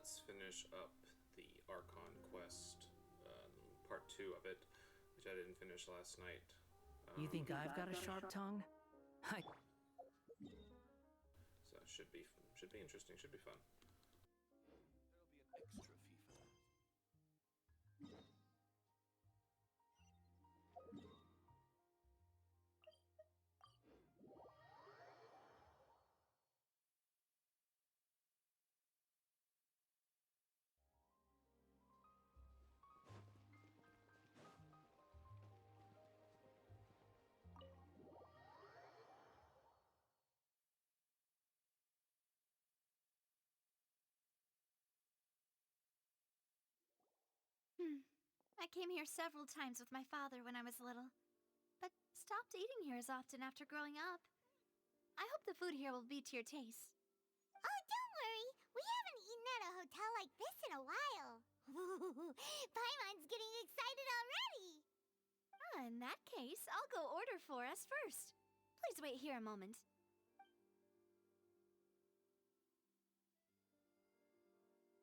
let's finish up the Archon quest, part 2 of it, which I didn't finish last night. You think I've got a sharp tongue? So it should be interesting, should be fun. There'll be an extra fee for that. I came here several times with my father when I was little, but stopped eating here as often after growing up. I hope the food here will be to your taste. Oh, don't worry. We haven't eaten at a hotel like this in a while. Paimon's getting excited already. In that case, I'll go order for us first. Please wait here a moment.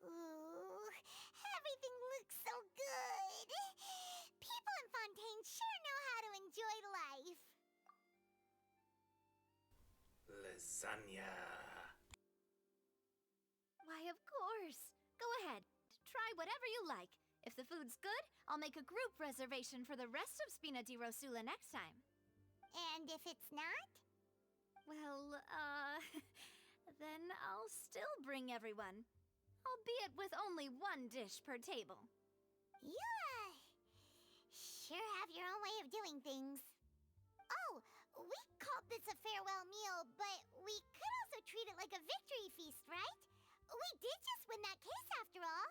Ooh, everything looks so good. People in Fontaine sure know how to enjoy life. Lasagna! Why, of course. Go ahead. Try whatever you like. If the food's good, I'll make a group reservation for the rest of Spina di Rosula next time. And if it's not? Well, then I'll still bring everyone. Albeit with only one dish per table. You, sure have your own way of doing things. Oh, we called this a farewell meal, but we could also treat it like a victory feast, right? We did just win that case after all.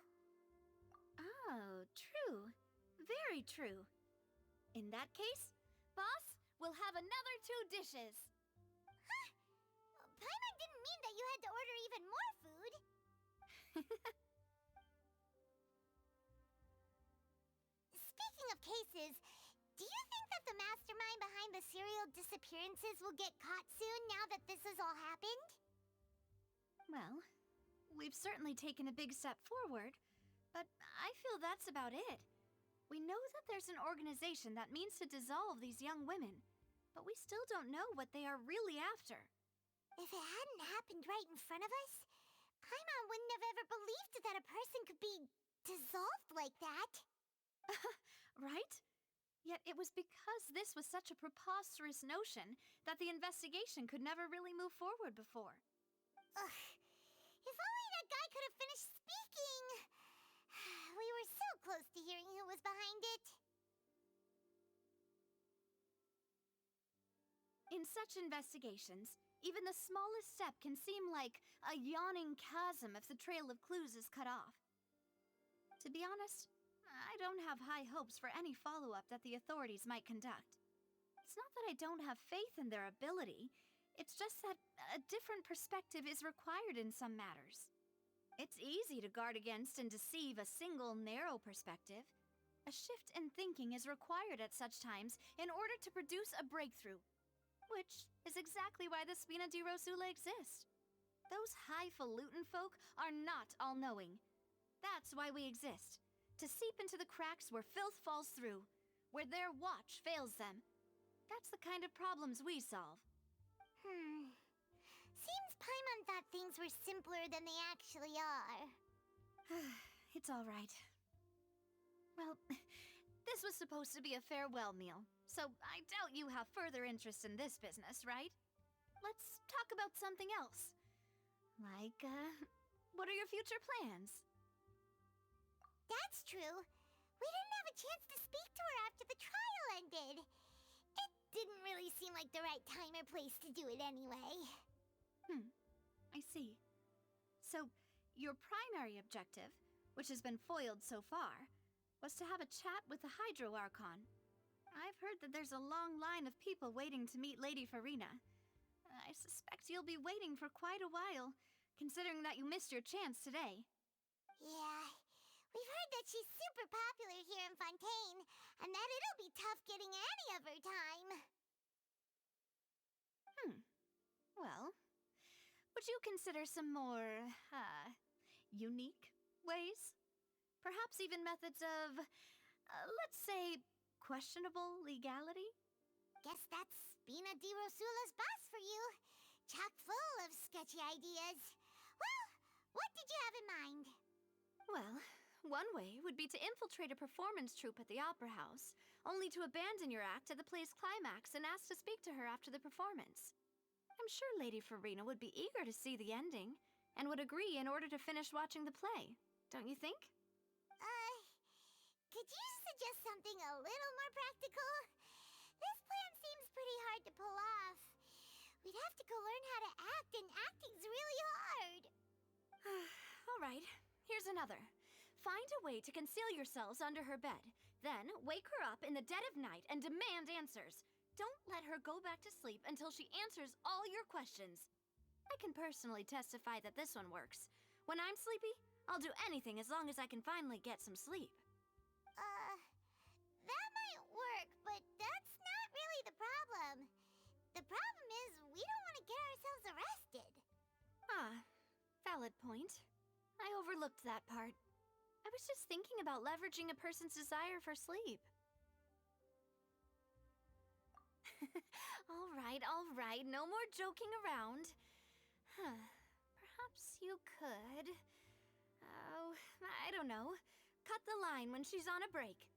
Oh, true. Very true. In that case, boss, we'll have another 2 dishes. Huh? Paimon didn't mean that you had to order even more food. Speaking of cases, do you think that the mastermind behind the serial disappearances will get caught soon now that this has all happened? Well, we've certainly taken a big step forward, but I feel that's about it. We know that there's an organization that means to dissolve these young women, but we still don't know what they are really after. If it hadn't happened right in front of us, Paimon wouldn't have ever believed that a person could be dissolved like that. Right? Yet it was because this was such a preposterous notion that the investigation could never really move forward before. Ugh. If only that guy could have finished speaking. We were so close to hearing who was behind it. In such investigations, even the smallest step can seem like a yawning chasm if the trail of clues is cut off. To be honest, I don't have high hopes for any follow-up that the authorities might conduct. It's not that I don't have faith in their ability, it's just that a different perspective is required in some matters. It's easy to guard against and deceive a single narrow perspective. A shift in thinking is required at such times in order to produce a breakthrough. Which is exactly why the Spina di Rosula exists. Those highfalutin folk are not all-knowing. That's why we exist. To seep into the cracks where filth falls through, where their watch fails them. That's the kind of problems we solve. Seems Paimon thought things were simpler than they actually are. It's all right. Well, this was supposed to be a farewell meal, so I doubt you have further interest in this business, right? Let's talk about something else. Like, what are your future plans? That's true. We didn't have a chance to speak to her after the trial ended. It didn't really seem like the right time or place to do it anyway. I see. So, your primary objective, which has been foiled so far, was to have a chat with the Hydro Archon. I've heard that there's a long line of people waiting to meet Lady Furina. I suspect you'll be waiting for quite a while, considering that you missed your chance today. Yeah, we've heard that she's super popular here in Fontaine, and that it'll be tough getting any of her time. Well, would you consider some more, unique ways. Perhaps even methods of, let's say, questionable legality? Guess that's Spina di Rosula's boss for you. Chock full of sketchy ideas. Well, what did you have in mind? Well, one way would be to infiltrate a performance troupe at the Opera House, only to abandon your act at the play's climax and ask to speak to her after the performance. I'm sure Lady Furina would be eager to see the ending, and would agree in order to finish watching the play, don't you think? Could you suggest something a little more practical? This plan seems pretty hard to pull off. We'd have to go learn how to act, and acting's really hard. Alright, here's another. Find a way to conceal yourselves under her bed. Then, wake her up in the dead of night and demand answers. Don't let her go back to sleep until she answers all your questions. I can personally testify that this one works. When I'm sleepy, I'll do anything as long as I can finally get some sleep. That might work, but that's not really the problem. The problem is we don't want to get ourselves arrested. Ah, valid point. I overlooked that part. I was just thinking about leveraging a person's desire for sleep. All right, no more joking around. Perhaps you could... Oh, I don't know. Cut the line when she's on a break.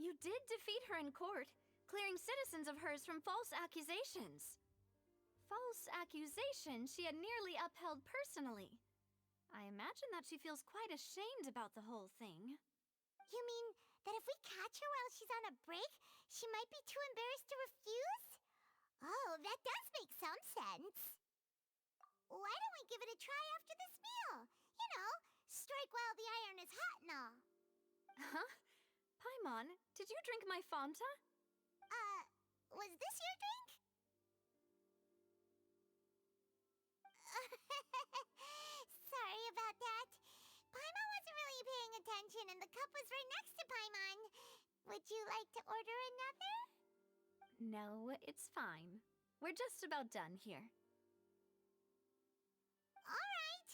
You did defeat her in court, clearing citizens of hers from false accusations. False accusations she had nearly upheld personally. I imagine that she feels quite ashamed about the whole thing. You mean that if we catch her while she's on a break, she might be too embarrassed to refuse? Oh, that does make some sense. Why don't we give it a try after this meal? You know, strike while the iron is hot and all. Huh? Paimon, did you drink my Fanta? Was this your drink? Sorry about that. Paimon wasn't really paying attention and the cup was right next to Paimon. Would you like to order another? No, it's fine. We're just about done here. Alright.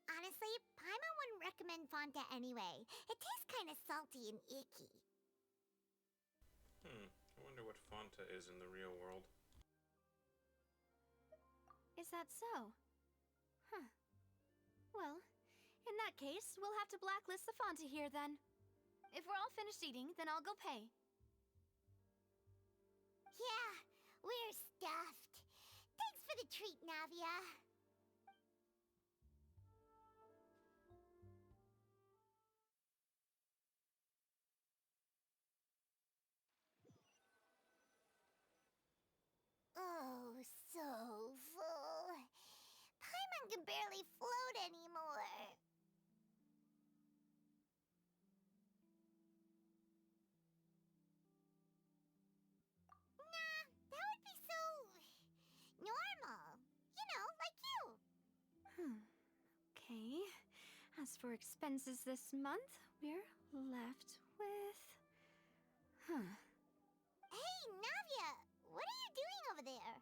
Honestly, Paimon wouldn't recommend Fanta anyway. It tastes kind of salty and icky. I wonder what Fonta is in the real world. Is that so? Huh. Well, in that case, we'll have to blacklist the Fanta here then. If we're all finished eating, then I'll go pay. Yeah, we're stuffed. Thanks for the treat, Navia. Oh, so full. Paimon can barely float anymore. Nah, that would be so... normal. You know, like you. Okay. As for expenses this month, we're left with... Hey, Navia, what are you doing over there?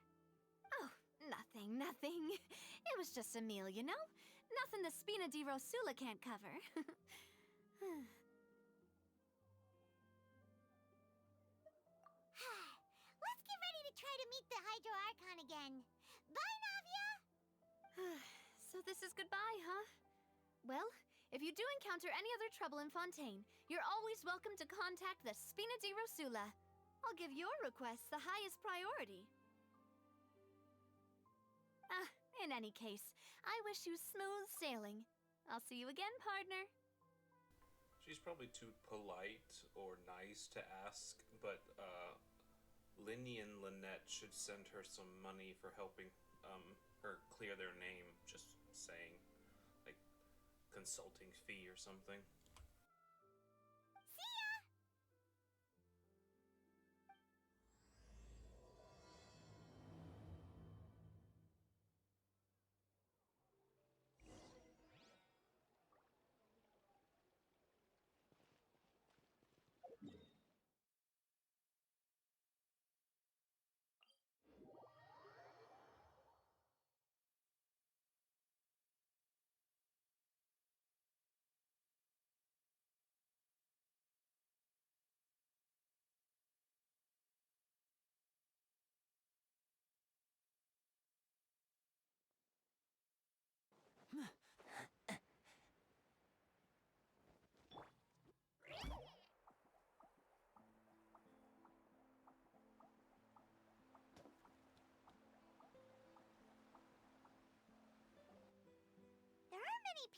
Oh, nothing. It was just a meal, you know? Nothing the Spina di Rosula can't cover. Let's get ready to try to meet the Hydro Archon again. Bye, Navia! So this is goodbye, huh? Well, if you do encounter any other trouble in Fontaine, you're always welcome to contact the Spina di Rosula. I'll give your requests the highest priority. In any case, I wish you smooth sailing. I'll see you again, partner. She's probably too polite or nice to ask, but Linny and Lynette should send her some money for helping her clear their name. Just saying, like consulting fee or something.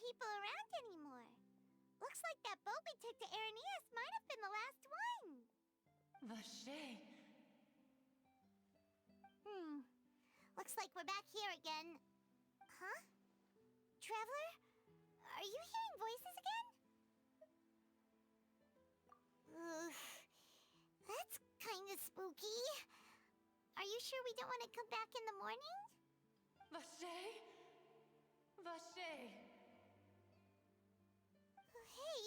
people around anymore. Looks like that boat we took to Araneas might have been the last one. Vache. Looks like we're back here again. Huh? Traveler? Are you hearing voices again? Ugh. That's kinda spooky. Are you sure we don't want to come back in the morning? Vache? Vache. Hey,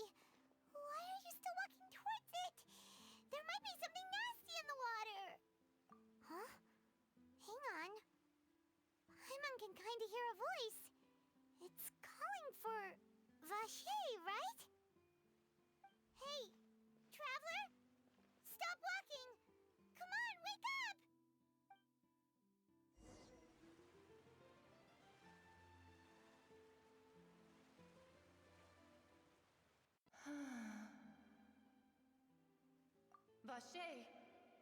why are you still walking towards it? There might be something nasty in the water. Huh? Hang on. Paimon can kinda hear a voice. It's calling for Vache, right? Hey, traveler! Stop walking! Come on, wake up! Vache,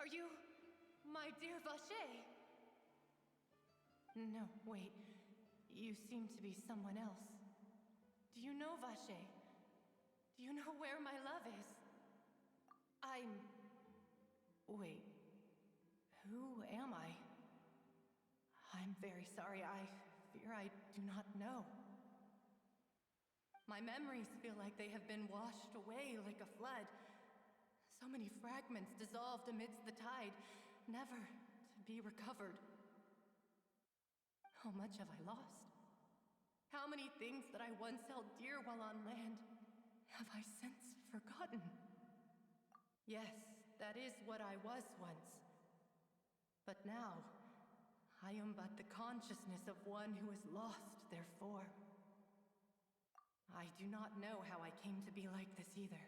are you my dear Vache? No, wait. You seem to be someone else. Do you know Vache? Do you know where my love is? Wait. Who am I? I'm very sorry. I fear I do not know. My memories feel like they have been washed away like a flood. So many fragments dissolved amidst the tide, never to be recovered. How much have I lost? How many things that I once held dear while on land have I since forgotten? Yes, that is what I was once. But now, I am but the consciousness of one who is lost, therefore. I do not know how I came to be like this either.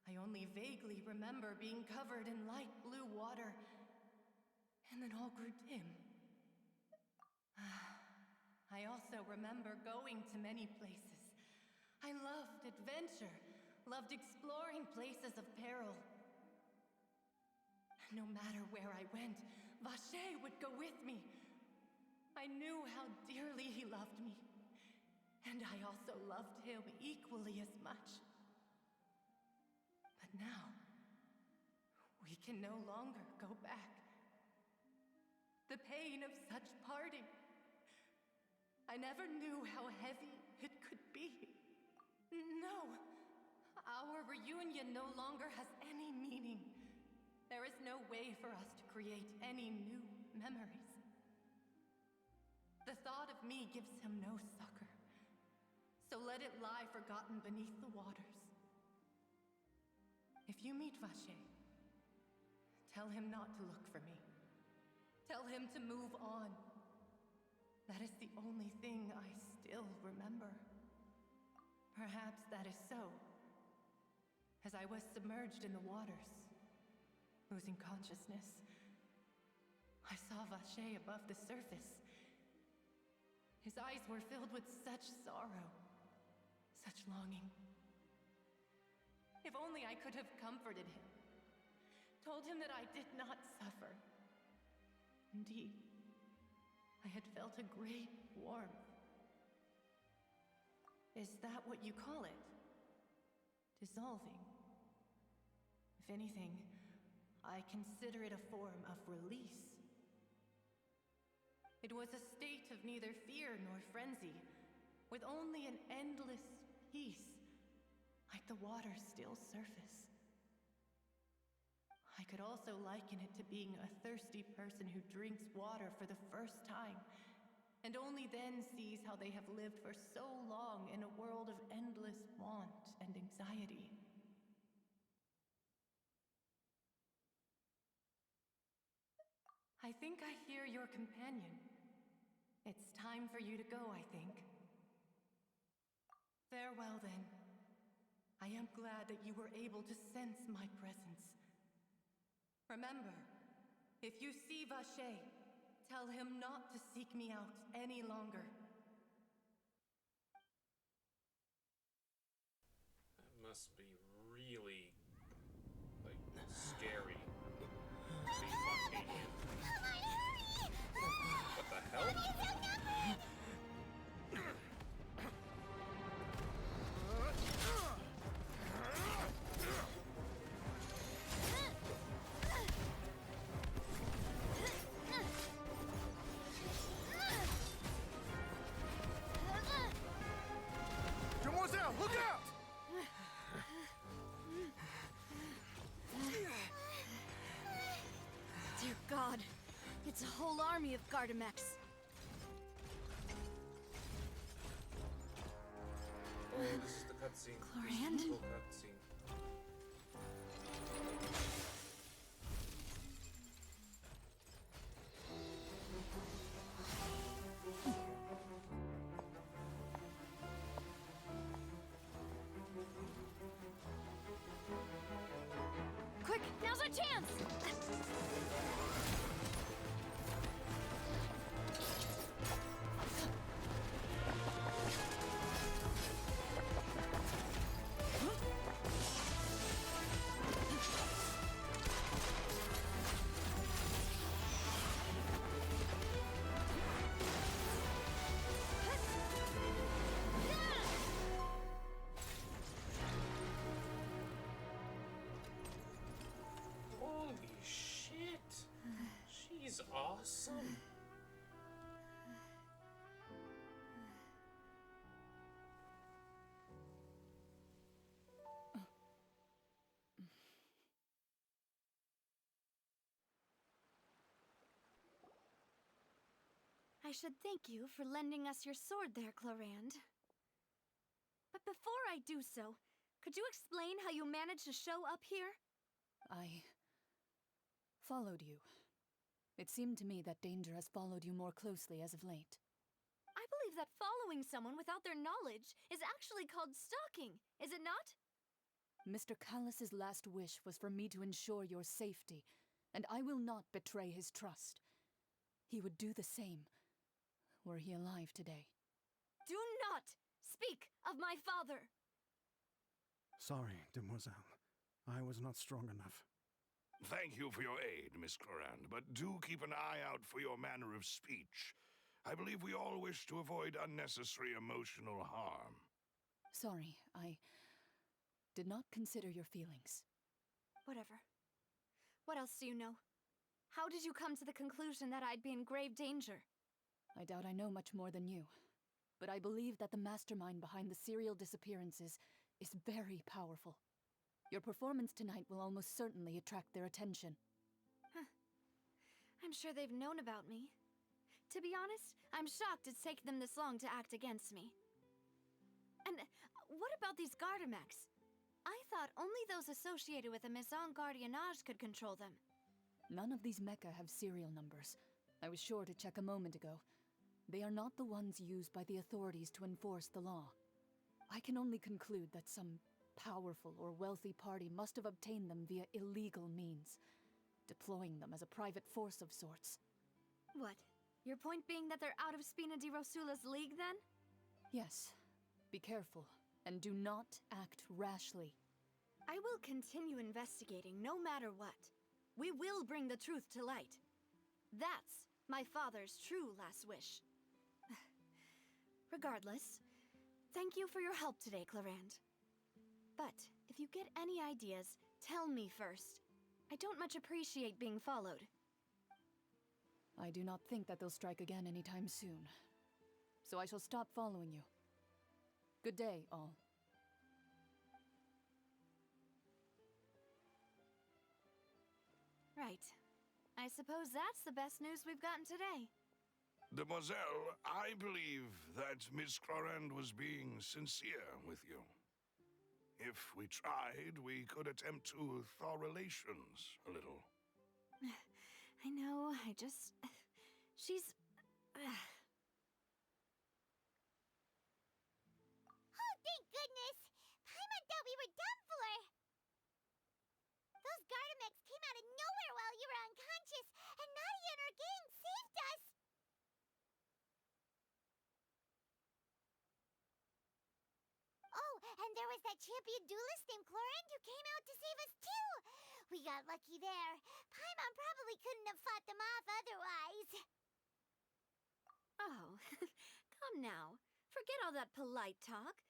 I only vaguely remember being covered in light blue water, and then all grew dim. I also remember going to many places. I loved adventure, loved exploring places of peril. No matter where I went, Vache would go with me. I knew how dearly he loved me, and I also loved him equally as much. But now, we can no longer go back. The pain of such parting. I never knew how heavy it could be. No, our reunion no longer has any meaning. There is no way for us to create any new memories. The thought of me gives him no succor, so let it lie forgotten beneath the waters. If you meet Vache, tell him not to look for me. Tell him to move on. That is the only thing I still remember. Perhaps that is so. As I was submerged in the waters, losing consciousness, I saw Vache above the surface. His eyes were filled with such sorrow, such longing. If only I could have comforted him, told him that I did not suffer. Indeed, I had felt a great warmth. Is that what you call it? Dissolving? If anything, I consider it a form of release. It was a state of neither fear nor frenzy, with only an endless peace, like the water's still surface. I could also liken it to being a thirsty person who drinks water for the first time, and only then sees how they have lived for so long in a world of endless want and anxiety. I think I hear your companion. It's time for you to go, I think. Farewell, then. I am glad that you were able to sense my presence. Remember, if you see Vache, tell him not to seek me out any longer. That must be really, scary. Being Fontaine. Come on, hurry! What the hell? He's outnumbered! That's a whole army of Gardamex. Oh, this is the cutscene. Chlorand? This is the cool cutscene. Quick, now's our chance! Holy shit! She's awesome. I should thank you for lending us your sword there, Chlorand. But before I do so, could you explain how you managed to show up here? I followed you. It seemed to me that danger has followed you more closely as of late. I believe that following someone without their knowledge is actually called stalking, is it not? Mr. Callus's last wish was for me to ensure your safety, and I will not betray his trust. He would do the same, were he alive today. Do not speak of my father! Sorry, demoiselle. I was not strong enough. Thank you for your aid, Miss Clorand, but do keep an eye out for your manner of speech. I believe we all wish to avoid unnecessary emotional harm. Sorry, I did not consider your feelings. Whatever. What else do you know? How did you come to the conclusion that I'd be in grave danger? I doubt I know much more than you, but I believe that the mastermind behind the serial disappearances is very powerful. Your performance tonight will almost certainly attract their attention. I'm sure they've known about me. To be honest, I'm shocked it's taken them this long to act against me. And what about these Gardamex? I thought only those associated with the Maison Gardiennage could control them. None of these mecha have serial numbers. I was sure to check a moment ago. They are not the ones used by the authorities to enforce the law. I can only conclude that some powerful or wealthy party must have obtained them via illegal means, deploying them as a private force of sorts. What? Your point being that they're out of Spina di Rosula's league, then? Yes. Be careful, and do not act rashly. I will continue investigating no matter what. We will bring the truth to light. That's my father's true last wish. Regardless, thank you for your help today, Clorand. But if you get any ideas, tell me first. I don't much appreciate being followed. I do not think that they'll strike again anytime soon. So I shall stop following you. Good day, all. Right. I suppose that's the best news we've gotten today. Demoiselle, I believe that Miss Clorand was being sincere with you. If we tried, we could attempt to thaw relations a little. I know, she's... Oh, thank goodness! Paimon thought we were done for! Those Gardamex came out of nowhere while you were unconscious, and Nadia and her gang saved us! Oh, and there was that champion duelist named Clorand who came out to save us too! We got lucky there. Paimon probably couldn't have fought them off otherwise. Oh, come now. Forget all that polite talk.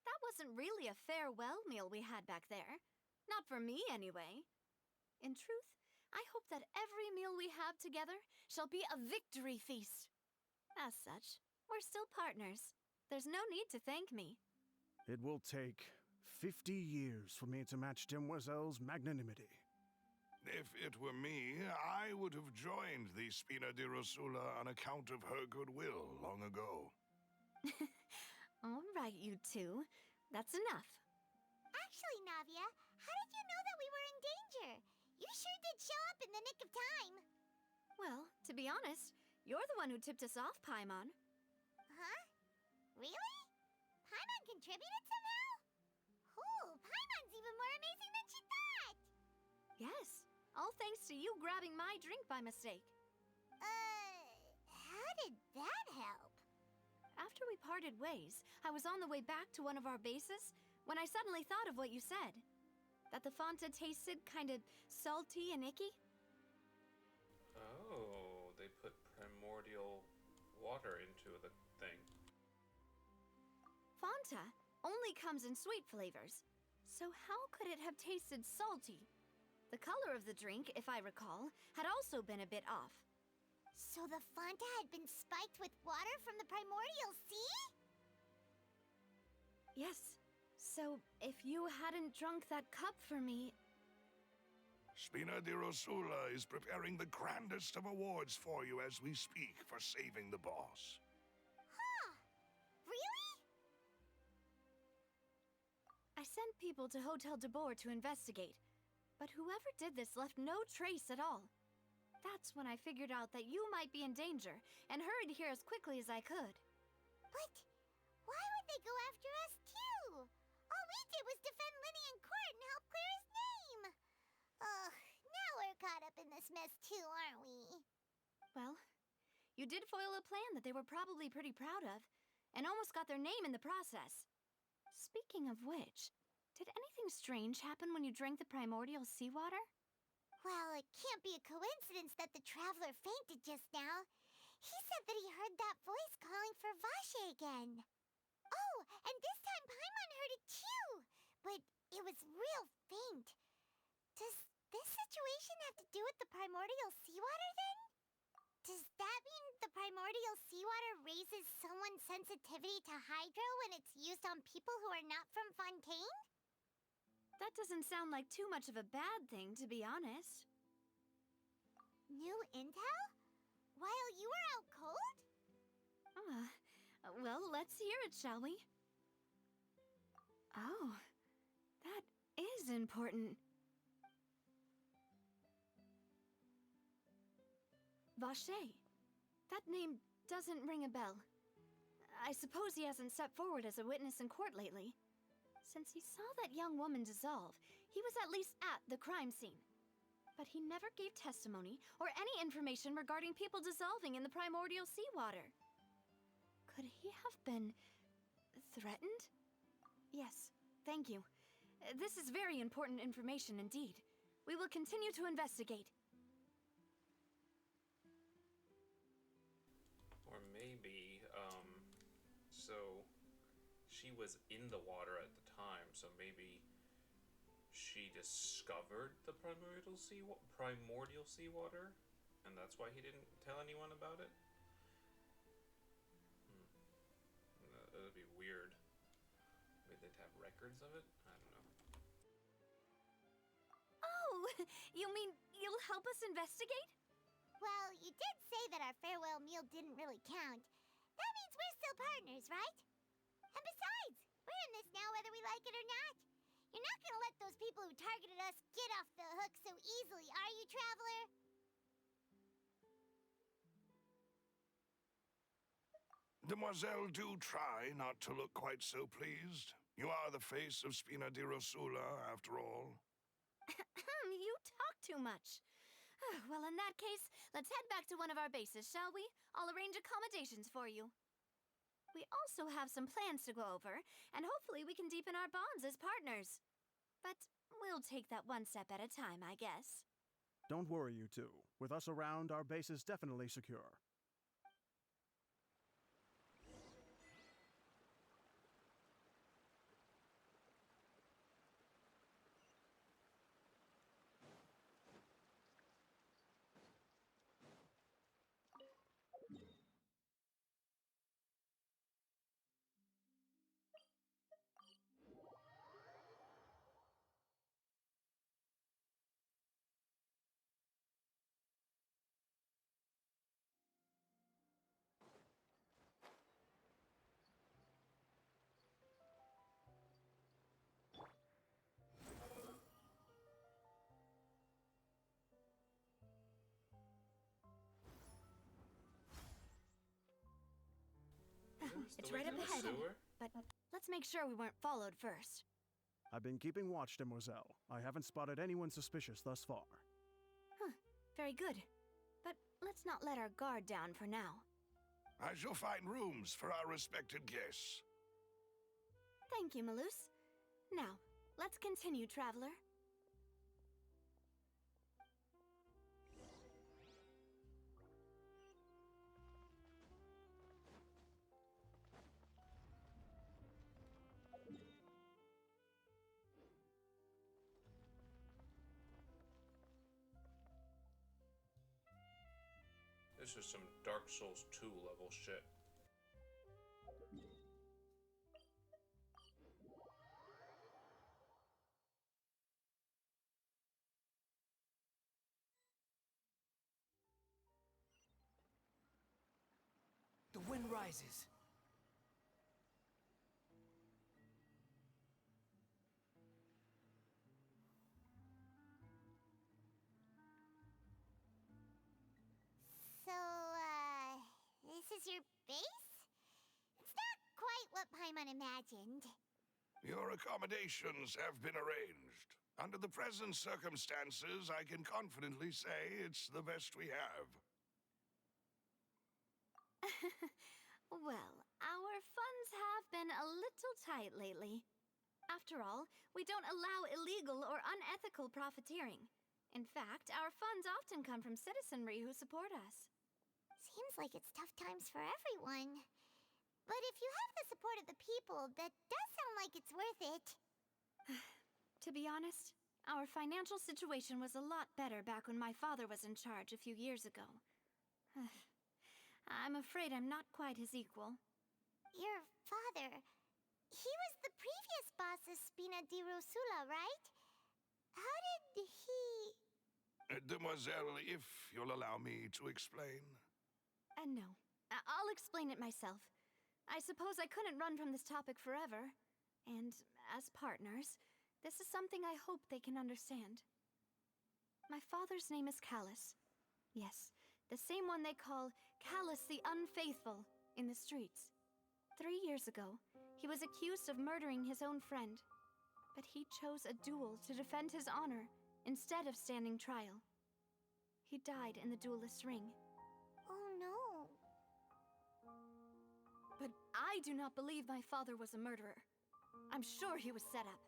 That wasn't really a farewell meal we had back there. Not for me, anyway. In truth, I hope that every meal we have together shall be a victory feast. As such, we're still partners. There's no need to thank me. It will take 50 years for me to match Demoiselle's magnanimity. If it were me, I would have joined the Spina di Rosula on account of her goodwill long ago. All right, you two. That's enough. Actually, Navia, how did you know that we were in danger? You sure did show up in the nick of time. Well, to be honest, you're the one who tipped us off, Paimon. Huh? Really? Paimon contributed somehow? Ooh, Paimon's even more amazing than she thought! Yes, all thanks to you grabbing my drink by mistake. How did that help? After we parted ways, I was on the way back to one of our bases when I suddenly thought of what you said. That the Fanta tasted kind of salty and icky. Oh, they put primordial water into the thing. Fanta only comes in sweet flavors, so how could it have tasted salty? The color of the drink, if I recall, had also been a bit off. So the Fanta had been spiked with water from the primordial sea? Yes, so if you hadn't drunk that cup for me... Spina di Rosula is preparing the grandest of awards for you as we speak for saving the boss. Huh. Really? I sent people to Hotel de Boer to investigate, but whoever did this left no trace at all. That's when I figured out that you might be in danger and hurried here as quickly as I could. But why would they go after us too? All we did was defend Linny in court and help clear his name. Ugh, now we're caught up in this mess too, aren't we? Well, you did foil a plan that they were probably pretty proud of, and almost got their name in the process. Speaking of which, did anything strange happen when you drank the primordial seawater? Well, it can't be a coincidence that the traveler fainted just now. He said that he heard that voice calling for Vache again. Oh, and this time Paimon heard it too, but it was real faint. Does this situation have to do with the primordial seawater then? Does that mean the primordial seawater raises someone's sensitivity to hydro when it's used on people who are not from Fontaine? That doesn't sound like too much of a bad thing, to be honest. New intel? While you were out cold? Well, let's hear it, shall we? Oh, that is important. Vache. That name doesn't ring a bell. I suppose he hasn't stepped forward as a witness in court lately. Since he saw that young woman dissolve, he was at least at the crime scene. But he never gave testimony or any information regarding people dissolving in the primordial seawater. Could he have been threatened? Yes, thank you. This is very important information indeed. We will continue to investigate. Or maybe, so she was in the water at the time, so maybe she discovered the primordial seawater, and that's why he didn't tell anyone about it? That'd be weird. Maybe they'd have records of it? I don't know. Oh, you mean you'll help us investigate? Well, you did say that our farewell meal didn't really count. That means we're still partners, right? And besides, we're in this now whether we like it or not. You're not gonna let those people who targeted us get off the hook so easily, are you, Traveler? Demoiselle, do try not to look quite so pleased. You are the face of Spina di Rosula, after all. You talk too much. Well, in that case, let's head back to one of our bases, shall we? I'll arrange accommodations for you. We also have some plans to go over, and hopefully we can deepen our bonds as partners. But we'll take that one step at a time, I guess. Don't worry, you two. With us around, our base is definitely secure. It's the way right up through the ahead. sewer? But let's make sure we weren't followed first. I've been keeping watch, demoiselle. I haven't spotted anyone suspicious thus far. Very good. But let's not let our guard down for now. I shall find rooms for our respected guests. Thank you, Malus. Now, let's continue, traveler. This is some Dark Souls 2 level shit. The wind rises. So, this is your base? It's not quite what Paimon imagined. Your accommodations have been arranged. Under the present circumstances, I can confidently say it's the best we have. Well, our funds have been a little tight lately. After all, we don't allow illegal or unethical profiteering. In fact, our funds often come from citizenry who support us. Seems like it's tough times for everyone. But if you have the support of the people, that does sound like it's worth it. To be honest, our financial situation was a lot better back when my father was in charge a few years ago. I'm afraid I'm not quite his equal. Your father, he was the previous boss of Spina di Rosula, right? How did he... Demoiselle, if you'll allow me to explain. No. I'll explain it myself. I suppose I couldn't run from this topic forever. And as partners, this is something I hope they can understand. My father's name is Callus. Yes, the same one they call Callus the Unfaithful in the streets. 3 years ago, he was accused of murdering his own friend. But he chose a duel to defend his honor instead of standing trial. He died in the duelist's ring. Oh no. But I do not believe my father was a murderer. I'm sure he was set up.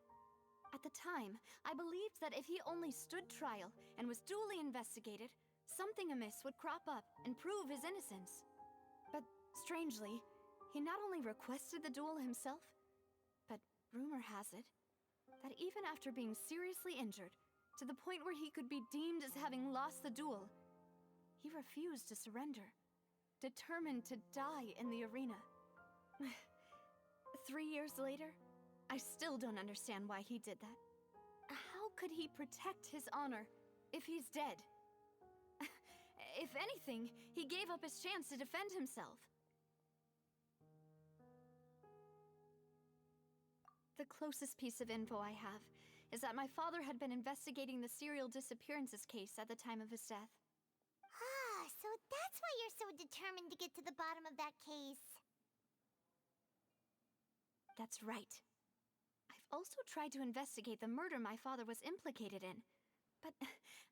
At the time, I believed that if he only stood trial and was duly investigated, something amiss would crop up and prove his innocence. But strangely, he not only requested the duel himself, but rumor has it that even after being seriously injured, to the point where he could be deemed as having lost the duel, he refused to surrender, determined to die in the arena. 3 years later, I still don't understand why he did that. How could he protect his honor if he's dead? If anything, he gave up his chance to defend himself. The closest piece of info I have is that my father had been investigating the serial disappearances case at the time of his death. Ah, so that's why you're so determined to get to the bottom of that case. That's right. I've also tried to investigate the murder my father was implicated in, but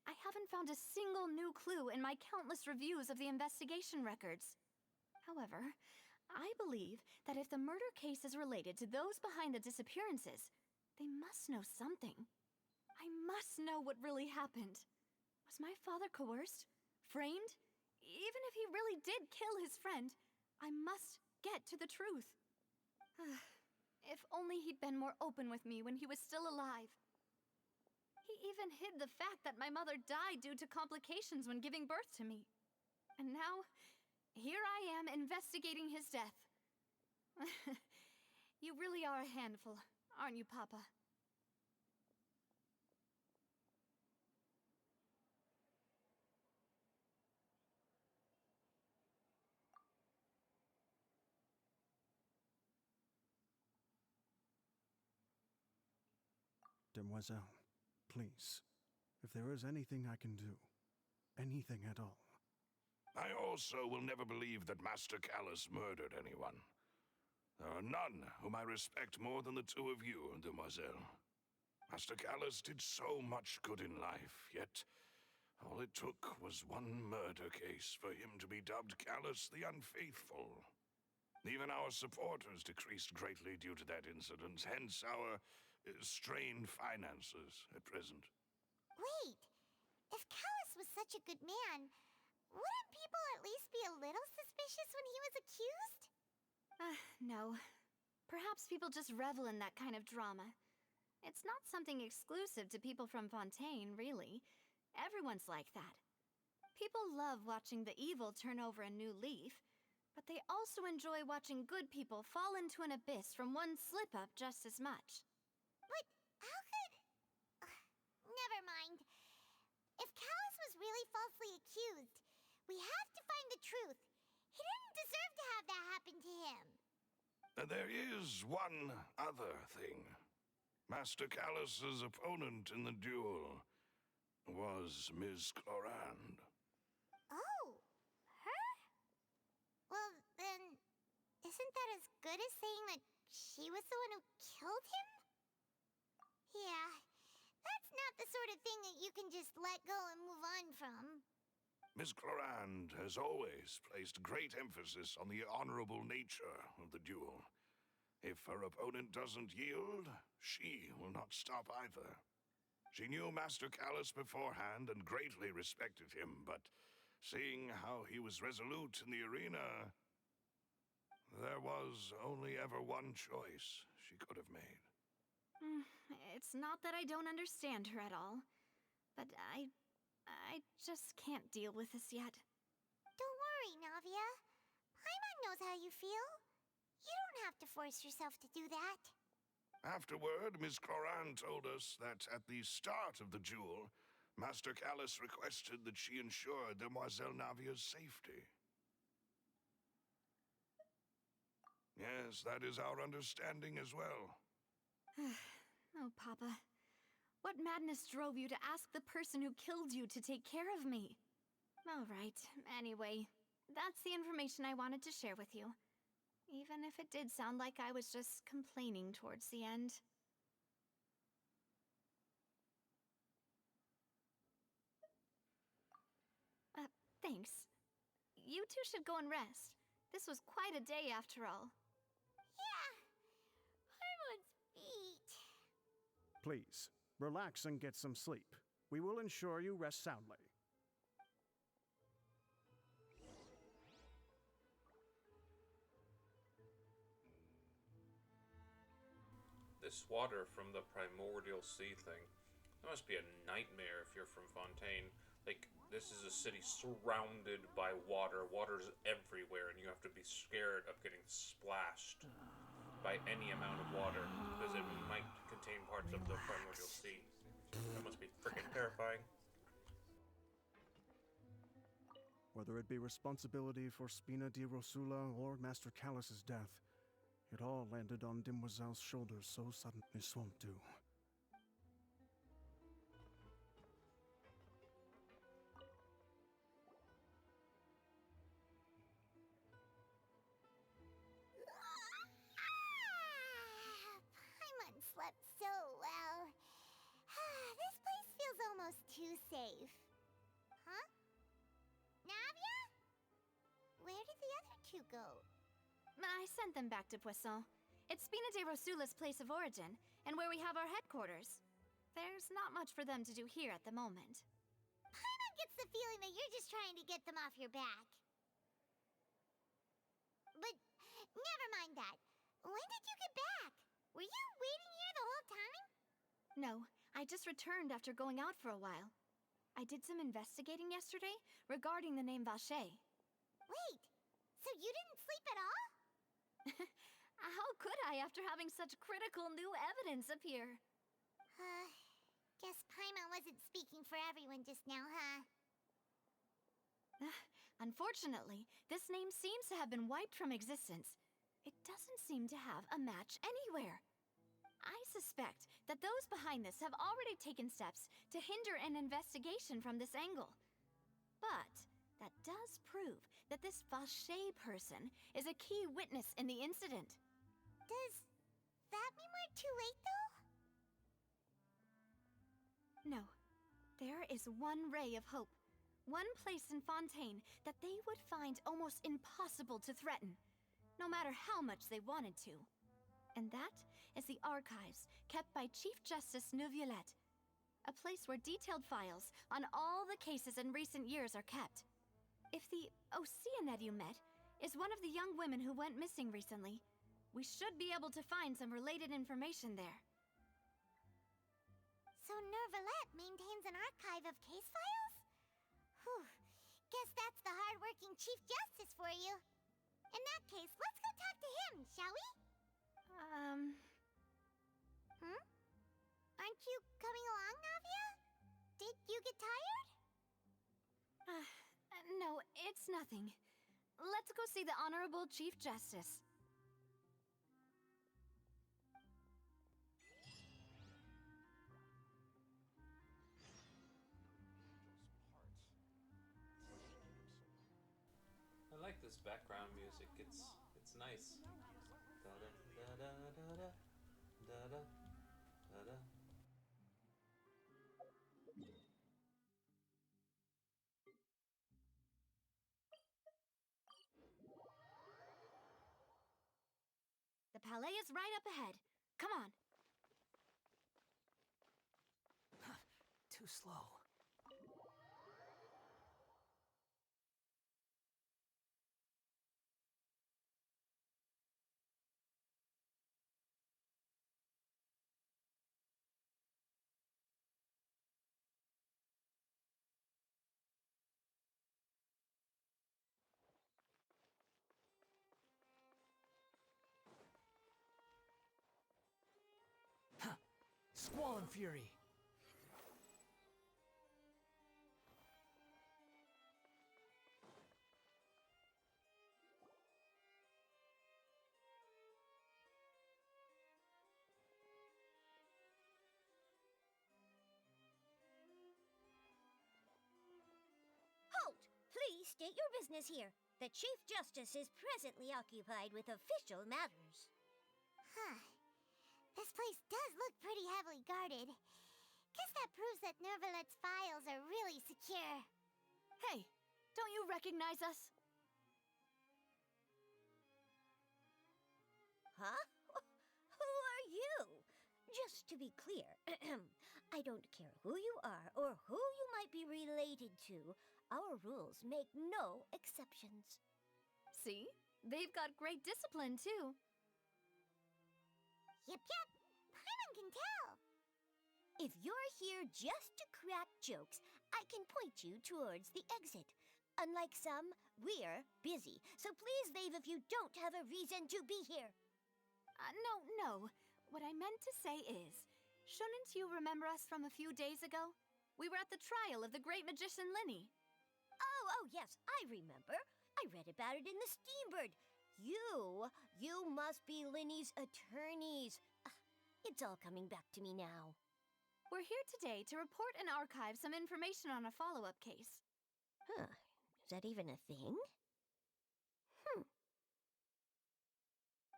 I haven't found a single new clue in my countless reviews of the investigation records. However, I believe that if the murder case is related to those behind the disappearances, they must know something. I must know what really happened. Was my father coerced? Framed? Even if he really did kill his friend, I must get to the truth. If only he'd been more open with me when he was still alive. He even hid the fact that my mother died due to complications when giving birth to me. And now, here I am investigating his death. You really are a handful, aren't you, Papa? Demoiselle, please, if there is anything I can do, anything at all. I also will never believe that Master Callus murdered anyone. There are none whom I respect more than the two of you, demoiselle. Master Callus did so much good in life, yet all it took was one murder case for him to be dubbed Callus the Unfaithful. Even our supporters decreased greatly due to that incident, hence our strained finances at present. Wait, if Callus was such a good man, wouldn't people at least be a little suspicious when he was accused? No. Perhaps people just revel in that kind of drama. It's not something exclusive to people from Fontaine, really. Everyone's like that. People love watching the evil turn over a new leaf, but they also enjoy watching good people fall into an abyss from one slip-up just as much. But how could... Never mind. If Callus was really falsely accused, we have to find the truth. He didn't deserve to have that happen to him. There is one other thing. Master Callus's opponent in the duel was Ms. Clorand. Oh, her? Well, then, isn't that as good as saying that she was the one who killed him? Yeah, that's not the sort of thing that you can just let go and move on from. Ms. Clorand has always placed great emphasis on the honorable nature of the duel. If her opponent doesn't yield, she will not stop either. She knew Master Callus beforehand and greatly respected him, but seeing how he was resolute in the arena, there was only ever one choice she could have made. It's not that I don't understand her at all, but I just can't deal with this yet. Don't worry, Navia. Paimon knows how you feel. You don't have to force yourself to do that. Afterward, Ms. Clorand told us that at the start of the duel, Master Callus requested that she ensure Demoiselle Navia's safety. Yes, that is our understanding as well. Oh, Papa. What madness drove you to ask the person who killed you to take care of me? All right, anyway, that's the information I wanted to share with you. Even if it did sound like I was just complaining towards the end. Thanks. You two should go and rest. This was quite a day after all. Yeah, Paimon's beat. Please, relax and get some sleep. We will ensure you rest soundly. This water from the primordial sea thing, that must be a nightmare if you're from Fontaine. Like, this is a city surrounded by water. Water's everywhere, and you have to be scared of getting splashed by any amount of water, because it might contain parts of the primordial sea. That must be freaking terrifying. Whether it be responsibility for Spina di Rosula or Master Callus's death, it all landed on Demoiselle's shoulders so sudden. This won't do. Paimon slept so well. This place feels almost too safe. Huh? Navia? Where did the other two go? I sent them back to Poisson. It's Spina de Rosula's place of origin, and where we have our headquarters. There's not much for them to do here at the moment. Paimon gets the feeling that you're just trying to get them off your back. But never mind that. When did you get back? Were you waiting here the whole time? No, I just returned after going out for a while. I did some investigating yesterday regarding the name Vacher. Wait, so you didn't sleep at all? How could I after having such critical new evidence appear? Guess Paimon wasn't speaking for everyone just now, huh? Unfortunately, this name seems to have been wiped from existence. It doesn't seem to have a match anywhere. I suspect that those behind this have already taken steps to hinder an investigation from this angle. But that does prove that this Vacher person is a key witness in the incident. Does that mean we're too late, though? No. There is one ray of hope. One place in Fontaine that they would find almost impossible to threaten, no matter how much they wanted to. And that is the archives kept by Chief Justice Neuvillette. A place where detailed files on all the cases in recent years are kept. If the Oceanid you met is one of the young women who went missing recently, we should be able to find some related information there. So Neuvillette maintains an archive of case files? Whew. Guess that's the hard-working Chief Justice for you. In that case, let's go talk to him, shall we? Aren't you coming along, Navia? Did you get tired? No, it's nothing. Let's go see the Honorable Chief Justice. I like this background music. It's nice. Da da da da da da da da da. The palais is right up ahead. Come on. Too slow. Squall and Fury. Halt! Please state your business here. The Chief Justice is presently occupied with official matters. Huh. This place does look pretty heavily guarded. Guess that proves that Neuvillette's files are really secure. Hey, don't you recognize us? Huh? Who are you? Just to be clear, I don't care who you are or who you might be related to. Our rules make no exceptions. See? They've got great discipline, too. Yep. Paimon can tell. If you're here just to crack jokes, I can point you towards the exit. Unlike some, we're busy, so please leave if you don't have a reason to be here. No. What I meant to say is, shouldn't you remember us from a few days ago? We were at the trial of the great magician Linny. Oh, yes, I remember. I read about it in the Steambird. You must be Linny's attorneys. It's all coming back to me now. We're here today to report and archive some information on a follow-up case. Huh. Is that even a thing?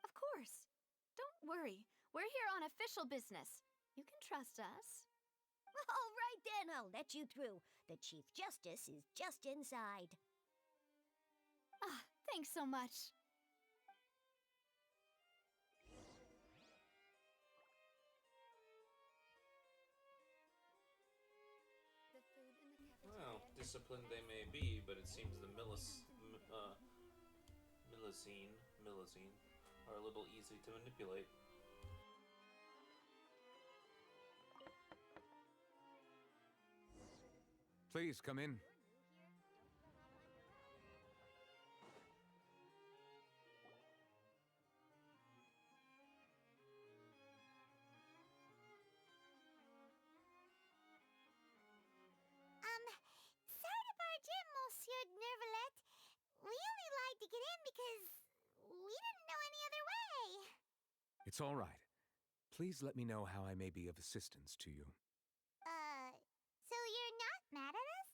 Of course. Don't worry. We're here on official business. You can trust us. All right then, I'll let you through. The Chief Justice is just inside. Thanks so much. Well, disciplined they may be, but it seems the Millicene are a little easy to manipulate. Please come in. Sorry to barge in, Monsieur Neuvillette. We only lied to get in because we didn't know any other way. It's all right. Please let me know how I may be of assistance to you. So you're not mad at us?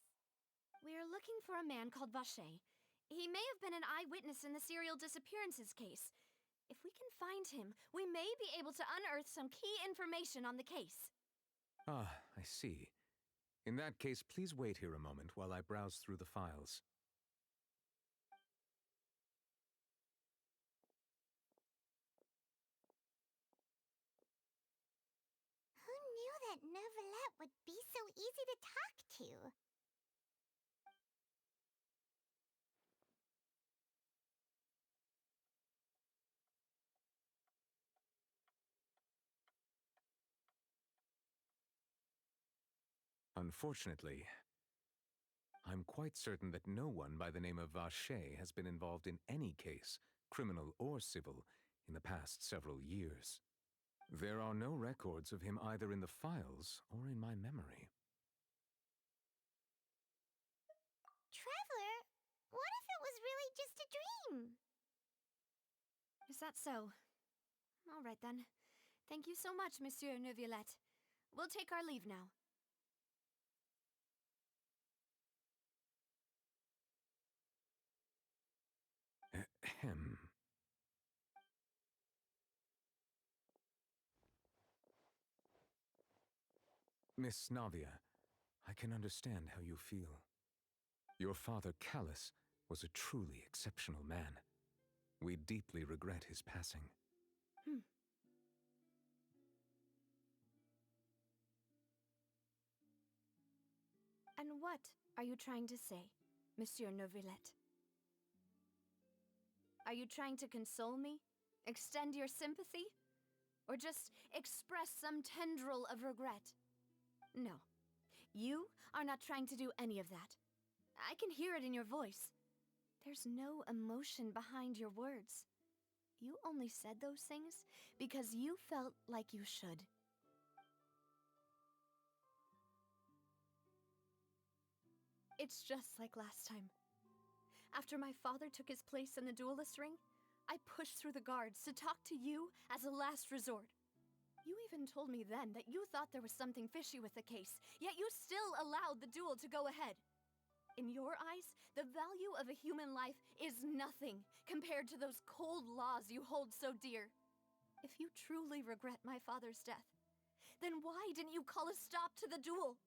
We're looking for a man called Vacher. He may have been an eyewitness in the serial disappearances case. If we can find him, we may be able to unearth some key information on the case. Ah, I see. In that case, please wait here a moment while I browse through the files. Who knew that Neuvillette would be so easy to talk to? Unfortunately, I'm quite certain that no one by the name of Vacher has been involved in any case, criminal or civil, in the past several years. There are no records of him either in the files or in my memory. Traveler, what if it was really just a dream? Is that so? All right then. Thank you so much, Monsieur Neuvillette. We'll take our leave now. Ahem. Miss Navia, I can understand how you feel. Your father, Callus, was a truly exceptional man. We deeply regret his passing. And what are you trying to say, Monsieur Neuvillette? Are you trying to console me? Extend your sympathy? Or just express some tendril of regret? No. You are not trying to do any of that. I can hear it in your voice. There's no emotion behind your words. You only said those things because you felt like you should. It's just like last time. After my father took his place in the duelist ring, I pushed through the guards to talk to you as a last resort. You even told me then that you thought there was something fishy with the case, yet you still allowed the duel to go ahead. In your eyes, the value of a human life is nothing compared to those cold laws you hold so dear. If you truly regret my father's death, then why didn't you call a stop to the duel?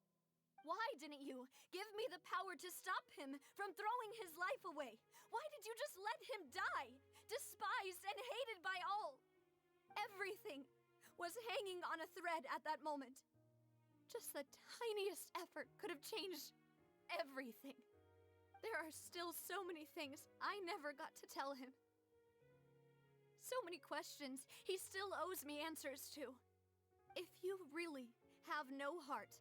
Why didn't you give me the power to stop him from throwing his life away? Why did you just let him die, despised and hated by all? Everything was hanging on a thread at that moment. Just the tiniest effort could have changed everything. There are still so many things I never got to tell him. So many questions he still owes me answers to. If you really have no heart,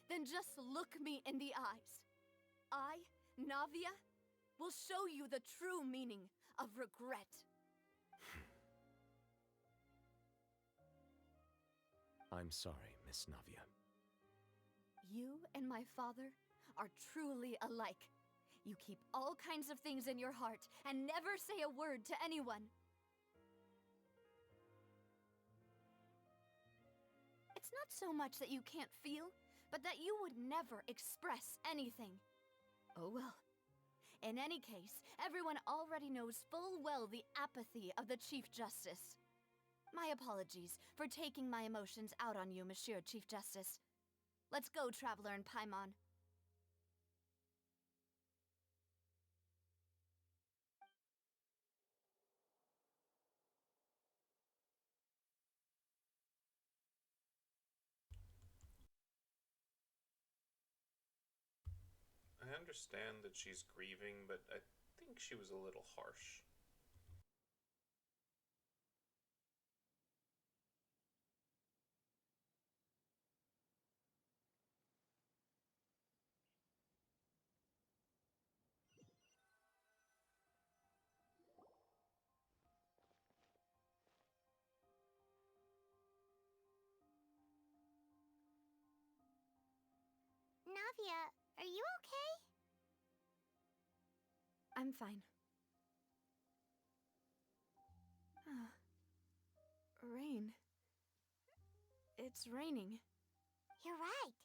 then just look me in the eyes. I, Navia, will show you the true meaning of regret. I'm sorry, Miss Navia. You and my father are truly alike. You keep all kinds of things in your heart and never say a word to anyone. It's not so much that you can't feel, but that you would never express anything. Oh well. In any case, everyone already knows full well the apathy of the Chief Justice. My apologies for taking my emotions out on you, Monsieur Chief Justice. Let's go, Traveler and Paimon. I understand that she's grieving, but I think she was a little harsh. Navia, are you okay? I'm fine. Rain. It's raining. You're right.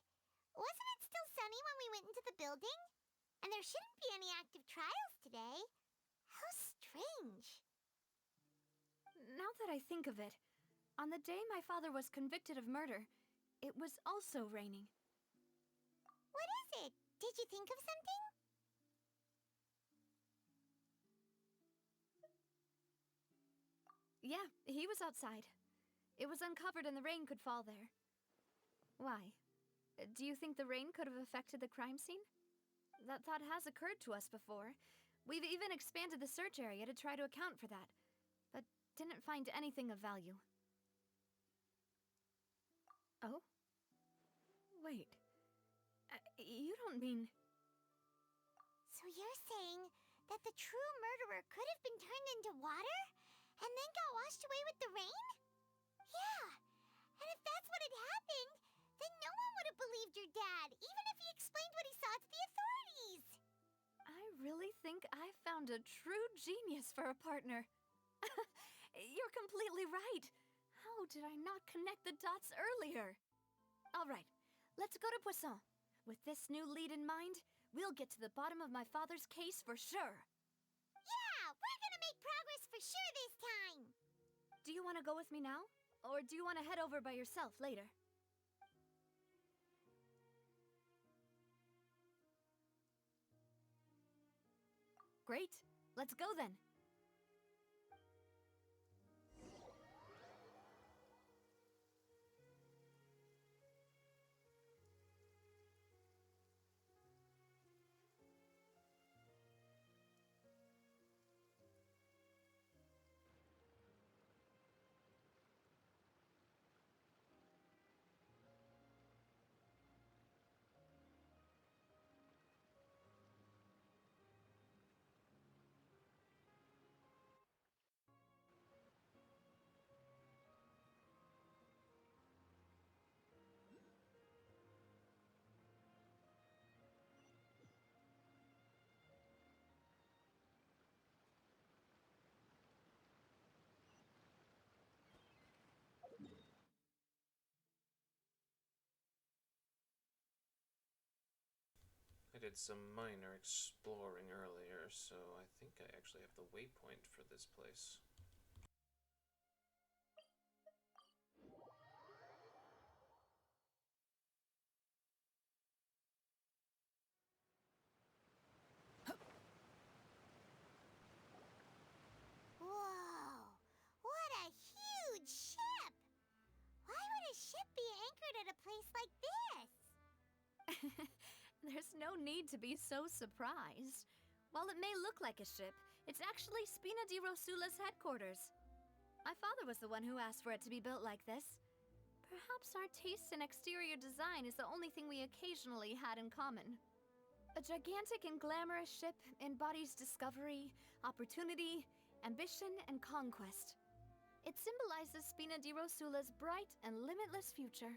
Wasn't it still sunny when we went into the building? And there shouldn't be any active trials today. How strange. Now that I think of it, on the day my father was convicted of murder, it was also raining. What is it? Did you think of something? Yeah, he was outside. It was uncovered and the rain could fall there. Why? Do you think the rain could have affected the crime scene? That thought has occurred to us before. We've even expanded the search area to try to account for that, but didn't find anything of value. Oh? Wait. You don't mean... So you're saying that the true murderer could have been turned into water and then got washed away with the rain? Yeah, and if that's what had happened, then no one would have believed your dad, even if he explained what he saw to the authorities. I really think I found a true genius for a partner. You're completely right. How did I not connect the dots earlier? All right, let's go to Poisson. With this new lead in mind, we'll get to the bottom of my father's case for sure. Yeah, we're gonna make progress for sure this time. Do you want to go with me now? Or do you want to head over by yourself later? Great. Let's go then. I did some minor exploring earlier, so I think I actually have the waypoint for this place. Whoa, what a huge ship! Why would a ship be anchored at a place like this? There's no need to be so surprised. While it may look like a ship, it's actually Spina di Rosula's headquarters. My father was the one who asked for it to be built like this. Perhaps our taste in exterior design is the only thing we occasionally had in common. A gigantic and glamorous ship embodies discovery, opportunity, ambition, and conquest. It symbolizes Spina di Rosula's bright and limitless future.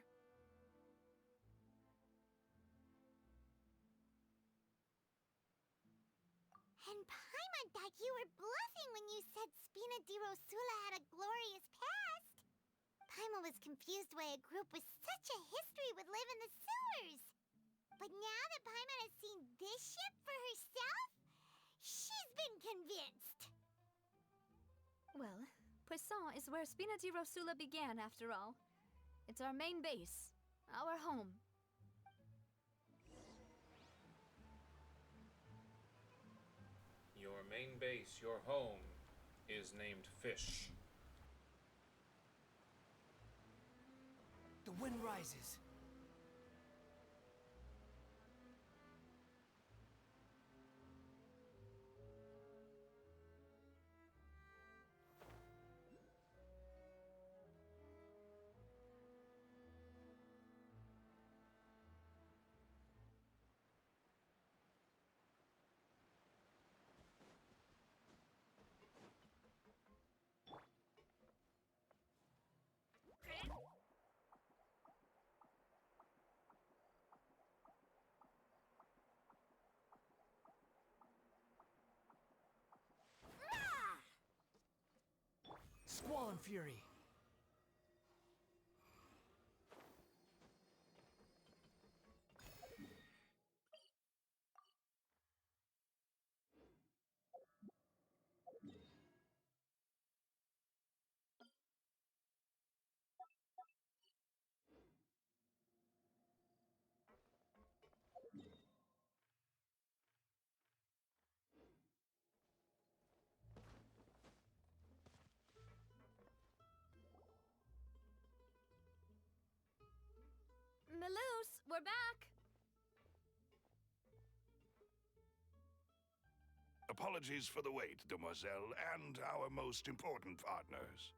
And Paimon thought you were bluffing when you said Spina di Rosula had a glorious past. Paimon was confused why a group with such a history would live in the sewers. But now that Paimon has seen this ship for herself, she's been convinced. Well, Poisson is where Spina di Rosula began, after all. It's our main base, our home. Your main base, your home, is named Fish. The wind rises. Squall and Fury. we're back! Apologies for the wait, demoiselle, and our most important partners.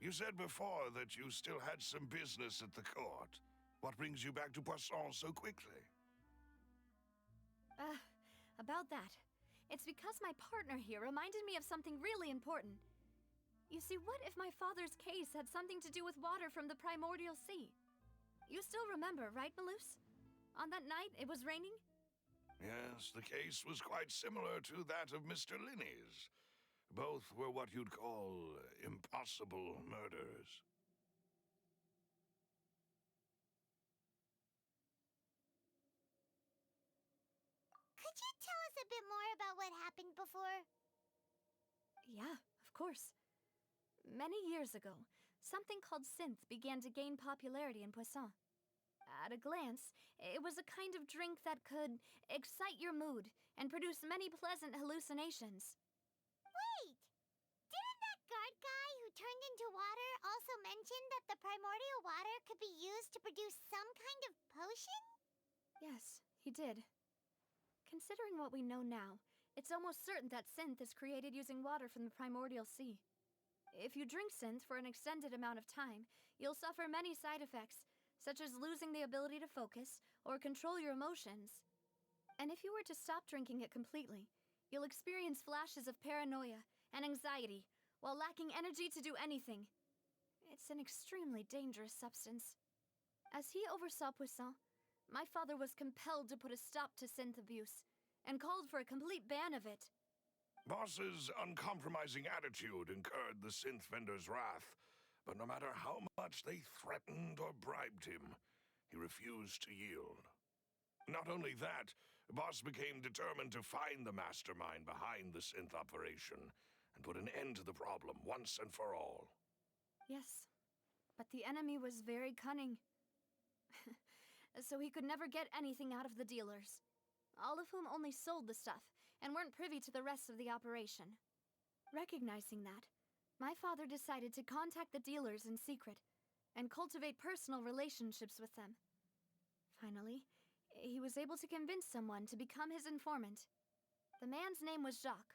You said before that you still had some business at the court. What brings you back to Poisson so quickly? About that. It's because my partner here reminded me of something really important. You see, what if my father's case had something to do with water from the primordial sea? You still remember, right, Malus? On that night, it was raining? Yes, the case was quite similar to that of Mr. Linney's. Both were what you'd call impossible murders. Could you tell us a bit more about what happened before? Yeah, of course. Many years ago, something called synth began to gain popularity in Poisson. At a glance, it was a kind of drink that could excite your mood and produce many pleasant hallucinations. Wait! Didn't that guard guy who turned into water also mention that the primordial water could be used to produce some kind of potion? Yes, he did. Considering what we know now, it's almost certain that synth is created using water from the primordial sea. If you drink synth for an extended amount of time, you'll suffer many side effects, such as losing the ability to focus or control your emotions. And if you were to stop drinking it completely, you'll experience flashes of paranoia and anxiety while lacking energy to do anything. It's an extremely dangerous substance. As he oversaw Poisson, my father was compelled to put a stop to synth abuse and called for a complete ban of it. Boss's uncompromising attitude incurred the synth vendor's wrath, but no matter how much they threatened or bribed him, he refused to yield. Not only that, Boss became determined to find the mastermind behind the synth operation and put an end to the problem once and for all. Yes, but the enemy was very cunning. So he could never get anything out of the dealers, all of whom only sold the stuff and weren't privy to the rest of the operation. Recognizing that, my father decided to contact the dealers in secret and cultivate personal relationships with them. Finally, he was able to convince someone to become his informant. The man's name was Jacques.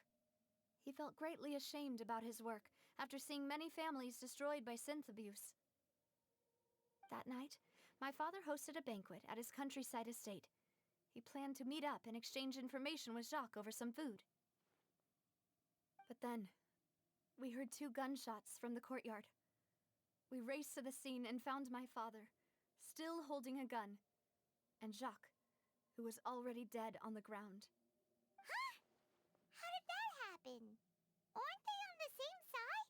He felt greatly ashamed about his work after seeing many families destroyed by synth abuse. That night, my father hosted a banquet at his countryside estate. He planned to meet up and exchange information with Jacques over some food. But then, we heard 2 gunshots from the courtyard. We raced to the scene and found my father, still holding a gun, and Jacques, who was already dead on the ground. Huh? How did that happen? Aren't they on the same side?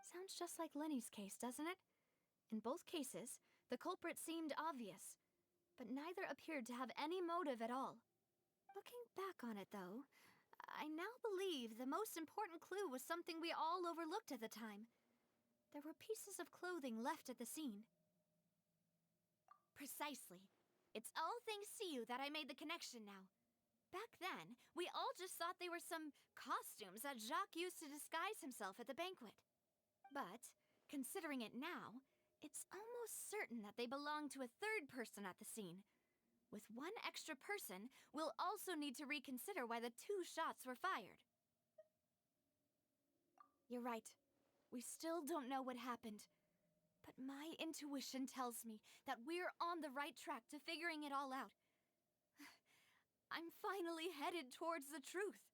Sounds just like Lenny's case, doesn't it? In both cases, the culprit seemed obvious, but neither appeared to have any motive at all. Looking back on it, though, I now believe the most important clue was something we all overlooked at the time. There were pieces of clothing left at the scene. Precisely. It's all thanks to you that I made the connection now. Back then, we all just thought they were some costumes that Jacques used to disguise himself at the banquet. But, considering it now, it's almost certain that they belong to a third person at the scene. With one extra person, we'll also need to reconsider why the 2 shots were fired. You're right. We still don't know what happened. But my intuition tells me that we're on the right track to figuring it all out. I'm finally headed towards the truth.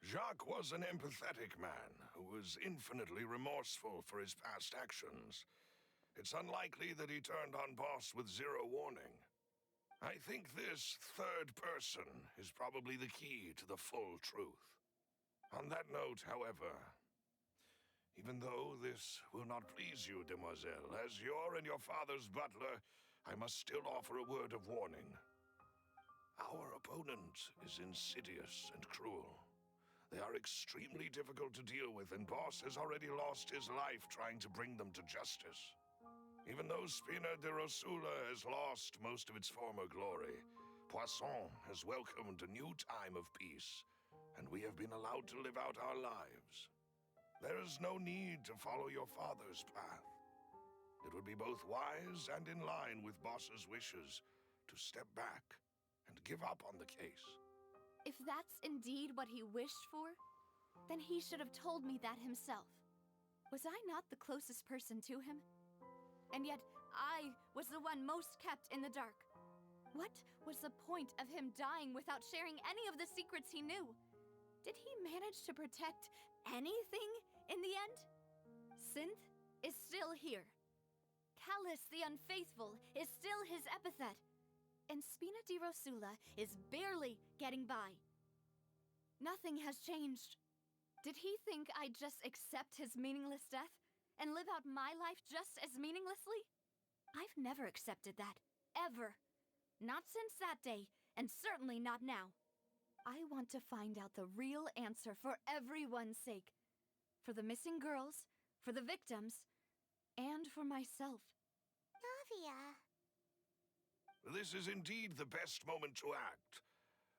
Jacques was an empathetic man who was infinitely remorseful for his past actions. It's unlikely that he turned on Boss with 0 warning. I think this third person is probably the key to the full truth. On that note, however, even though this will not please you, demoiselle, as your and your father's butler, I must still offer a word of warning. Our opponent is insidious and cruel. They are extremely difficult to deal with, and Boss has already lost his life trying to bring them to justice. Even though Spina de Rosula has lost most of its former glory, Poisson has welcomed a new time of peace, and we have been allowed to live out our lives. There is no need to follow your father's path. it would be both wise and in line with Boss's wishes to step back and give up on the case. If that's indeed what he wished for, then he should have told me that himself. Was I not the closest person to him? And yet, I was the one most kept in the dark. What was the point of him dying without sharing any of the secrets he knew? Did he manage to protect anything in the end? Synth is still here. Callus the Unfaithful is still his epithet. And Spina di Rosula is barely getting by. Nothing has changed. Did he think I'd just accept his meaningless death and live out my life just as meaninglessly? I've never accepted that. Ever. Not since that day, and certainly not now. I want to find out the real answer for everyone's sake. For the missing girls, for the victims, and for myself. Navia. This is indeed the best moment to act.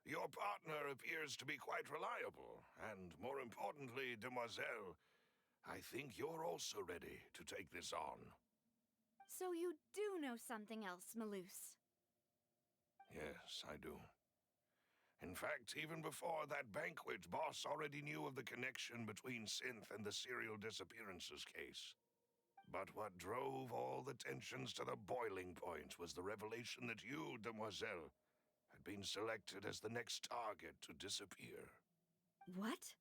Your partner appears to be quite reliable, and more importantly, Demoiselle, I think you're also ready to take this on. So you do know something else, Malus? Yes, I do. In fact, even before that banquet, Boss already knew of the connection between Synth and the serial disappearances case. But what drove all the tensions to the boiling point was the revelation that you, Demoiselle, had been selected as the next target to disappear. What?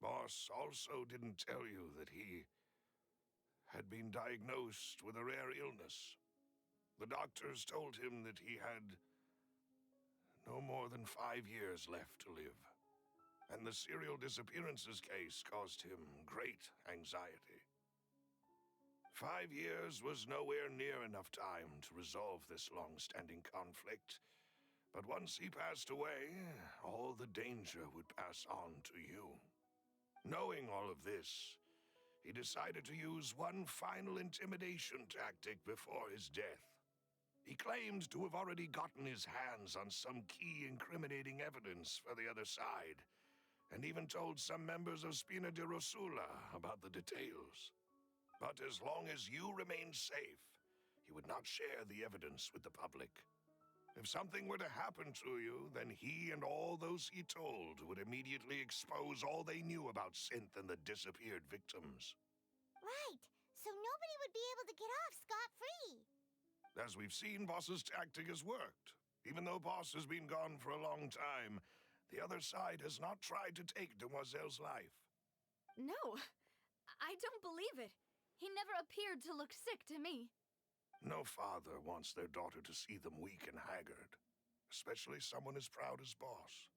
Boss also didn't tell you that he had been diagnosed with a rare illness. The doctors told him that he had no more than 5 years left to live. And the serial disappearances case caused him great anxiety. 5 years was nowhere near enough time to resolve this long-standing conflict. But once he passed away, all the danger would pass on to you. Knowing all of this, he decided to use one final intimidation tactic before his death. He claimed to have already gotten his hands on some key incriminating evidence for the other side, and even told some members of Spina di Rosula about the details. But as long as you remained safe, he would not share the evidence with the public. If something were to happen to you, then he and all those he told would immediately expose all they knew about Synth and the disappeared victims. Right, so nobody would be able to get off scot-free. As we've seen, Boss's tactic has worked. Even though Boss has been gone for a long time, the other side has not tried to take Demoiselle's life. No, I don't believe it. He never appeared to look sick to me. No father wants their daughter to see them weak and haggard, especially someone as proud as Boss.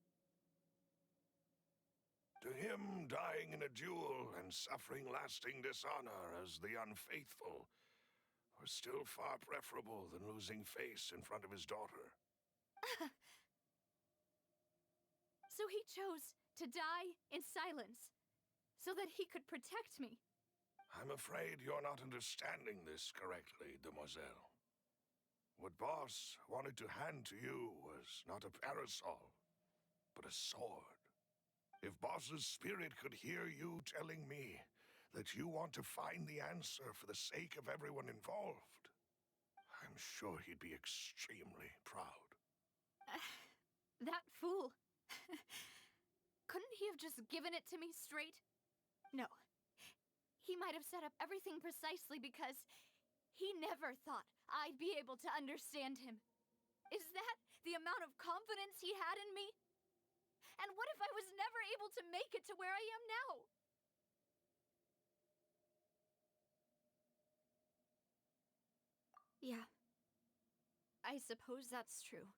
To him, dying in a duel and suffering lasting dishonor as the Unfaithful was still far preferable than losing face in front of his daughter. So he chose to die in silence, so that he could protect me. I'm afraid you're not understanding this correctly, Demoiselle. What Boss wanted to hand to you was not a parasol, but a sword. If Boss's spirit could hear you telling me that you want to find the answer for the sake of everyone involved, I'm sure he'd be extremely proud. That fool. Couldn't he have just given it to me straight? No. He might have set up everything precisely because he never thought I'd be able to understand him. Is that the amount of confidence he had in me? And what if I was never able to make it to where I am now? Yeah. I suppose that's true.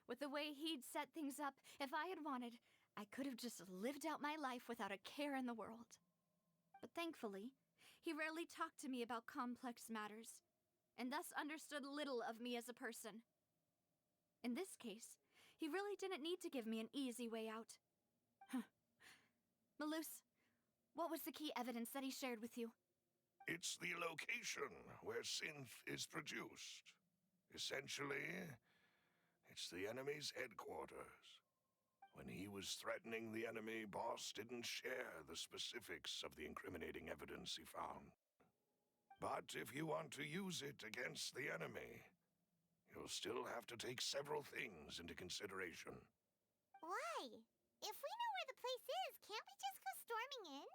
With the way he'd set things up, if I had wanted, I could have just lived out my life without a care in the world. But thankfully, he rarely talked to me about complex matters, and thus understood little of me as a person. In this case, he really didn't need to give me an easy way out. Malus, what was the key evidence that he shared with you? It's the location where Synth is produced. Essentially, it's the enemy's headquarters. When he was threatening the enemy, Boss didn't share the specifics of the incriminating evidence he found. But if you want to use it against the enemy, you'll still have to take several things into consideration. Why? If we know where the place is, can't we just go storming in?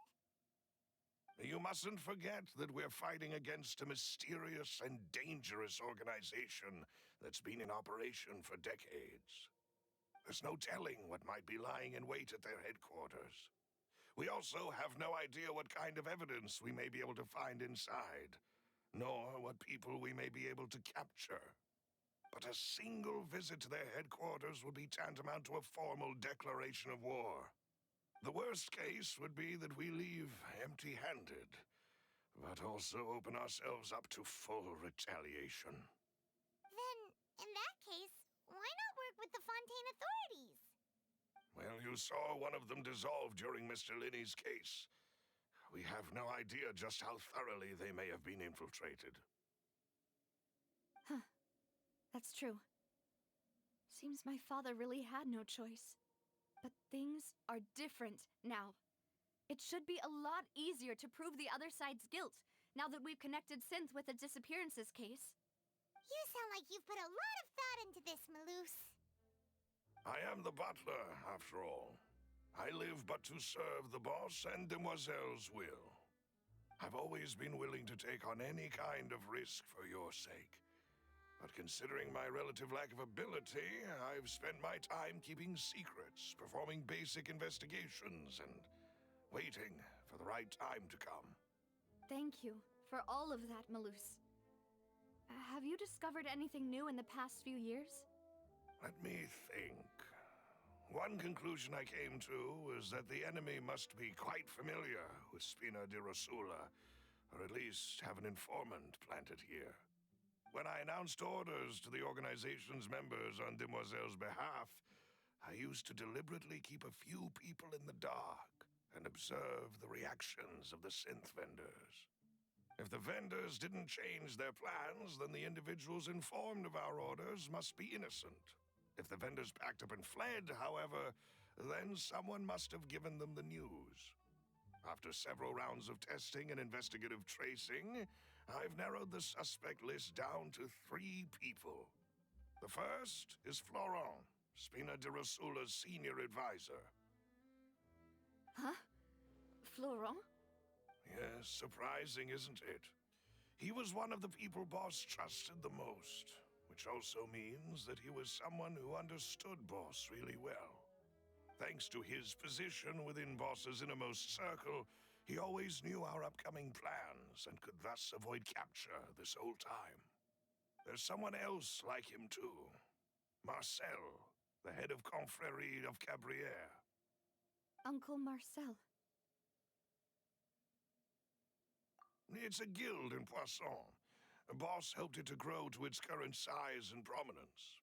You mustn't forget that we're fighting against a mysterious and dangerous organization that's been in operation for decades. There's no telling what might be lying in wait at their headquarters. We also have no idea what kind of evidence we may be able to find inside, nor what people we may be able to capture. But a single visit to their headquarters would be tantamount to a formal declaration of war. The worst case would be that we leave empty-handed, but also open ourselves up to full retaliation. Then, in that case, why not work with the Fontaine authorities? Well, you saw one of them dissolve during Mr. Linney's case. We have no idea just how thoroughly they may have been infiltrated. Huh. That's true. Seems my father really had no choice. But things are different now. It should be a lot easier to prove the other side's guilt, now that we've connected Synth with the disappearances case. You sound like you've put a lot of thought into this, Malus. I am the butler, after all. I live but to serve the boss and Demoiselle's will. I've always been willing to take on any kind of risk for your sake. But considering my relative lack of ability, I've spent my time keeping secrets, performing basic investigations, and waiting for the right time to come. Thank you for all of that, Malus. Have you discovered anything new in the past few years? Let me think. One conclusion I came to is that the enemy must be quite familiar with Spina di Rosula, or at least have an informant planted here. When I announced orders to the organization's members on Demoiselle's behalf, I used to deliberately keep a few people in the dark and observe the reactions of the synth vendors. If the vendors didn't change their plans, then the individuals informed of our orders must be innocent. If the vendors packed up and fled, however, then someone must have given them the news. After several rounds of testing and investigative tracing, I've narrowed the suspect list down to 3 people. The first is Florent, Spina di Rosula's senior advisor. Huh? Florent? Yes, surprising, isn't it? He was one of the people Boss trusted the most, which also means that he was someone who understood Boss really well. Thanks to his position within Boss's innermost circle, he always knew our upcoming plans and could thus avoid capture this whole time. There's someone else like him too. Marcel, the head of Confrérie of Cabrières. Uncle Marcel. It's a guild in Poisson. Boss helped it to grow to its current size and prominence.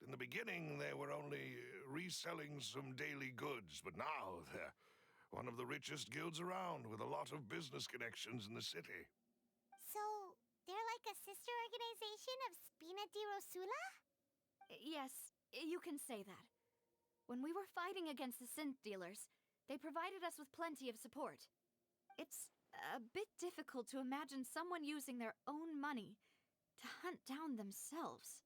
In the beginning, they were only reselling some daily goods, but now they're one of the richest guilds around, with a lot of business connections in the city. So, they're like a sister organization of Spina di Rosula? Yes, you can say that. When we were fighting against the synth dealers, they provided us with plenty of support. It's a bit difficult to imagine someone using their own money to hunt down themselves.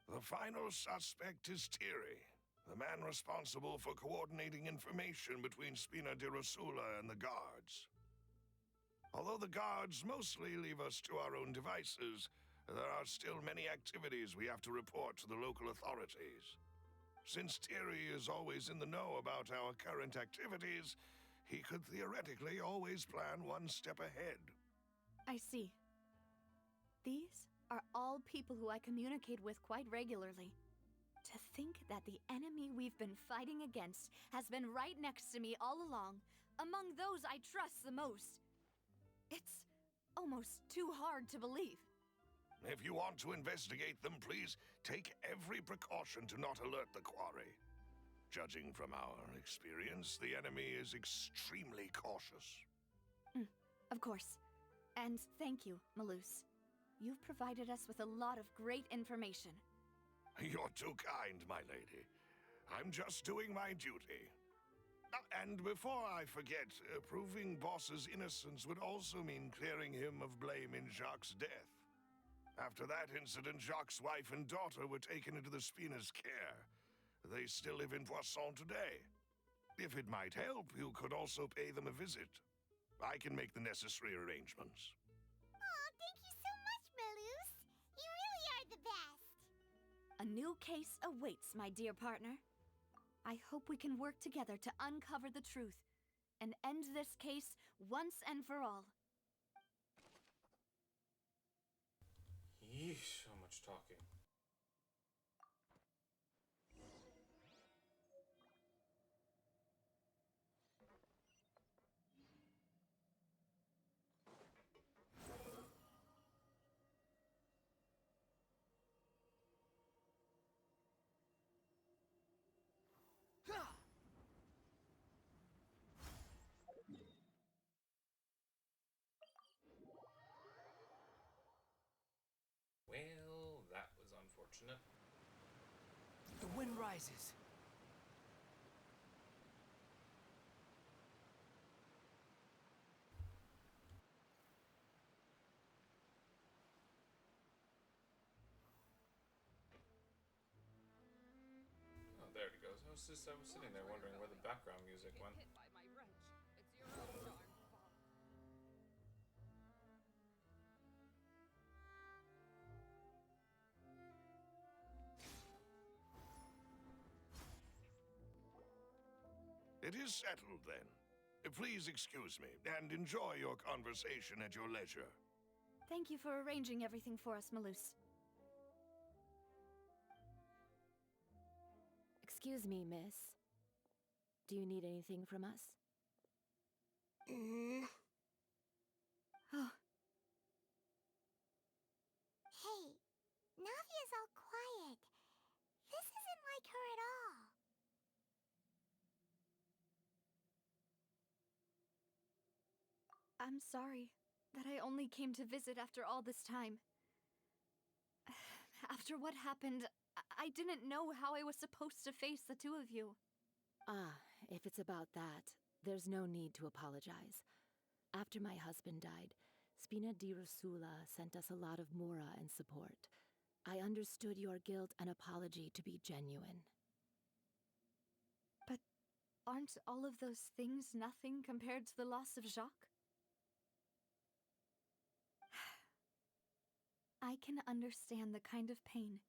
The final suspect is Thierry, the man responsible for coordinating information between Spina di Rosula and the guards. Although the guards mostly leave us to our own devices, there are still many activities we have to report to the local authorities. Since Thierry is always in the know about our current activities, he could theoretically always plan one step ahead. I see. These are all people who I communicate with quite regularly. To think that the enemy we've been fighting against has been right next to me all along, among those I trust the most. It's almost too hard to believe. If you want to investigate them, please take every precaution to not alert the quarry. Judging from our experience, the enemy is extremely cautious. Of course. And thank you, Malus. You've provided us with a lot of great information. You're too kind, my lady. I'm just doing my duty. And before I forget, proving Boss's innocence would also mean clearing him of blame in Jacques' death. After that incident, Jacques' wife and daughter were taken into the Spina's care. They still live in Poisson today. If it might help, you could also pay them a visit. I can make the necessary arrangements. Oh, thank you so much, Malus. You really are the best. A new case awaits, my dear partner. I hope we can work together to uncover the truth and end this case once and for all. Yeesh, so much talking. Well, that was unfortunate. The wind rises. Oh, there it goes. I was sitting there wondering where the background music went. Hit by my wrench. It's your own darn fault. It is settled, then. Please excuse me, and enjoy your conversation at your leisure. Thank you for arranging everything for us, Malus. Excuse me, miss. Do you need anything from us? Oh, Hey, Navia's all quiet. This isn't like her at all. I'm sorry that I only came to visit after all this time. After what happened, I didn't know how I was supposed to face the two of you. Ah, if it's about that, there's no need to apologize. After my husband died, Spina di Rosula sent us a lot of mora and support. I understood your guilt and apology to be genuine. But aren't all of those things nothing compared to the loss of Jacques? I can understand the kind of pain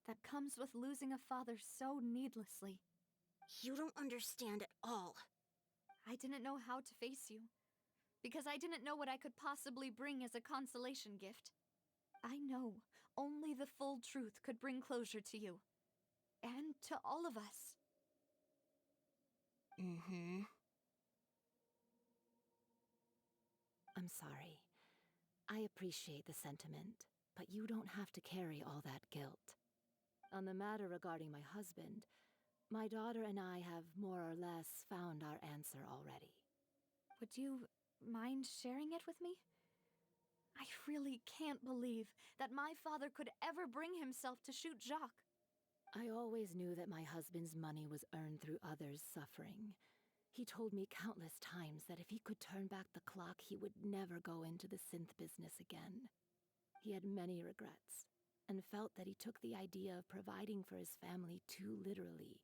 that comes with losing a father so needlessly. You don't understand at all. I didn't know how to face you, because I didn't know what I could possibly bring as a consolation gift. I know only the full truth could bring closure to you, and to all of us. I'm sorry. I appreciate the sentiment, but you don't have to carry all that guilt. On the matter regarding my husband, my daughter and I have more or less found our answer already. Would you mind sharing it with me? I really can't believe that my father could ever bring himself to shoot Jacques. I always knew that my husband's money was earned through others' suffering. He told me countless times that if he could turn back the clock, he would never go into the synth business again. He had many regrets, and felt that he took the idea of providing for his family too literally.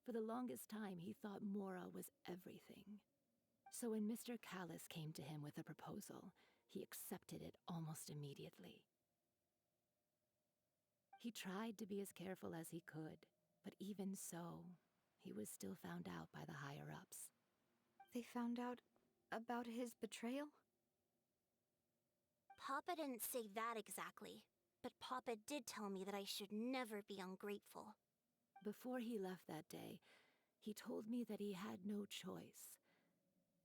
For the longest time, he thought Mora was everything. So when Mr. Callis came to him with a proposal, he accepted it almost immediately. He tried to be as careful as he could, but even so, he was still found out by the higher-ups. They found out about his betrayal? Papa didn't say that exactly, but Papa did tell me that I should never be ungrateful. Before he left that day, he told me that he had no choice.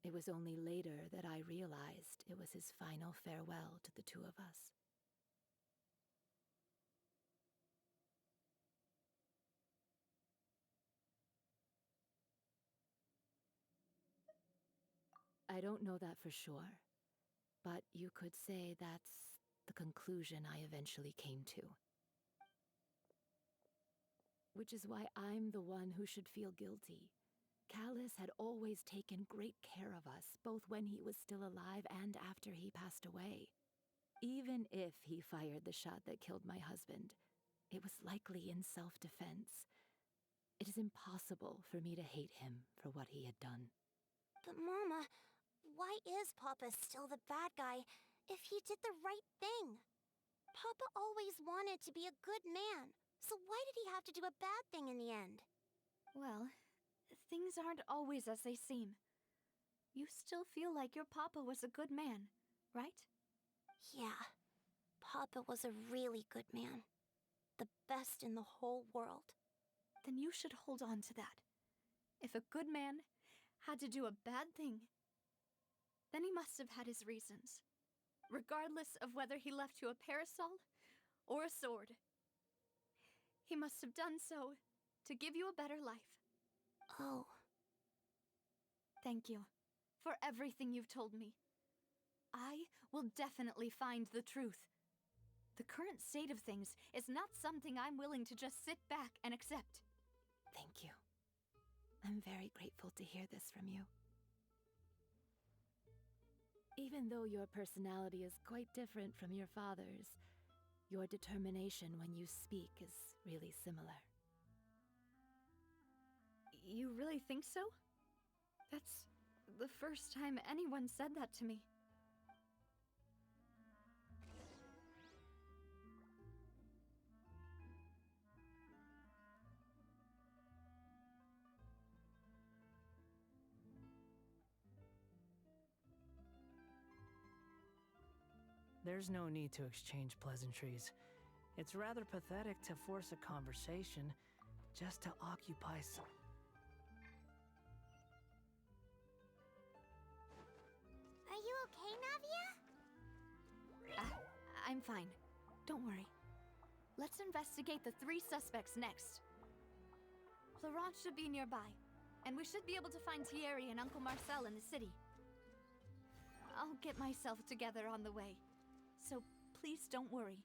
It was only later that I realized it was his final farewell to the two of us. I don't know that for sure, but you could say that's the conclusion I eventually came to. which is why I'm the one who should feel guilty. Callus had always taken great care of us, both when he was still alive and after he passed away. Even if he fired the shot that killed my husband, it was likely in self-defense. It is impossible for me to hate him for what he had done. But Mama, why is Papa still the bad guy if he did the right thing? Papa always wanted to be a good man, so why did he have to do a bad thing in the end? Well, things aren't always as they seem. You still feel like your papa was a good man, right? Yeah, Papa was a really good man. The best in the whole world. Then you should hold on to that. If a good man had to do a bad thing, then he must have had his reasons, regardless of whether he left you a parasol or a sword. He must have done so to give you a better life. Oh. Thank you for everything you've told me. I will definitely find the truth. The current state of things is not something I'm willing to just sit back and accept. Thank you. I'm very grateful to hear this from you. Even though your personality is quite different from your father's, your determination when you speak is really similar. You really think so? That's the first time anyone said that to me. There's no need to exchange pleasantries. It's rather pathetic to force a conversation just to occupy some... Are you okay, Navia? I'm fine. Don't worry. Let's investigate the 3 suspects next. Florent should be nearby, and we should be able to find Thierry and Uncle Marcel in the city. I'll get myself together on the way, so please don't worry.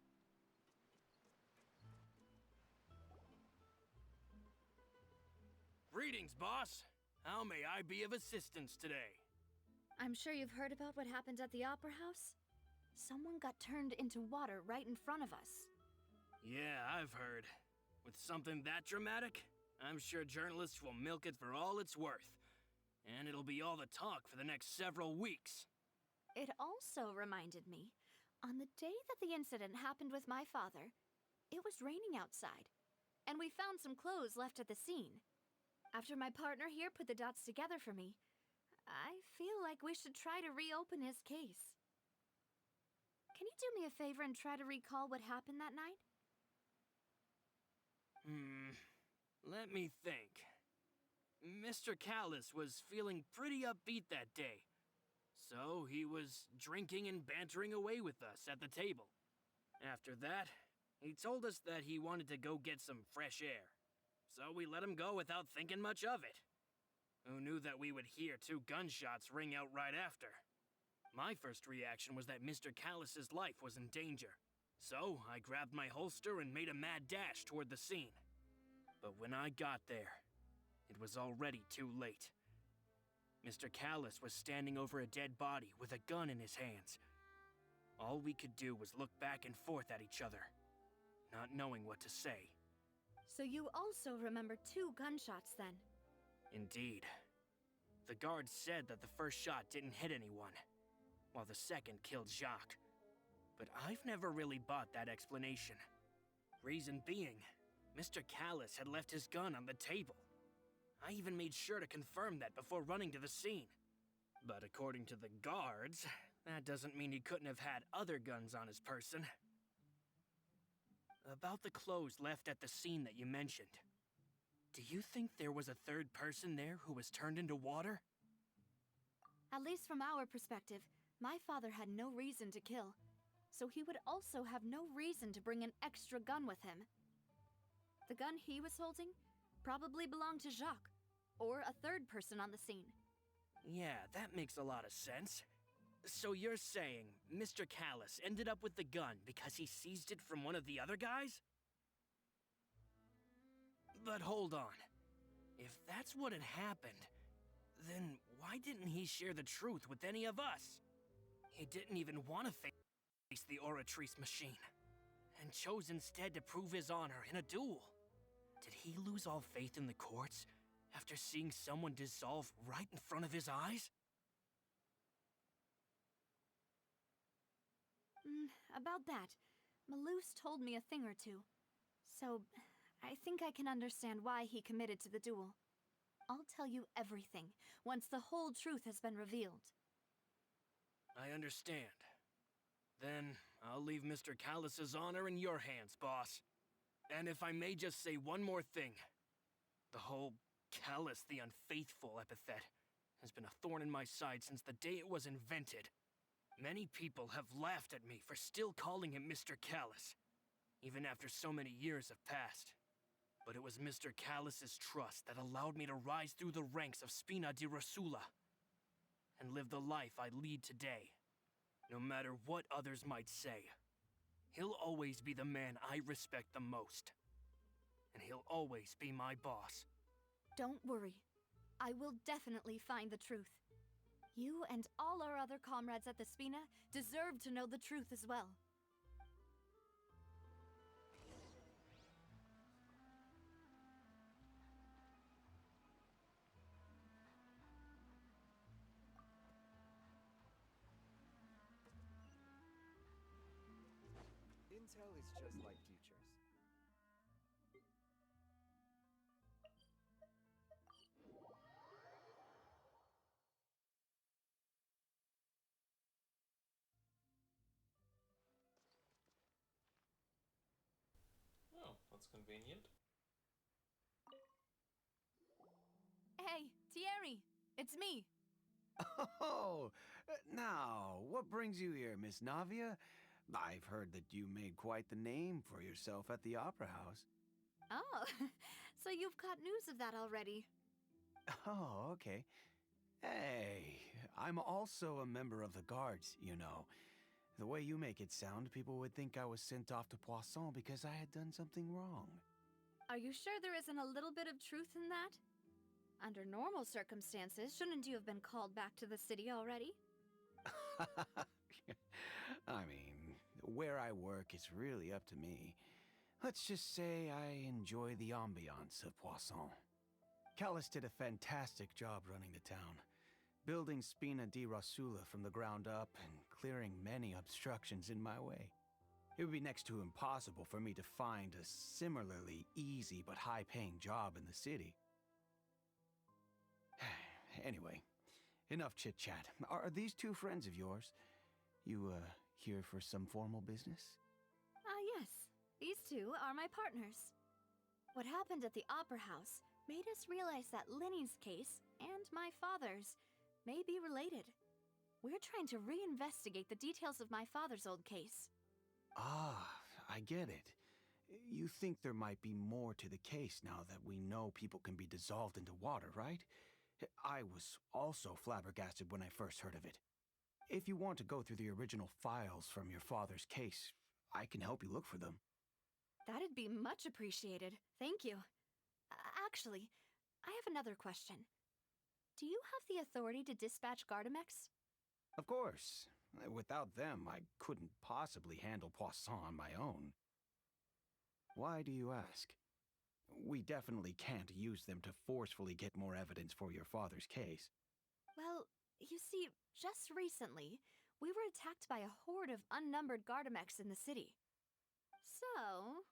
Greetings, boss. How may I be of assistance today? I'm sure you've heard about what happened at the Opera House? Someone got turned into water right in front of us. Yeah, I've heard. With something that dramatic, I'm sure journalists will milk it for all it's worth. And it'll be all the talk for the next several weeks. It also reminded me, on the day that the incident happened with my father, it was raining outside, and we found some clothes left at the scene. After my partner here put the dots together for me, I feel like we should try to reopen his case. Can you do me a favor and try to recall what happened that night? Let me think. Mr. Callus was feeling pretty upbeat that day. So he was drinking and bantering away with us at the table. After that, he told us that he wanted to go get some fresh air. So we let him go without thinking much of it. Who knew that we would hear 2 gunshots ring out right after? My first reaction was that Mr. Callus's life was in danger. So I grabbed my holster and made a mad dash toward the scene. But when I got there, it was already too late. Mr. Callus was standing over a dead body with a gun in his hands. All we could do was look back and forth at each other, not knowing what to say. So you also remember 2 gunshots then? Indeed. The guard said that the first shot didn't hit anyone, while the second killed Jacques. But I've never really bought that explanation. Reason being, Mr. Callus had left his gun on the table. I even made sure to confirm that before running to the scene. But according to the guards, that doesn't mean he couldn't have had other guns on his person. About the clothes left at the scene that you mentioned. Do you think there was a 3rd person there who was turned into water? At least from our perspective, my father had no reason to kill, so he would also have no reason to bring an extra gun with him. The gun he was holding probably belonged to Jacques, or a 3rd person on the scene. Yeah, that makes a lot of sense. So you're saying Mr. Callus ended up with the gun because he seized it from one of the other guys? But hold on. If that's what had happened, then why didn't he share the truth with any of us? He didn't even want to face the Oratrice machine, and chose instead to prove his honor in a duel. Did he lose all faith in the courts after seeing someone dissolve right in front of his eyes? About that, Malus told me a thing or two. So, I think I can understand why he committed to the duel. I'll tell you everything once the whole truth has been revealed. I understand. Then, I'll leave Mr. Callus's honor in your hands, boss. And if I may just say one more thing. The whole Callus the Unfaithful epithet has been a thorn in my side since the day it was invented. Many people have laughed at me for still calling him Mr. Callus, even after so many years have passed. But it was Mr. Callus's trust that allowed me to rise through the ranks of Spina di Rosula and live the life I lead today. No matter what others might say, he'll always be the man I respect the most. And he'll always be my boss. Don't worry. I will definitely find the truth. You and all our other comrades at the Spina deserve to know the truth as well. Intel is just like futures. Oh, that's convenient. Hey, Thierry! It's me! Oh, now, what brings you here, Miss Navia? I've heard that you made quite the name for yourself at the Opera House. Oh, so you've got news of that already. Oh, okay. Hey, I'm also a member of the Guards, you know. The way you make it sound, people would think I was sent off to Poisson because I had done something wrong. Are you sure there isn't a little bit of truth in that? Under normal circumstances, shouldn't you have been called back to the city already? I mean, where I work is really up to me. Let's just say I enjoy the ambiance of Poisson. Callus did a fantastic job running the town, building Spina di Rosula from the ground up and clearing many obstructions in my way. It would be next to impossible for me to find a similarly easy but high-paying job in the city. Anyway, enough chit-chat. Are these two friends of yours? You, here for some formal business? Yes. These two are my partners. What happened at the Opera House made us realize that Linny's case and my father's may be related. We're trying to reinvestigate the details of my father's old case. Ah, I get it. You think there might be more to the case now that we know people can be dissolved into water, right? I was also flabbergasted when I first heard of it. If you want to go through the original files from your father's case, I can help you look for them. That'd be much appreciated. Thank you. Actually, I have another question. Do you have the authority to dispatch Gardamex? Of course. Without them, I couldn't possibly handle Poisson on my own. Why do you ask? We definitely can't use them to forcefully get more evidence for your father's case. Well, you see, just recently, we were attacked by a horde of unnumbered Gardamex in the city. So,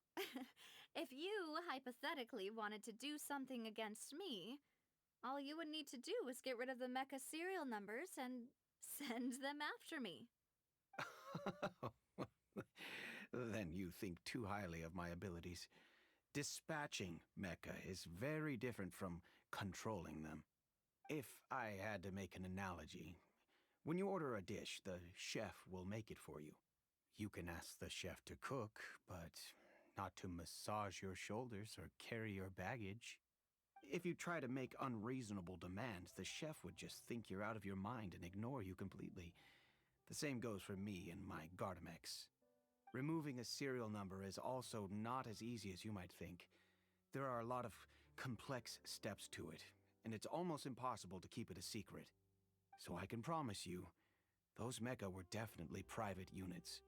if you hypothetically wanted to do something against me, all you would need to do is get rid of the mecha serial numbers and send them after me. Then you think too highly of my abilities. Dispatching mecha is very different from controlling them. If I had to make an analogy, when you order a dish, the chef will make it for you. You can ask the chef to cook, but not to massage your shoulders or carry your baggage. If you try to make unreasonable demands, the chef would just think you're out of your mind and ignore you completely. The same goes for me and my Gardamex. Removing a serial number is also not as easy as you might think. there are a lot of complex steps to it, and it's almost impossible to keep it a secret. So I can promise you, those mecha were definitely private units.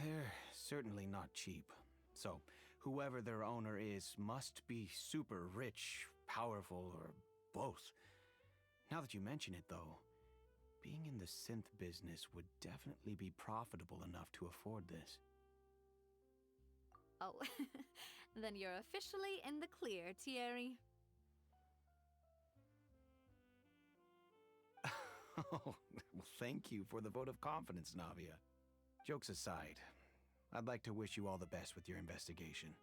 They're certainly not cheap. So, whoever their owner is must be super rich, powerful, or both. Now that you mention it, though, being in the synth business would definitely be profitable enough to afford this. Oh, then you're officially in the clear, Thierry. Oh, well, thank you for the vote of confidence, Navia. Jokes aside, I'd like to wish you all the best with your investigation.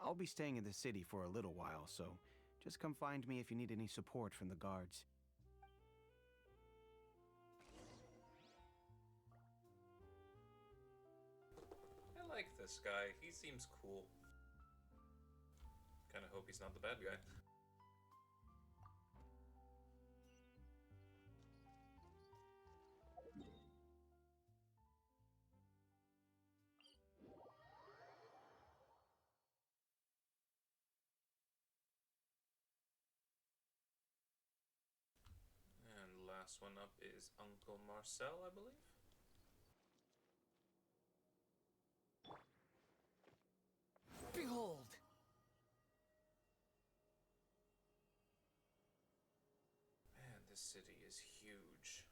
I'll be staying in the city for a little while, so just come find me if you need any support from the guards. I like this guy. He seems cool. Kinda hope he's not the bad guy. And last one up is Uncle Marcel, I believe. Behold! Man, this city is huge.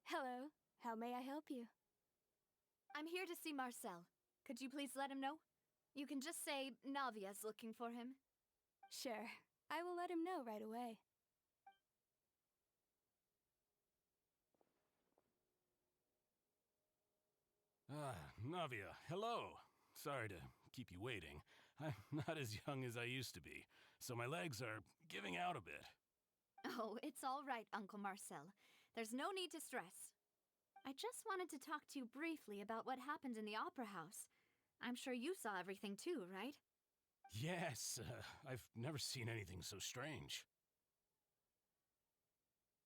Hello. How may I help you? I'm here to see Marcel. Could you please let him know? You can just say Navia's looking for him. Sure. I will let him know right away. Navia, hello. Sorry to keep you waiting. I'm not as young as I used to be, so my legs are giving out a bit. Oh, it's all right, Uncle Marcel. There's no need to stress. I just wanted to talk to you briefly about what happened in the Opera House. I'm sure you saw everything too, right? Yes, I've never seen anything so strange.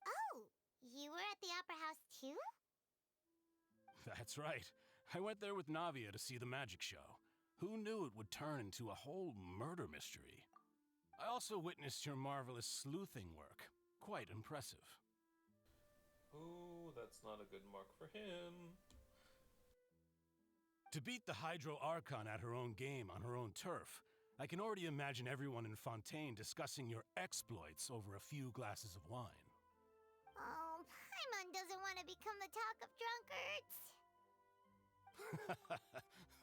Oh, you were at the Opera House too? That's right. I went there with Navia to see the magic show. Who knew it would turn into a whole murder mystery? I also witnessed your marvelous sleuthing work. Quite impressive. Ooh, that's not a good mark for him. To beat the Hydro Archon at her own game on her own turf, I can already imagine everyone in Fontaine discussing your exploits over a few glasses of wine. Oh, Paimon doesn't want to become the talk of drunkards.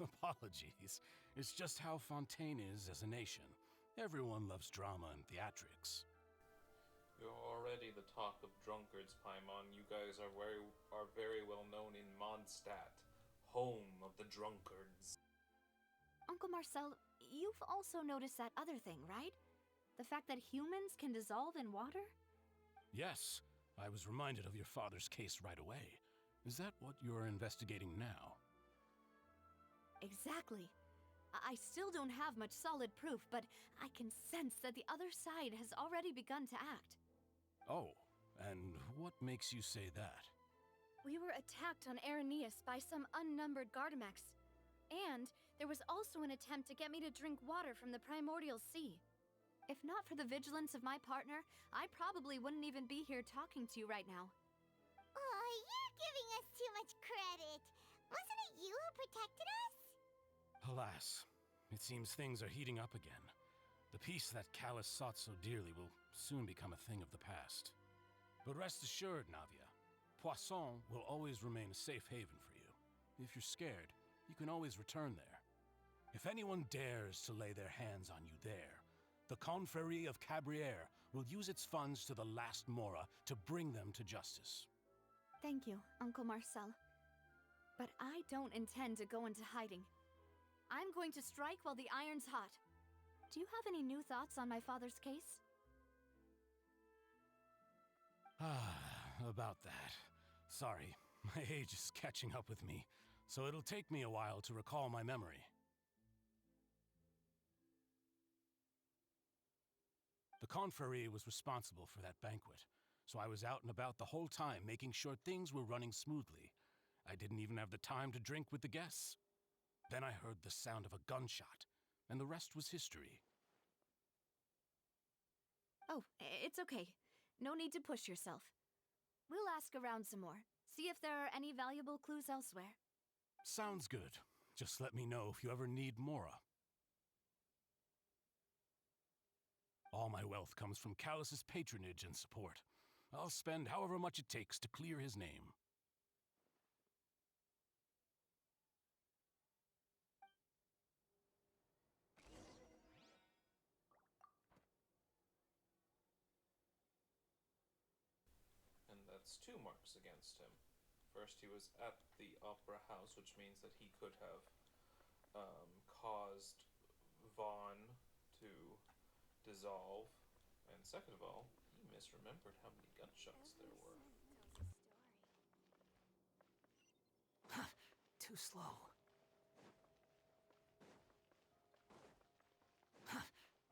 Apologies. It's just how Fontaine is as a nation. Everyone loves drama and theatrics. You're already the talk of drunkards, Paimon. You guys are very well known in Mondstadt, home of the drunkards. Uncle Marcel, you've also noticed that other thing, right? The fact that humans can dissolve in water? Yes, I was reminded of your father's case right away. Is that what you're investigating now? Exactly. I still don't have much solid proof, but I can sense that the other side has already begun to act. Oh, and what makes you say that? We were attacked on Araneus by some unnumbered Gardamex. And there was also an attempt to get me to drink water from the primordial sea. If not for the vigilance of my partner, I probably wouldn't even be here talking to you right now. Oh, you're giving us too much credit. Wasn't it you who protected us? Alas, it seems things are heating up again. The peace that Callus sought so dearly will soon become a thing of the past. But rest assured, Navia, Poisson will always remain a safe haven for you. If you're scared, you can always return there. If anyone dares to lay their hands on you there, the Confrérie of Cabriere will use its funds to the last Mora to bring them to justice. Thank you, Uncle Marcel. But I don't intend to go into hiding. I'm going to strike while the iron's hot. Do you have any new thoughts on my father's case? About that. Sorry, my age is catching up with me, so it'll take me a while to recall my memory. The confrérie was responsible for that banquet, so I was out and about the whole time making sure things were running smoothly. I didn't even have the time to drink with the guests. Then I heard the sound of a gunshot, and the rest was history. Oh, it's okay. No need to push yourself. We'll ask around some more, see if there are any valuable clues elsewhere. Sounds good. Just let me know if you ever need Mora. All my wealth comes from Callus's patronage and support. I'll spend however much it takes to clear his name. And that's 2 marks against him. First, he was at the Opera House, which means that he could have caused Vaughn to dissolve. And second of all, he misremembered how many gunshots there were. Too slow.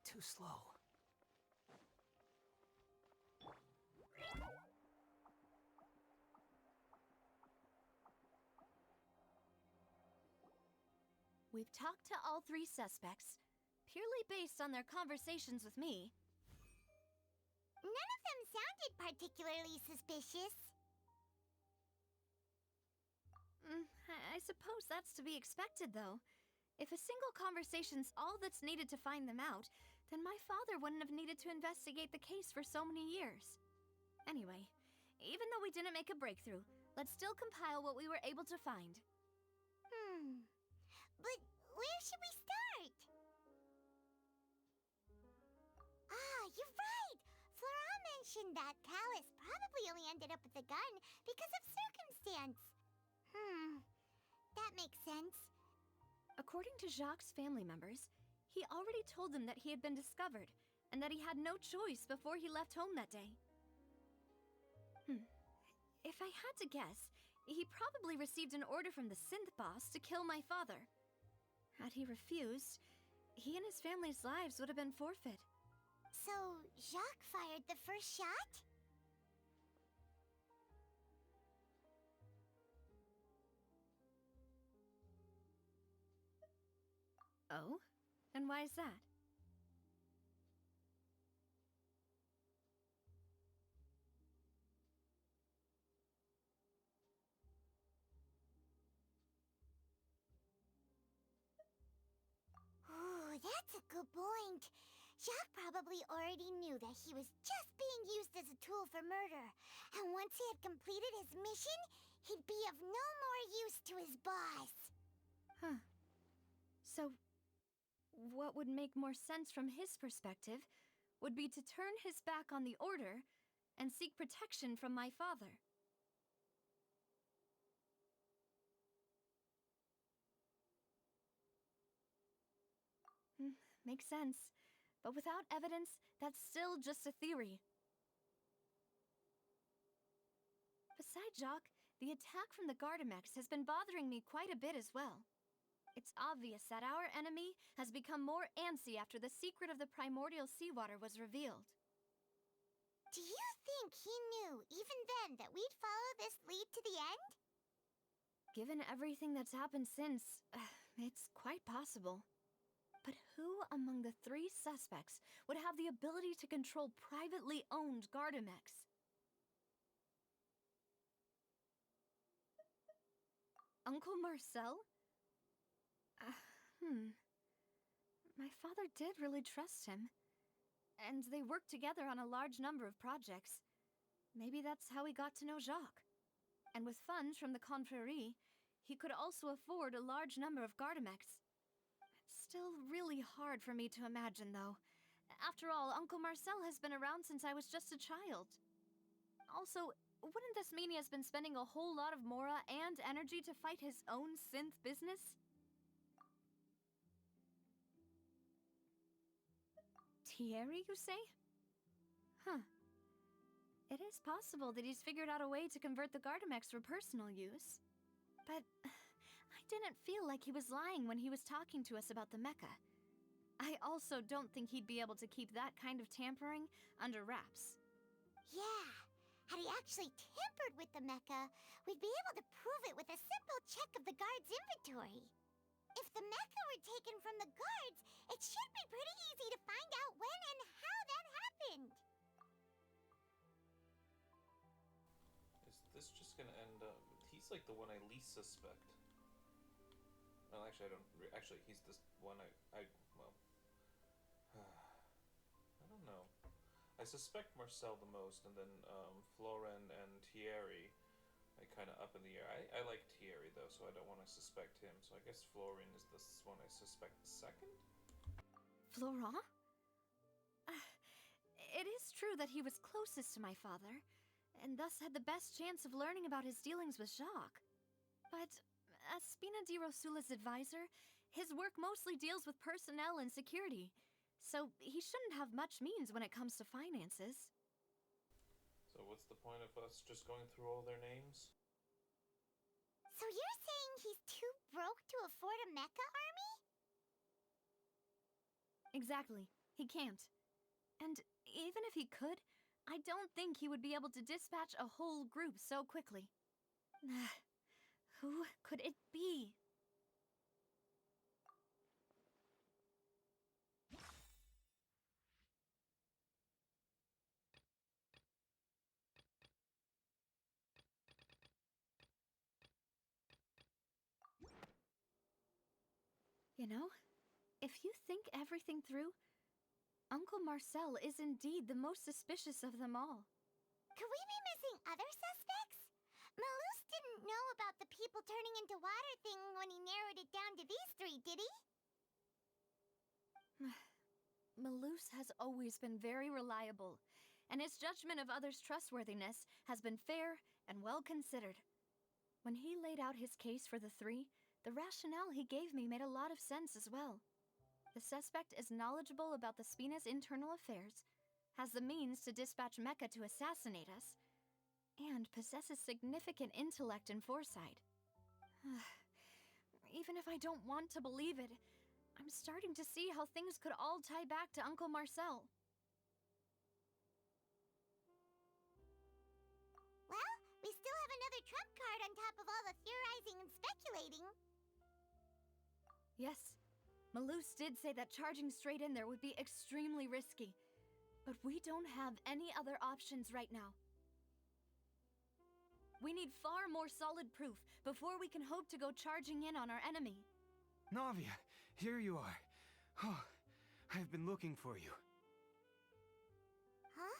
Too slow. We've talked to all 3 suspects, purely based on their conversations with me. None of them sounded particularly suspicious. I suppose that's to be expected, though. If a single conversation's all that's needed to find them out, then my father wouldn't have needed to investigate the case for so many years. Anyway, even though we didn't make a breakthrough, let's still compile what we were able to find. But where should we start? Ah, you're right! Flora mentioned that Callus probably only ended up with the gun because of circumstance. That makes sense. According to Jacques' family members, he already told them that he had been discovered, and that he had no choice before he left home that day. If I had to guess, he probably received an order from the synth boss to kill my father. Had he refused, he and his family's lives would have been forfeit. So, Jacques fired the first shot? Oh? And why is that? Ooh, that's a good point. Jacques probably already knew that he was just being used as a tool for murder. And once he had completed his mission, he'd be of no more use to his boss. So, what would make more sense from his perspective would be to turn his back on the Order and seek protection from my father. Makes sense. But without evidence, that's still just a theory. Besides Jacques, the attack from the Gardamex has been bothering me quite a bit as well. It's obvious that our enemy has become more antsy after the secret of the primordial seawater was revealed. Do you think he knew, even then, that we'd follow this lead to the end? Given everything that's happened since, it's quite possible. But who among the 3 suspects would have the ability to control privately owned Gardamex? Uncle Marcel? My father did really trust him. And they worked together on a large number of projects. Maybe that's how he got to know Jacques. And with funds from the confrérie, he could also afford a large number of Gardamex. It's still really hard for me to imagine, though. After all, Uncle Marcel has been around since I was just a child. Also, wouldn't this mean he has been spending a whole lot of Mora and energy to fight his own synth business? Thierry, you say? It is possible that he's figured out a way to convert the Gardamex for personal use. But I didn't feel like he was lying when he was talking to us about the mecha. I also don't think he'd be able to keep that kind of tampering under wraps. Yeah, had he actually tampered with the mecha, we'd be able to prove it with a simple check of the guard's inventory. If the mecha were taken from the guards, it should be pretty easy to find out when and how that happened. Is this just gonna end up... He's like the one I least suspect. Well, actually, I don't... Actually, he's this one well... I don't know. I suspect Marcel the most, and then Floren and Thierry, I kind of up in the air. I like Thierry, though, so I don't want to suspect him. So I guess Floren is the one I suspect second? Florent? It is true that he was closest to my father, and thus had the best chance of learning about his dealings with Jacques. But as Spina di Rosula's advisor, his work mostly deals with personnel and security, so he shouldn't have much means when it comes to finances. So what's the point of us just going through all their names? So you're saying he's too broke to afford a mecha army? Exactly. He can't. And even if he could, I don't think he would be able to dispatch a whole group so quickly. Who could it be? You know, if you think everything through, Uncle Marcel is indeed the most suspicious of them all. Could we be missing other suspects? Malus didn't know about the people turning into water thing when he narrowed it down to these three, did he? Malus has always been very reliable, and his judgment of others' trustworthiness has been fair and well considered. When he laid out his case for the three, the rationale he gave me made a lot of sense as well. The suspect is knowledgeable about the Spina's internal affairs, has the means to dispatch Mecha to assassinate us, and possesses significant intellect and foresight. Even if I don't want to believe it, I'm starting to see how things could all tie back to Uncle Marcel. Well, we still have another trump card on top of all the theorizing and speculating. Yes, Malus did say that charging straight in there would be extremely risky, but we don't have any other options right now. We need far more solid proof before we can hope to go charging in on our enemy. Navia, here you are. Oh, I've been looking for you. Huh?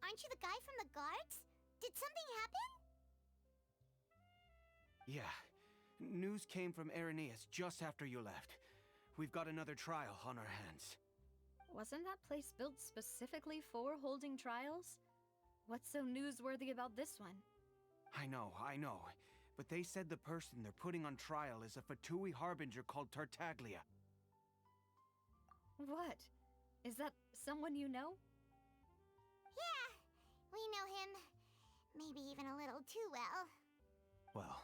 Aren't you the guy from the guards? Did something happen? Yeah. News came from Irenaeus just after you left. We've got another trial on our hands. Wasn't that place built specifically for holding trials? What's so newsworthy about this one? I know. But they said the person they're putting on trial is a Fatui harbinger called Tartaglia. What? Is that someone you know? Yeah, we know him. Maybe even a little too well. Well,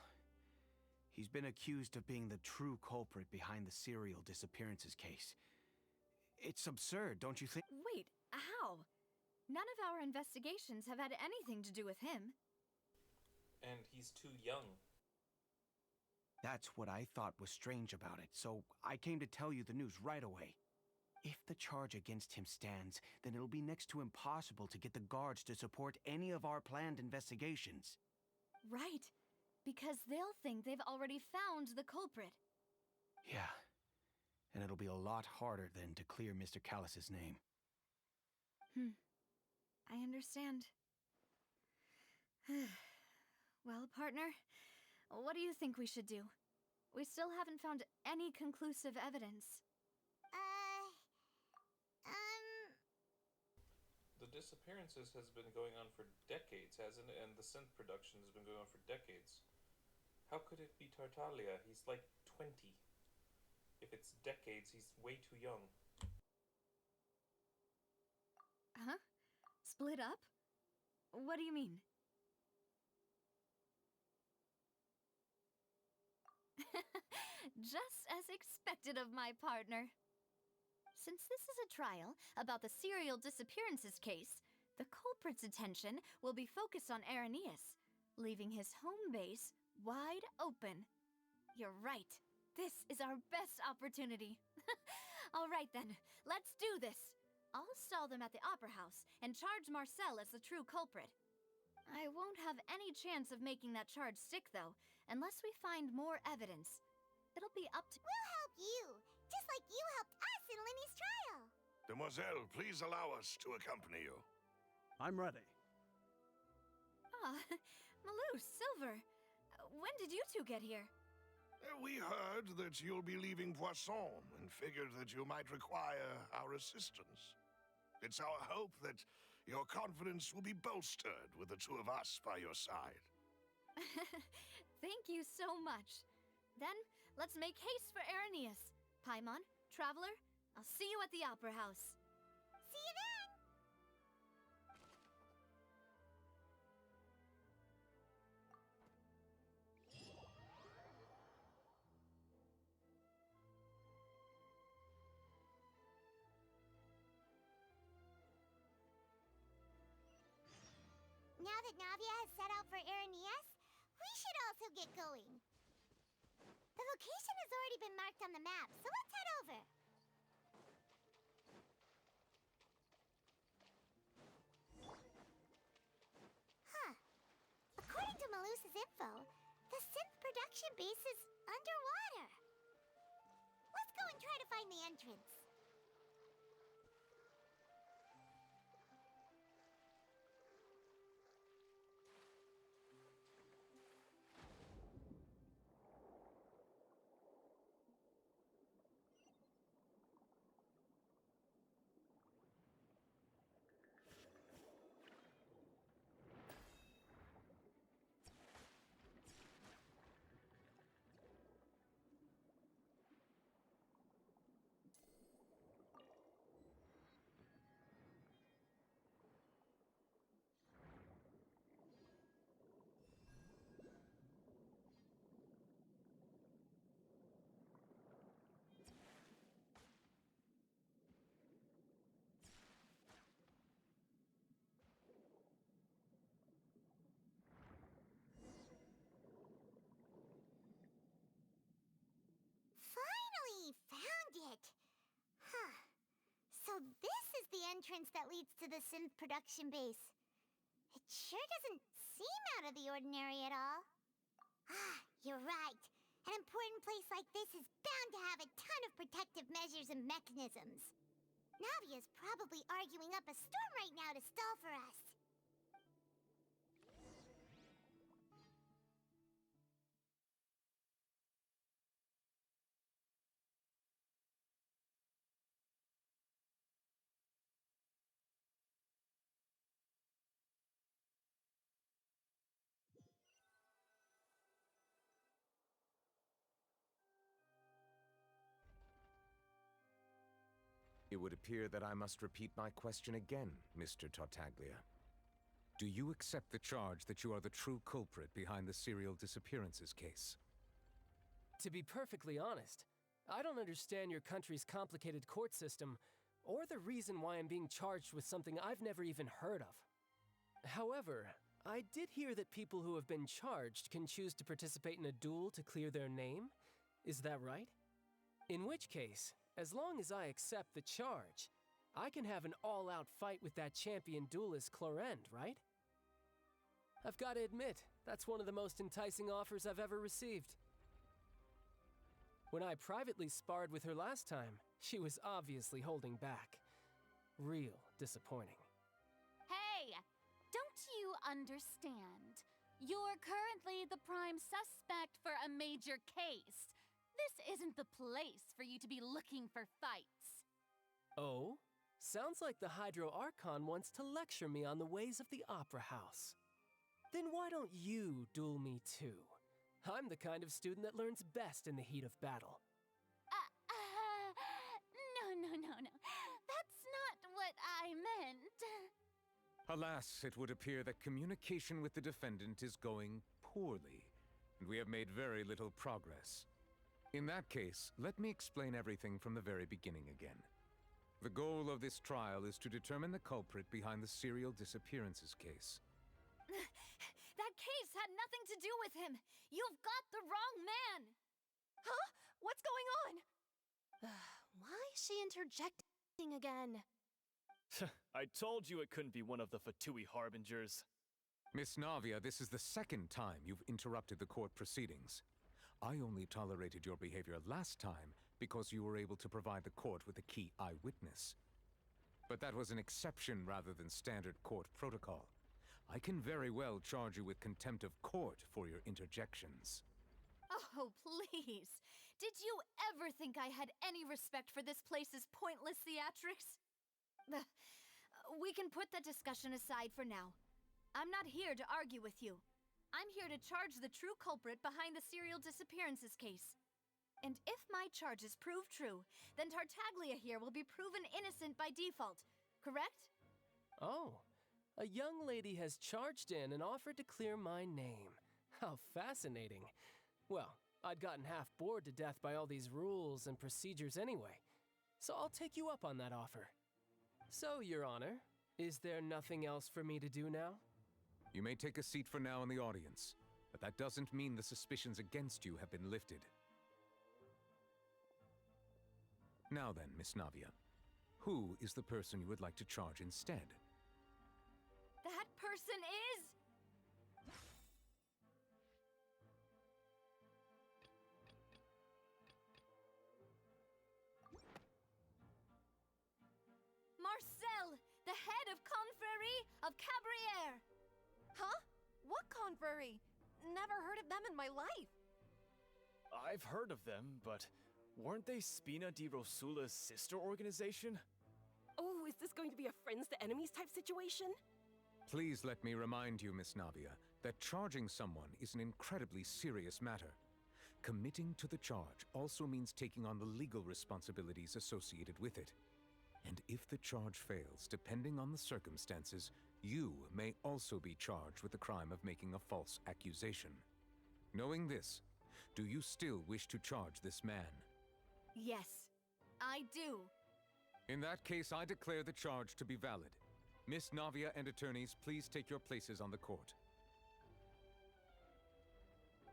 he's been accused of being the true culprit behind the serial disappearances case. It's absurd, don't you think? Wait, how? None of our investigations have had anything to do with him. And he's too young. That's what I thought was strange about it, so I came to tell you the news right away. If the charge against him stands, then it'll be next to impossible to get the guards to support any of our planned investigations. Right, because they'll think they've already found the culprit. Yeah, and it'll be a lot harder then to clear Mr. Callus's name. I understand. Well, partner, what do you think we should do? We still haven't found any conclusive evidence. The disappearances has been going on for decades, hasn't it? And the synth production has been going on for decades. How could it be Tartaglia? He's like 20. If it's decades, he's way too young. Huh? Split up? What do you mean? Just as expected of my partner. Since this is a trial about the serial disappearances case, the culprit's attention will be focused on Irenaeus, leaving his home base wide open. You're right. This is our best opportunity. All right then, let's do this. I'll stall them at the Opera House and charge Marcel as the true culprit. I won't have any chance of making that charge stick, though, unless we find more evidence. It'll be up to— We'll help you, just like you helped us in Linny's trial. Demoiselle, please allow us to accompany you. I'm ready. Ah, Malou, Silver. When did you two get here? We heard that you'll be leaving Poisson and figured that you might require our assistance. It's our hope that your confidence will be bolstered with the two of us by your side. Thank you so much. Then, let's make haste for Irenaeus. Paimon, Traveler, I'll see you at the Opera House. See you then! Now that Navia has set out for Irenaeus, we should also get going. The location has already been marked on the map, so let's head over. Huh. According to Malusa's info, the synth production base is underwater. Let's go and try to find the entrance. Found it! Huh. So this is the entrance that leads to the synth production base. It sure doesn't seem out of the ordinary at all. Ah, you're right. An important place like this is bound to have a ton of protective measures and mechanisms. Navia's probably arguing up a storm right now to stall for us. It would appear that I must repeat my question again, Mr. Tartaglia. Do you accept the charge that you are the true culprit behind the serial disappearances case? To be perfectly honest, I don't understand your country's complicated court system, or the reason why I'm being charged with something I've never even heard of. However, I did hear that people who have been charged can choose to participate in a duel to clear their name. Is that right? In which case, as long as I accept the charge, I can have an all-out fight with that champion duelist Clorend, right? I've got to admit, that's one of the most enticing offers I've ever received. When I privately sparred with her last time, she was obviously holding back. Real disappointing. Hey! Don't you understand? You're currently the prime suspect for a major case. This isn't the place for you to be looking for fights. Oh? Sounds like the Hydro Archon wants to lecture me on the ways of the Opera House. Then why don't you duel me too? I'm the kind of student that learns best in the heat of battle. No. That's not what I meant. Alas, it would appear that communication with the defendant is going poorly, and we have made very little progress. In that case, let me explain everything from the very beginning again. The goal of this trial is to determine the culprit behind the serial disappearances case. That case had nothing to do with him! You've got the wrong man! Huh? What's going on? Why is she interjecting again? I told you it couldn't be one of the Fatui Harbingers. Miss Navia, this is the second time you've interrupted the court proceedings. I only tolerated your behavior last time because you were able to provide the court with a key eyewitness. But that was an exception rather than standard court protocol. I can very well charge you with contempt of court for your interjections. Oh, please! Did you ever think I had any respect for this place's pointless theatrics? We can put that discussion aside for now. I'm not here to argue with you. I'm here to charge the true culprit behind the serial disappearances case. And if my charges prove true, then Tartaglia here will be proven innocent by default, correct? Oh, a young lady has charged in and offered to clear my name. How fascinating. Well, I'd gotten half bored to death by all these rules and procedures anyway, so I'll take you up on that offer. So, Your Honor, is there nothing else for me to do now? You may take a seat for now in the audience, but that doesn't mean the suspicions against you have been lifted. Now then, Miss Navia, who is the person you would like to charge instead? That person is... Marcel, the head of Confrérie of Cabriere! Huh? What confrérie? Never heard of them in my life. I've heard of them, but weren't they Spina di Rosula's sister organization? Oh, is this going to be a friends to enemies type situation? Please let me remind you, Miss Navia, that charging someone is an incredibly serious matter. Committing to the charge also means taking on the legal responsibilities associated with it. And if the charge fails, depending on the circumstances, you may also be charged with the crime of making a false accusation. Knowing this, do you still wish to charge this man? Yes, I do. In that case, I declare the charge to be valid. Miss Navia and attorneys, please take your places on the court.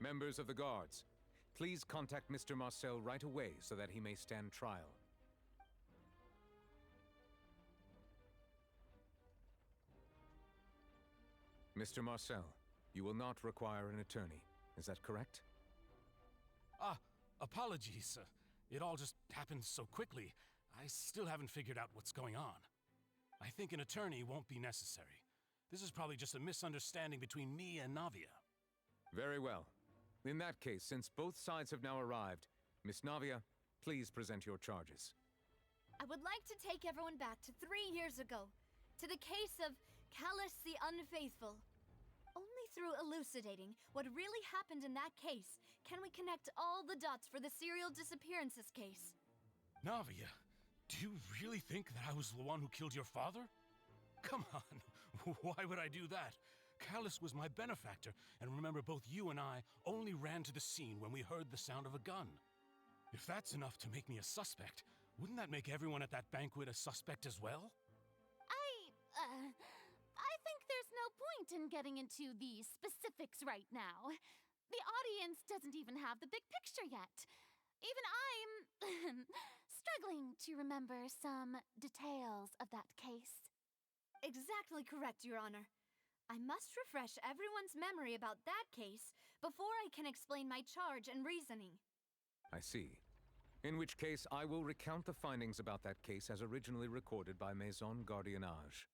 Members of the guards, please contact Mr. Marcel right away so that he may stand trial. Mr. Marcel, you will not require an attorney. Is that correct? Apologies. It all just happened so quickly. I still haven't figured out what's going on. I think an attorney won't be necessary. This is probably just a misunderstanding between me and Navia. Very well. In that case, since both sides have now arrived, Miss Navia, please present your charges. I would like to take everyone back to 3 years ago, to the case of Callus the Unfaithful. Only through elucidating what really happened in that case can we connect all the dots for the serial disappearances case. Navia, do you really think that I was the one who killed your father? Come on, why would I do that? Callus was my benefactor, and remember both you and I only ran to the scene when we heard the sound of a gun. If that's enough to make me a suspect, wouldn't that make everyone at that banquet a suspect as well? I think there's no point in getting into the specifics right now. The audience doesn't even have the big picture yet. Even I'm struggling to remember some details of that case. Exactly correct, Your Honor. I must refresh everyone's memory about that case before I can explain my charge and reasoning. I see. In which case, I will recount the findings about that case as originally recorded by Maison Gardiennage.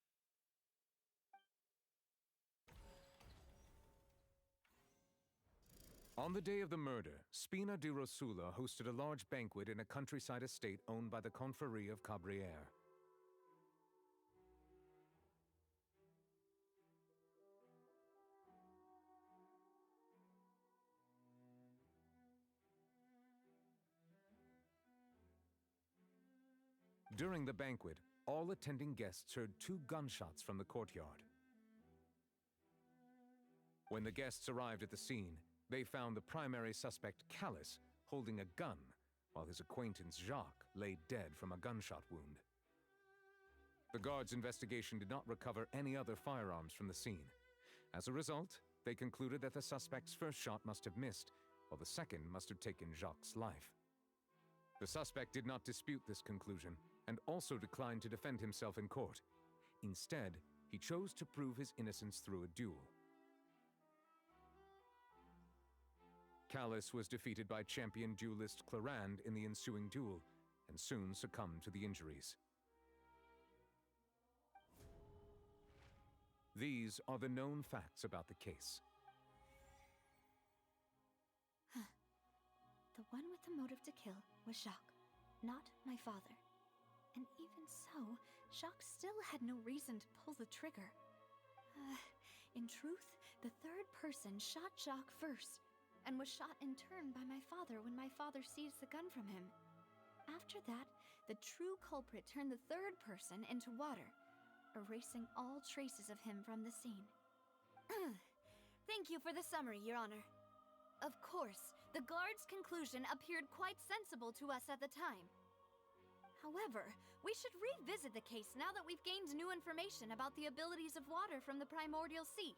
On the day of the murder, Spina di Rosula hosted a large banquet in a countryside estate owned by the Confrérie of Cabriere. During the banquet, all attending guests heard 2 gunshots from the courtyard. When the guests arrived at the scene, they found the primary suspect, Callus, holding a gun, while his acquaintance Jacques lay dead from a gunshot wound. The guards' investigation did not recover any other firearms from the scene. As a result, they concluded that the suspect's first shot must have missed, while the second must have taken Jacques' life. The suspect did not dispute this conclusion, and also declined to defend himself in court. Instead, he chose to prove his innocence through a duel. Callus was defeated by champion duelist Clarand in the ensuing duel, and soon succumbed to the injuries. These are the known facts about the case. The one with the motive to kill was Jacques, not my father. And even so, Jacques still had no reason to pull the trigger. In truth, the third person shot Jacques first, and was shot in turn by my father when my father seized the gun from him. After that, the true culprit turned the third person into water, erasing all traces of him from the scene. Thank you for the summary, Your Honor. Of course, the guard's conclusion appeared quite sensible to us at the time. However, we should revisit the case now that we've gained new information about the abilities of water from the primordial sea.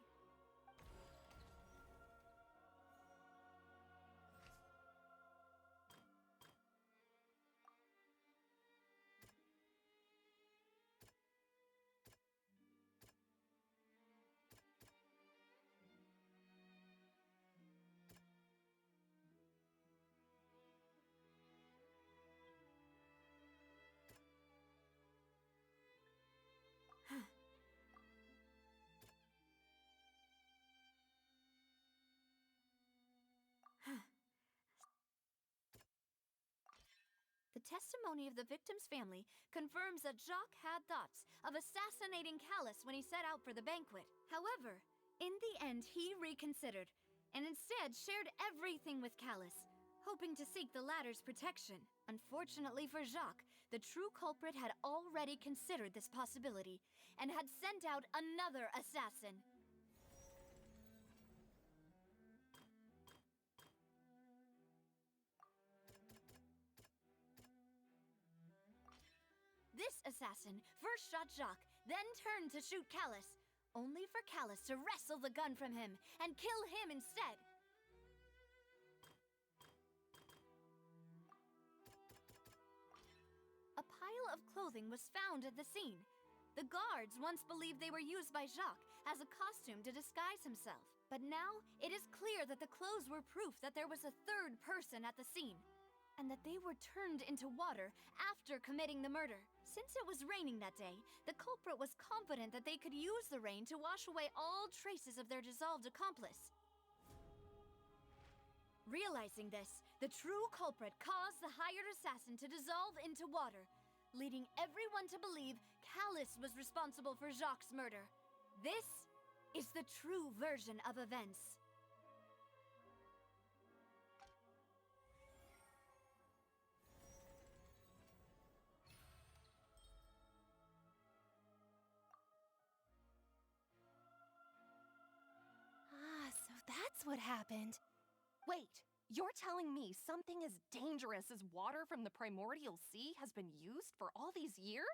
The testimony of the victim's family confirms that Jacques had thoughts of assassinating Callus when he set out for the banquet. However, in the end, he reconsidered, and instead shared everything with Callus, hoping to seek the latter's protection. Unfortunately for Jacques, the true culprit had already considered this possibility, and had sent out another assassin. This assassin first shot Jacques, then turned to shoot Callus, only for Callus to wrestle the gun from him and kill him instead. A pile of clothing was found at the scene. The guards once believed they were used by Jacques as a costume to disguise himself, but now it is clear that the clothes were proof that there was a third person at the scene, and that they were turned into water after committing the murder. Since it was raining that day, the culprit was confident that they could use the rain to wash away all traces of their dissolved accomplice. Realizing this, the true culprit caused the hired assassin to dissolve into water, leading everyone to believe Callus was responsible for Jacques' murder. This is the true version of events. So that's what happened. Wait, you're telling me something as dangerous as water from the primordial sea has been used for all these years?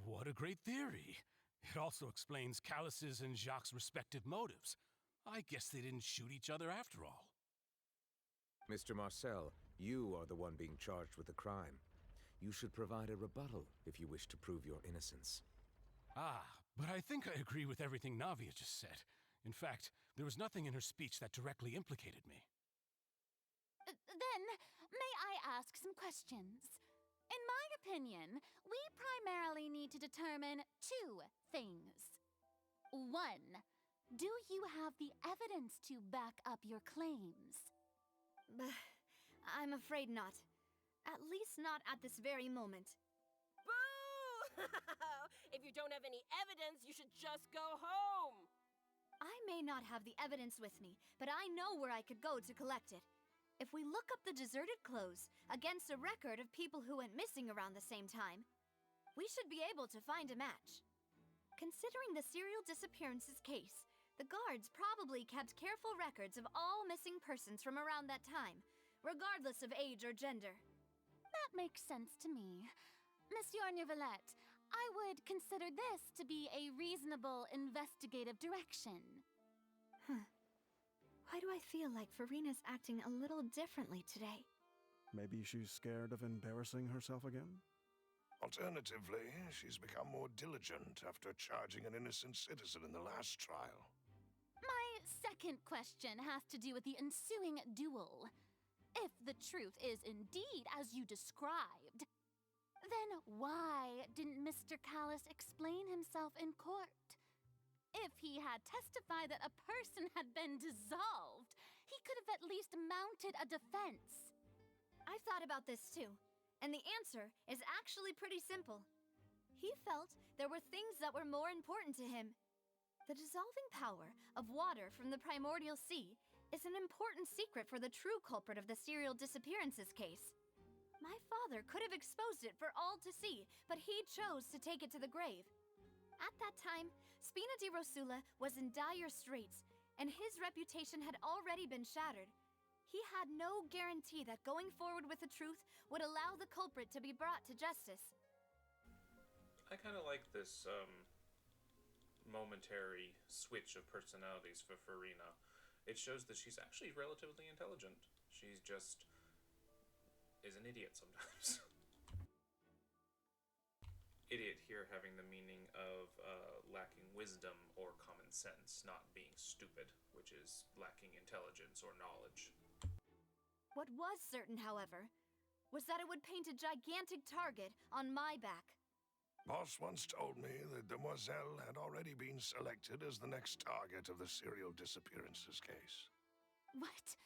What a great theory. It also explains Callus's and Jacques' respective motives. I guess they didn't shoot each other after all. Mr. Marcel, you are the one being charged with the crime. You should provide a rebuttal if you wish to prove your innocence. But I think I agree with everything Navia just said. In fact, there was nothing in her speech that directly implicated me. Then, may I ask some questions? In my opinion, we primarily need to determine two things. One, do you have the evidence to back up your claims? I'm afraid not. At least not at this very moment. Boo! If you don't have any evidence, you should just go home! I may not have the evidence with me, but I know where I could go to collect it. If we look up the deserted clothes against a record of people who went missing around the same time, we should be able to find a match. Considering the serial disappearances case, the guards probably kept careful records of all missing persons from around that time, regardless of age or gender. That makes sense to me. Monsieur Neuvillette, I would consider this to be a reasonable investigative direction. Huh. Why do I feel like Furina's acting a little differently today? Maybe she's scared of embarrassing herself again? Alternatively, she's become more diligent after charging an innocent citizen in the last trial. My second question has to do with the ensuing duel. If the truth is indeed as you described, then why didn't Mr. Callis explain himself in court? If he had testified that a person had been dissolved, he could have at least mounted a defense. I've thought about this too, and the answer is actually pretty simple. He felt there were things that were more important to him. The dissolving power of water from the primordial sea is an important secret for the true culprit of the serial disappearances case. My father could have exposed it for all to see, but he chose to take it to the grave. At that time, Spina di Rosula was in dire straits, and his reputation had already been shattered. He had no guarantee that going forward with the truth would allow the culprit to be brought to justice. I kind of like this momentary switch of personalities for Furina. It shows that she's actually relatively intelligent. She's just is an idiot sometimes. Idiot here having the meaning of lacking wisdom or common sense, not being stupid, which is lacking intelligence or knowledge. What was certain, however, was that it would paint a gigantic target on my back. Boss once told me that Demoiselle had already been selected as the next target of the serial disappearances case. What?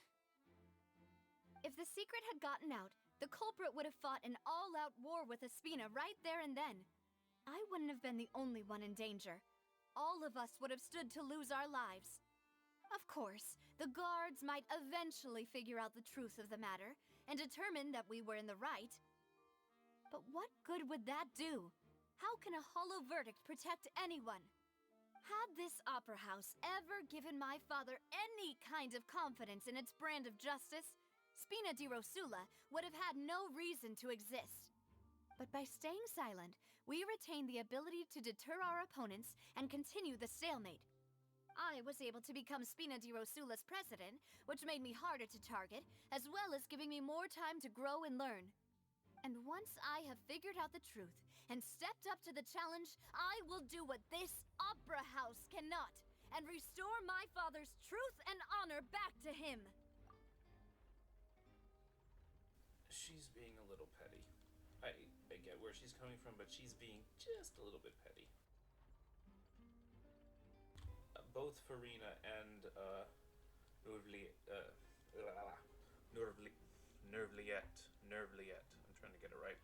If the secret had gotten out, the culprit would have fought an all-out war with Espina right there and then. I wouldn't have been the only one in danger. All of us would have stood to lose our lives. Of course, the guards might eventually figure out the truth of the matter and determine that we were in the right. But what good would that do? How can a hollow verdict protect anyone? Had this opera house ever given my father any kind of confidence in its brand of justice, Spina di Rosula would have had no reason to exist. But by staying silent, we retain the ability to deter our opponents and continue the stalemate. I was able to become Spina di Rosula's president, which made me harder to target, as well as giving me more time to grow and learn. And once I have figured out the truth and stepped up to the challenge, I will do what this opera house cannot, and restore my father's truth and honor back to him. She's being a little petty. I get where she's coming from, but she's being just a little bit petty. Both Furina and Nervliette, I'm trying to get it right.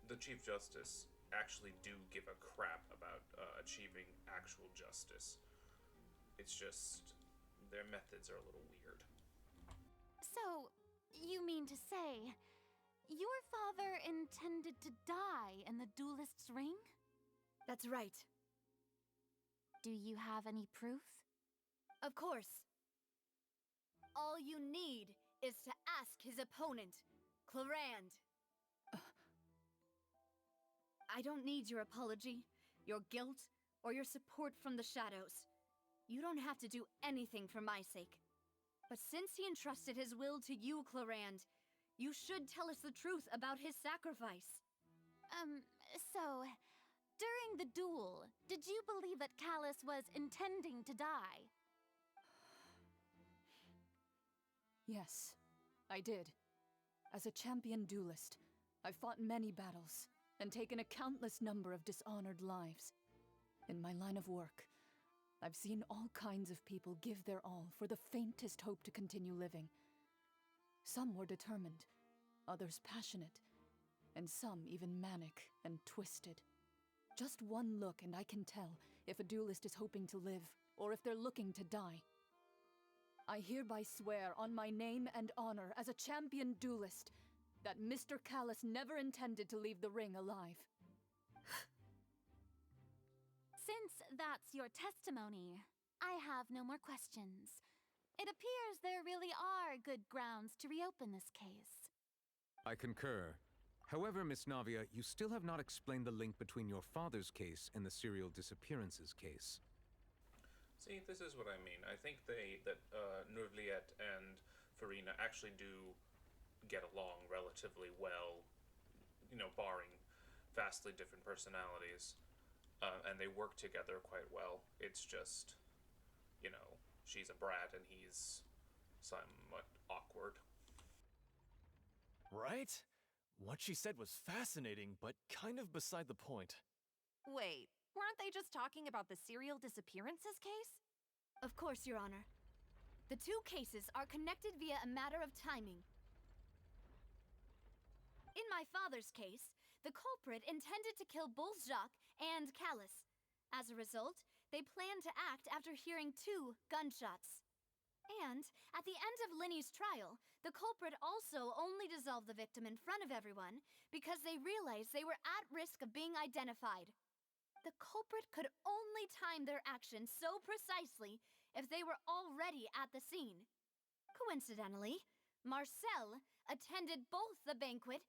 The Chief Justice actually do give a crap about achieving actual justice. It's just their methods are a little weird. So, you mean to say, your father intended to die in the duelist's ring? That's right. Do you have any proof? Of course. All you need is to ask his opponent, Clarand. I don't need your apology, your guilt, or your support from the shadows. You don't have to do anything for my sake. But since he entrusted his will to you, Clarand, you should tell us the truth about his sacrifice. So, during the duel, did you believe that Callis was intending to die? Yes, I did. As a champion duelist, I've fought many battles and taken a countless number of dishonored lives. In my line of work, I've seen all kinds of people give their all for the faintest hope to continue living. Some were determined, others passionate, and some even manic and twisted. Just one look and I can tell if a duelist is hoping to live or if they're looking to die. I hereby swear on my name and honor as a champion duelist that Mr. Callis never intended to leave the ring alive. Since that's your testimony, I have no more questions. It appears there really are good grounds to reopen this case. I concur. However, Miss Navia, you still have not explained the link between your father's case and the serial disappearances case. See, this is what I mean. I think that Nurvliet and Furina actually do get along relatively well, you know, barring vastly different personalities. And they work together quite well. It's just, you know, she's a brat and he's somewhat awkward. Right? What she said was fascinating, but kind of beside the point. Wait, weren't they just talking about the serial disappearances case? Of course, Your Honor. The two cases are connected via a matter of timing. In my father's case, the culprit intended to kill both Jacques and Callus. As a result, they planned to act after hearing 2 gunshots. And, at the end of Linny's trial, the culprit also only dissolved the victim in front of everyone because they realized they were at risk of being identified. The culprit could only time their actions so precisely if they were already at the scene. Coincidentally, Marcel attended both the banquet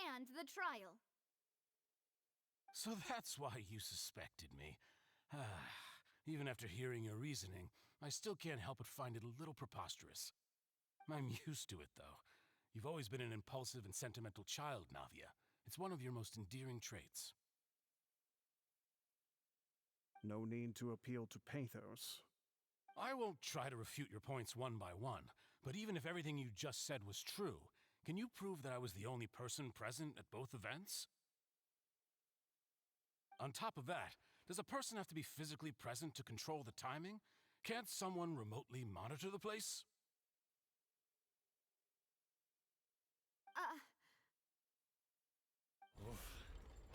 and the trial. So that's why you suspected me. Even after hearing your reasoning, I still can't help but find it a little preposterous. I'm used to it, though. You've always been an impulsive and sentimental child, Navia. It's one of your most endearing traits. No need to appeal to pathos. I won't try to refute your points one by one, but even if everything you just said was true, can you prove that I was the only person present at both events? On top of that, does a person have to be physically present to control the timing? Can't someone remotely monitor the place? Oof.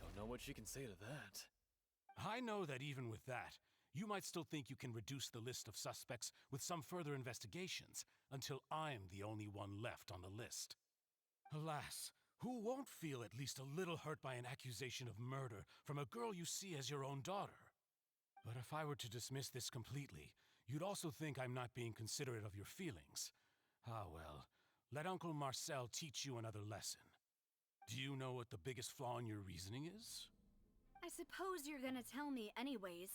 Don't know what she can say to that. I know that even with that, you might still think you can reduce the list of suspects with some further investigations until I'm the only one left on the list. Alas, who won't feel at least a little hurt by an accusation of murder from a girl you see as your own daughter? But if I were to dismiss this completely, you'd also think I'm not being considerate of your feelings. Ah well, let Uncle Marcel teach you another lesson. Do you know what the biggest flaw in your reasoning is? I suppose you're gonna tell me anyways.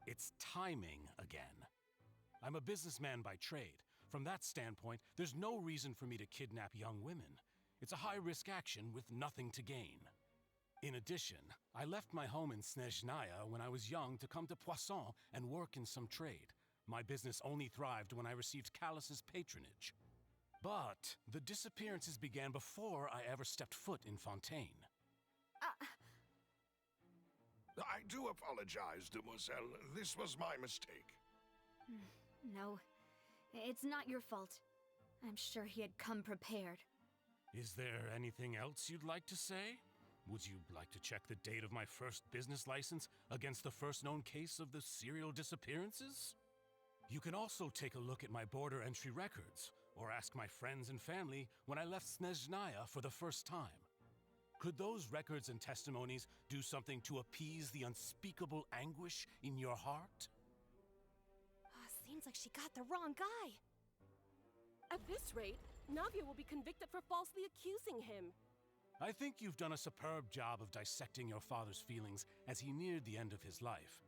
It's timing again. I'm a businessman by trade. From that standpoint, there's no reason for me to kidnap young women. It's a high-risk action with nothing to gain. In addition, I left my home in Snezhnaya when I was young to come to Poisson and work in some trade. My business only thrived when I received Callus's patronage. But the disappearances began before I ever stepped foot in Fontaine. I do apologize, demoiselle. This was my mistake. No, it's not your fault. I'm sure he had come prepared. Is there anything else you'd like to say? Would you like to check the date of my first business license against the first known case of the serial disappearances? You can also take a look at my border entry records, or ask my friends and family when I left Snezhnaya for the first time. Could those records and testimonies do something to appease the unspeakable anguish in your heart? Seems like she got the wrong guy. At this rate, Navia will be convicted for falsely accusing him. I think you've done a superb job of dissecting your father's feelings as he neared the end of his life.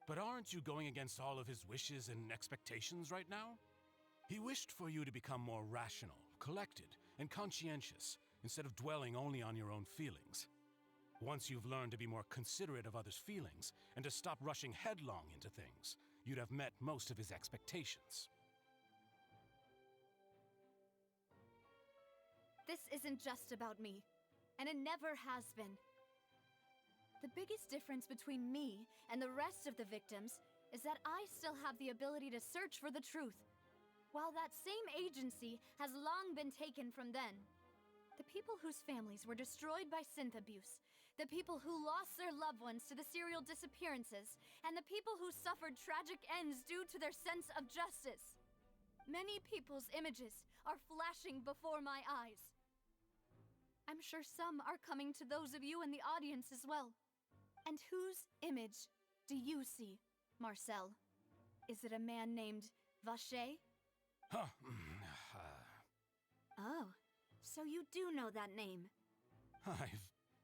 But aren't you going against all of his wishes and expectations right now? He wished for you to become more rational, collected, and conscientious, instead of dwelling only on your own feelings. Once you've learned to be more considerate of others' feelings, and to stop rushing headlong into things, you'd have met most of his expectations. This isn't just about me, and it never has been. The biggest difference between me and the rest of the victims is that I still have the ability to search for the truth, while that same agency has long been taken from them. The people whose families were destroyed by synth abuse, the people who lost their loved ones to the serial disappearances, and the people who suffered tragic ends due to their sense of justice. Many people's images are flashing before my eyes. I'm sure some are coming to those of you in the audience as well. And whose image do you see, Marcel? Is it a man named Vacher? Oh, so you do know that name. I'm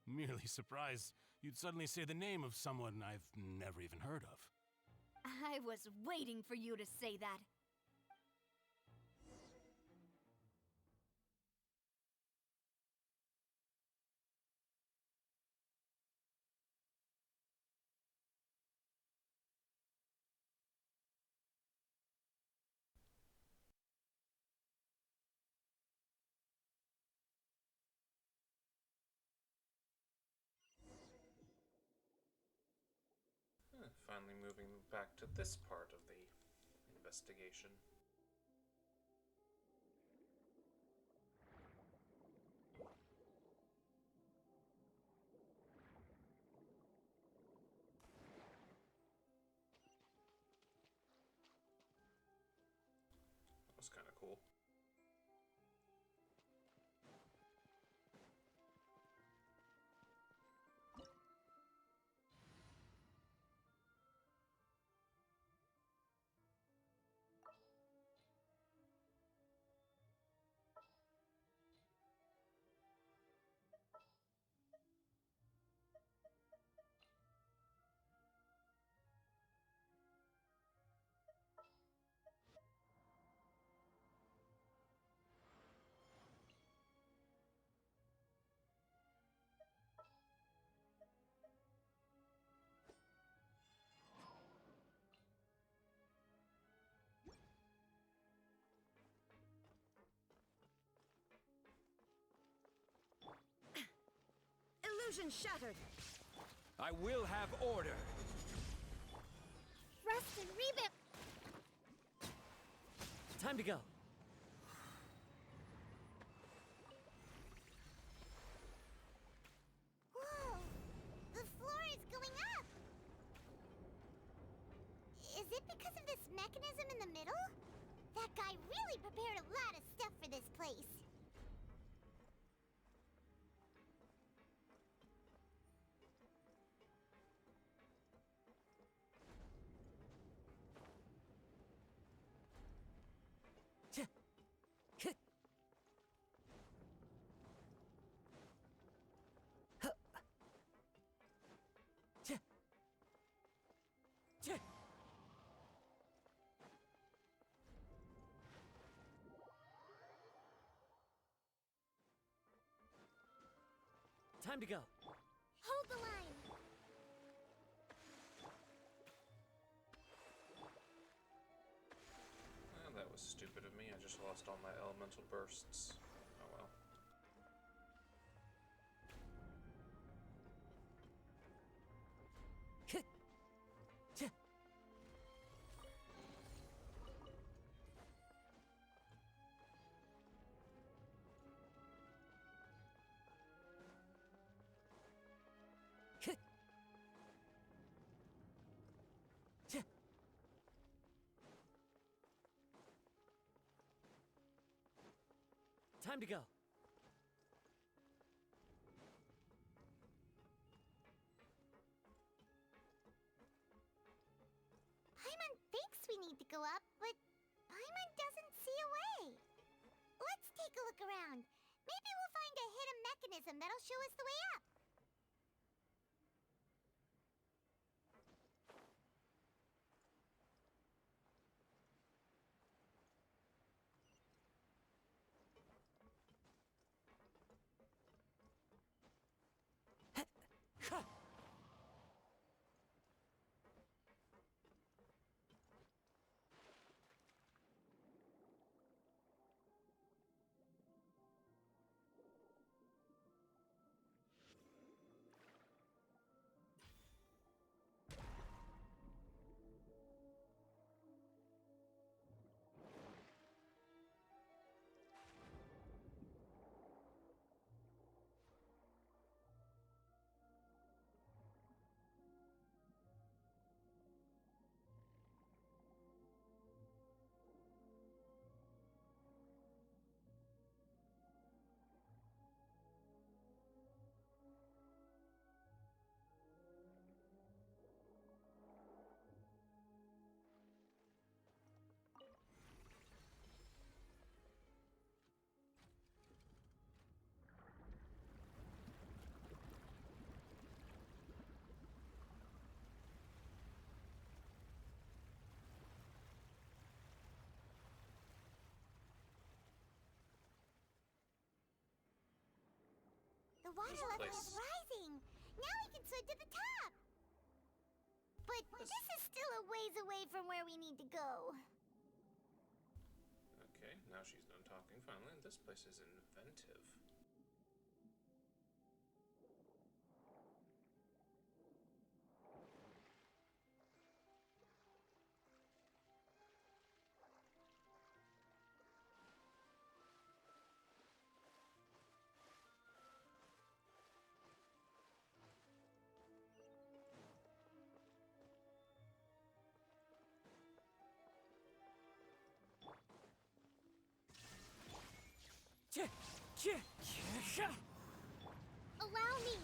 merely surprised you'd suddenly say the name of someone I've never even heard of. I was waiting for you to say that. Finally moving back to this part of the investigation. That was kind of cool. Illusion shattered. I will have order. Rust and rebound. Time to go. Whoa! The floor is going up! Is it because of this mechanism in the middle? That guy really prepared a lot of stuff for this place. Time to go. Hold the line! That was stupid of me. I just lost all my elemental bursts. Oh well. Time to go. Paimon thinks we need to go up, but Paimon doesn't see a way. Let's take a look around. Maybe we'll find a hidden mechanism that'll show us the way up. The water level is rising. Now we can swim to the top. But this is still a ways away from where we need to go. Okay, now she's done talking finally, and this place is inventive. Allow me.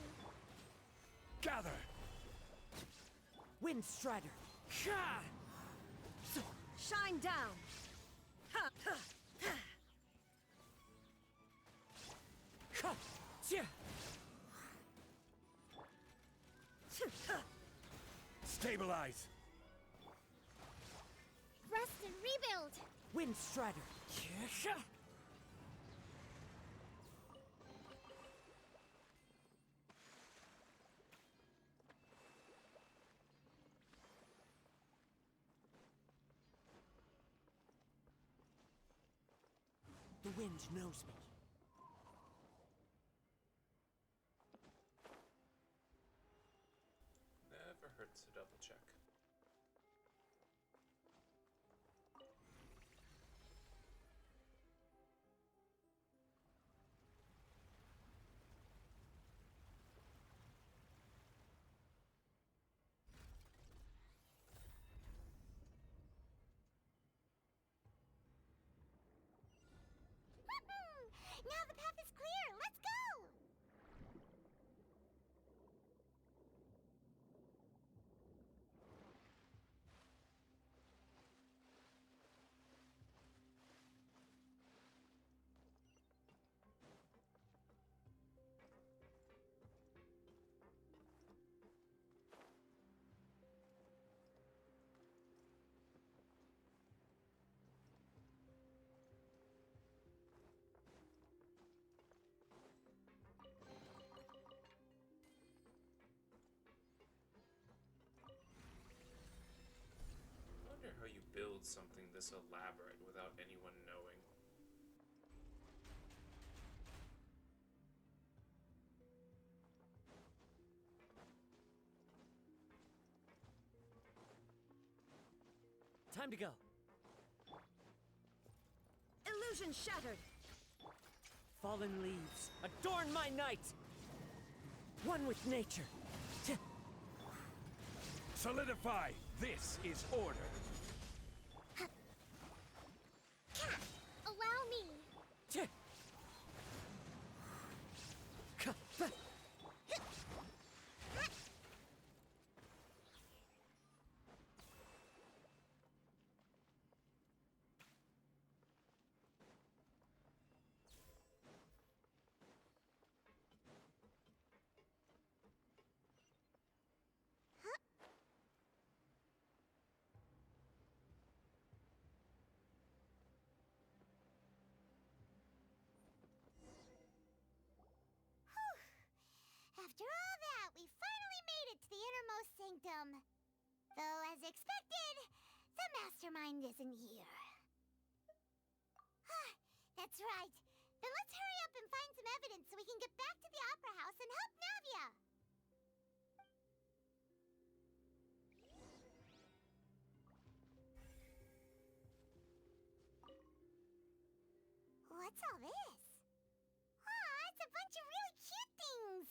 Gather! Wind Strider. Shine down. Stabilize! Rest and rebuild. Wind Strider. The wind knows me. Never hurts to double check. Now the path is clear. Let's go. I wonder how you build something this elaborate without anyone knowing. Time to go. Illusion shattered. Fallen leaves, adorn my night. One with nature. Solidify! This is order! Allow me. After all that, we finally made it to the innermost sanctum. Though, as expected, the mastermind isn't here. That's right. Then let's hurry up and find some evidence so we can get back to the Opera House and help Navia. What's all this? Aw, it's a bunch of really cute things.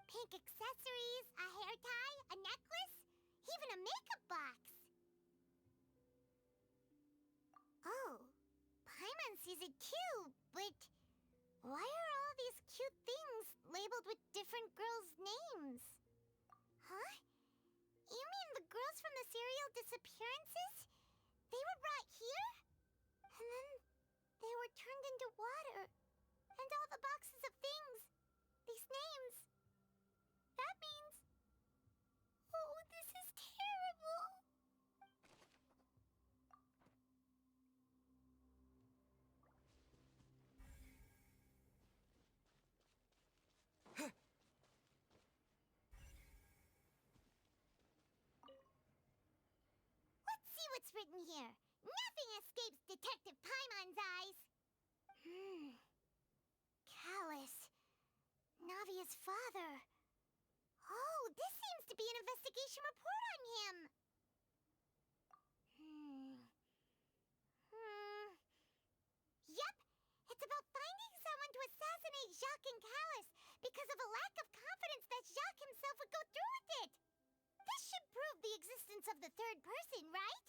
Pink accessories, a hair tie, a necklace, even a makeup box. Oh, Paimon sees it too, but why are all these cute things labeled with different girls' names? Huh? You mean the girls from the serial disappearances? They were brought here? And then they were turned into water. And all the boxes of things, these names. That means... Oh, this is terrible! what's written here. Nothing escapes Detective Paimon's eyes. Callus. Navia's father. Oh, this seems to be an investigation report on him. Yep, it's about finding someone to assassinate Jacques and Callus because of a lack of confidence that Jacques himself would go through with it. This should prove the existence of the third person, right?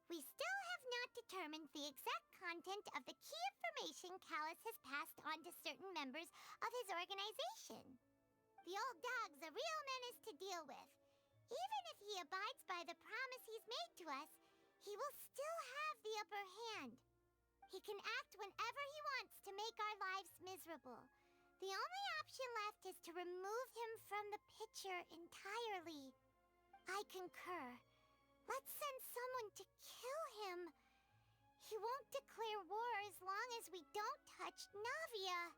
We still have not determined the exact content of the key information Callus has passed on to certain members of his organization. The old dog's a real menace to deal with. Even if he abides by the promise he's made to us, he will still have the upper hand. He can act whenever he wants to make our lives miserable. The only option left is to remove him from the picture entirely. I concur. Let's send someone to kill him. He won't declare war as long as we don't touch Navia.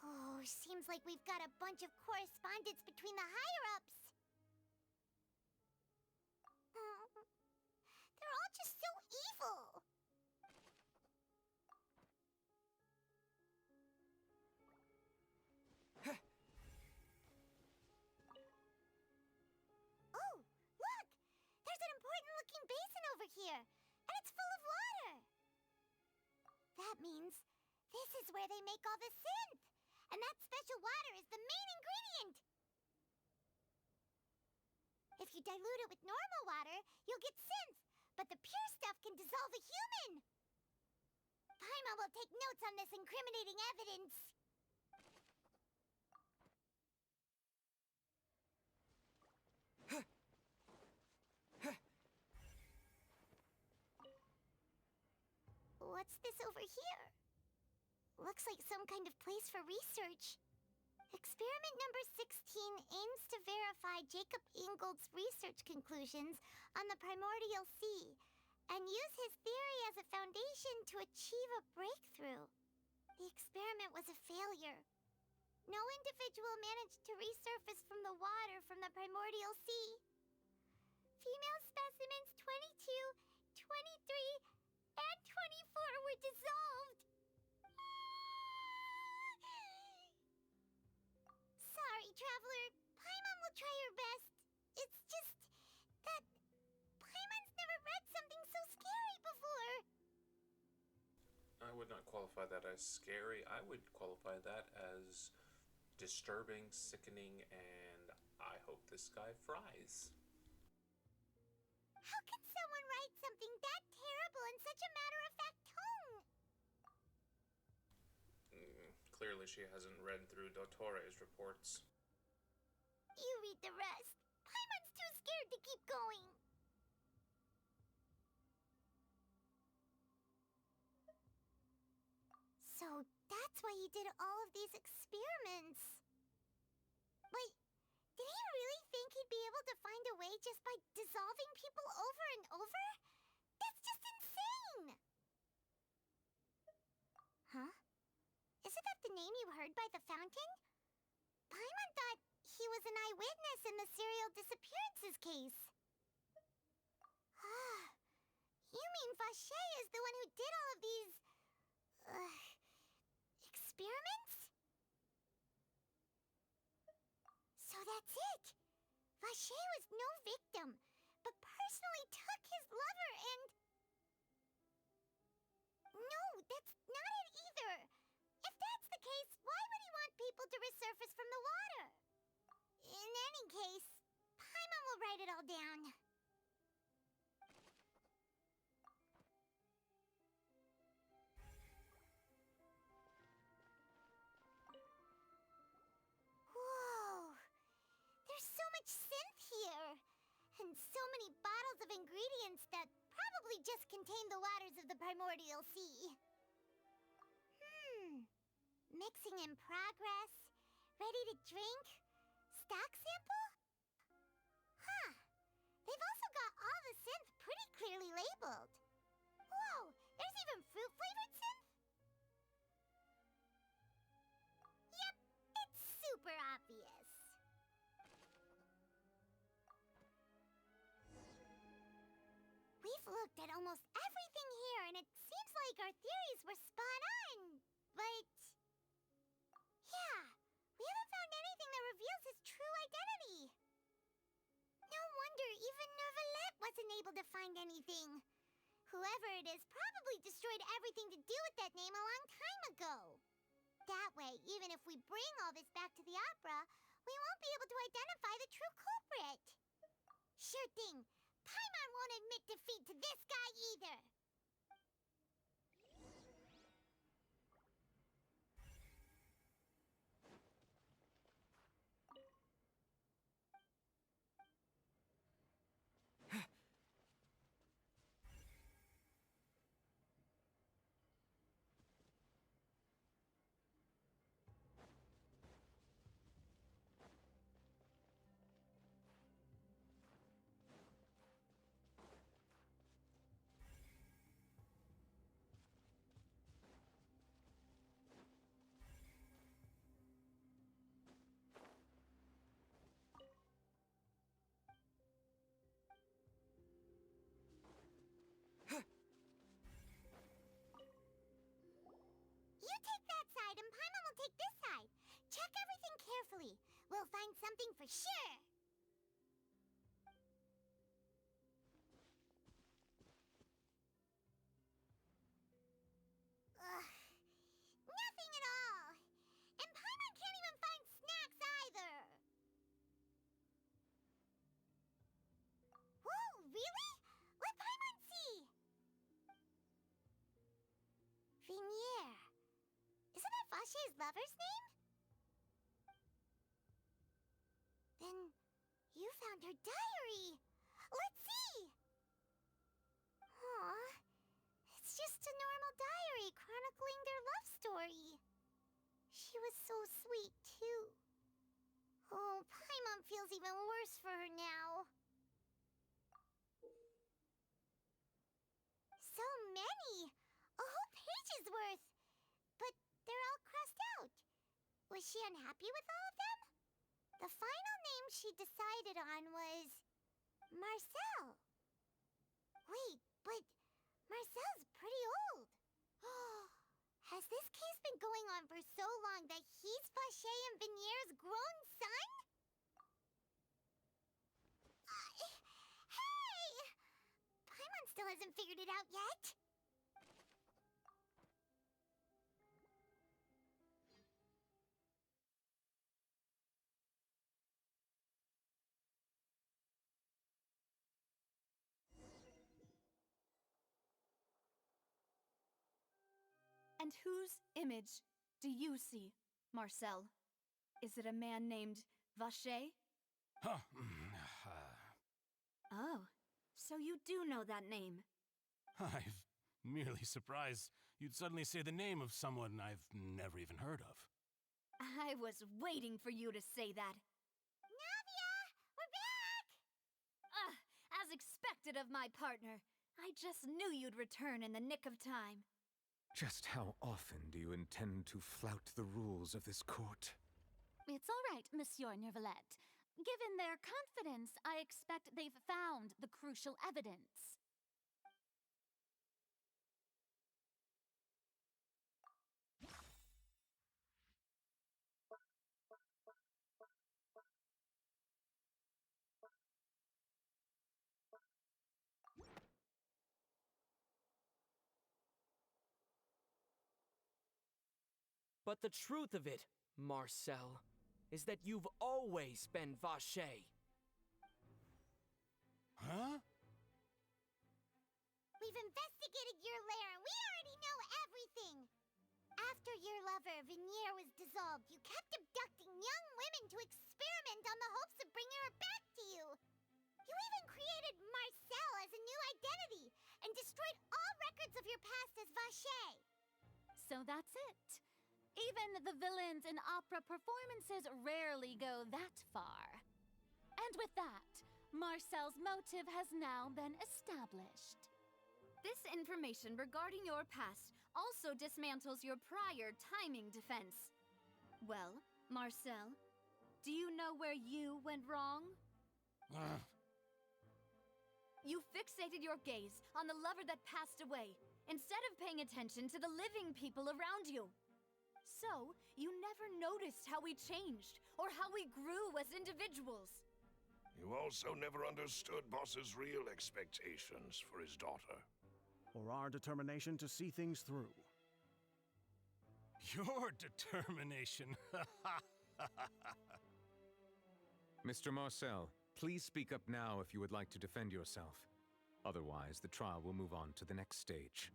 Oh, seems like we've got a bunch of correspondence between the higher-ups. They're all just so evil. Oh, look! There's an important-looking basin over here, and it's full of water. That means this is where they make all the synth, and that special water is the main ingredient. If you dilute it with normal water, you'll get synth, but the pure stuff can dissolve a human. Paimon will take notes on this incriminating evidence. What's this over here? Looks like some kind of place for research. Experiment number 16 aims to verify Jacob Ingold's research conclusions on the primordial sea and use his theory as a foundation to achieve a breakthrough. The experiment was a failure. No individual managed to resurface from the water from the primordial sea. Female specimens 22, 23, and 24 were dissolved. Sorry, Traveler. Paimon will try her best. It's just that Paimon's never read something so scary before. I would not qualify that as scary. I would qualify that as disturbing, sickening, and I hope this guy fries. How can someone write something that terrible in such a matter-of-fact tone? Clearly she hasn't read through Dottore's reports. You read the rest. Paimon's too scared to keep going. So that's why he did all of these experiments. Wait, did he really think he'd be able to find a way just by dissolving people over and over? That's just insane! Huh? Isn't that the name you heard by the fountain? Paimon thought he was an eyewitness in the serial disappearances case. You mean Vacher is the one who did all of these... experiments? So that's it! Vacher was no victim, but personally took his lover and... No, that's not it either! If that's the case, why would he want people to resurface from the water? In any case, Paimon will write it all down. Whoa! There's so much synth here! And so many bottles of ingredients that probably just contain the waters of the primordial sea. Mixing in progress. Ready to drink? Stock sample? Huh. They've also got all the synth pretty clearly labeled. Whoa, there's even fruit-flavored synth? Yep, it's super obvious. We've looked at almost everything here, and it seems like our theories were spot on. But yeah, we haven't found anything that reveals his true identity. No wonder even Neuvillette wasn't able to find anything. Whoever it is probably destroyed everything to do with that name a long time ago. That way, even if we bring all this back to the opera, we won't be able to identify the true culprit. Sure thing. Paimon won't admit defeat to this guy either. You take that side and Paimon will take this side. Check everything carefully. We'll find something for sure. Ugh. Nothing at all. And Paimon can't even find snacks either. Whoa, really? Let Paimon see. Vinier. Isn't that Vache's lover's name? Then you found her diary. Let's see. Aw, it's just a normal diary chronicling their love story. She was so sweet, too. Oh, Paimon feels even worse for her now. So many! A whole page's worth! But they're all crossed out. Was she unhappy with all of them? The final name she decided on was Marcel. Wait, but Marcel's pretty old. Has this case been going on for so long that he's Vache and Vinier's grown son? Hey! Paimon still hasn't figured it out yet. And whose image do you see, Marcel? Is it a man named Vache? Huh. Oh, so you do know that name. I'm merely surprised you'd suddenly say the name of someone I've never even heard of. I was waiting for you to say that. Navia! We're back! As expected of my partner. I just knew you'd return in the nick of time. Just how often do you intend to flout the rules of this court? It's all right, Monsieur Neuvillette. Given their confidence, I expect they've found the crucial evidence. But the truth of it, Marcel, is that you've always been Vache. Huh? We've investigated your lair and we already know everything. After your lover, Vinier, was dissolved, you kept abducting young women to experiment on the hopes of bringing her back to you. You even created Marcel as a new identity and destroyed all records of your past as Vache. So that's it. Even the villains in opera performances rarely go that far. And with that, Marcel's motive has now been established. This information regarding your past also dismantles your prior timing defense. Well, Marcel, do you know where you went wrong? You fixated your gaze on the lover that passed away, instead of paying attention to the living people around you. So, you never noticed how we changed, or how we grew as individuals. You also never understood Boss's real expectations for his daughter. Or our determination to see things through. Your determination. Mr. Marcel, please speak up now if you would like to defend yourself. Otherwise, the trial will move on to the next stage.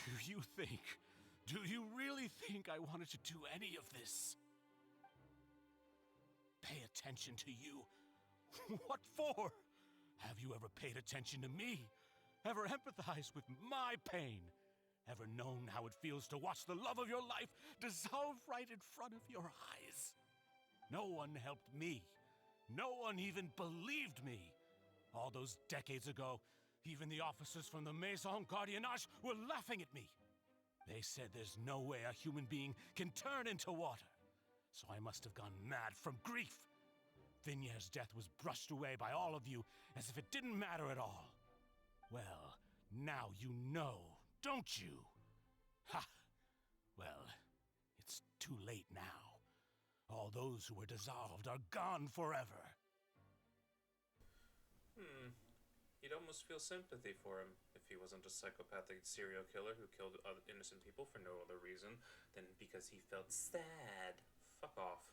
Do you really think I wanted to do any of this? Pay attention to you? What for? Have you ever paid attention to me? Ever empathized with my pain? Ever known how it feels to watch the love of your life dissolve right in front of your eyes? No one helped me. No one even believed me. All those decades ago, even the officers from the Maison Gardiennage were laughing at me. They said there's no way a human being can turn into water. So I must have gone mad from grief. Vignier's death was brushed away by all of you as if it didn't matter at all. Well, now you know, don't you? Ha! Well, it's too late now. All those who were dissolved are gone forever. You'd almost feel sympathy for him if he wasn't a psychopathic serial killer who killed other innocent people for no other reason than because he felt sad. Fuck off.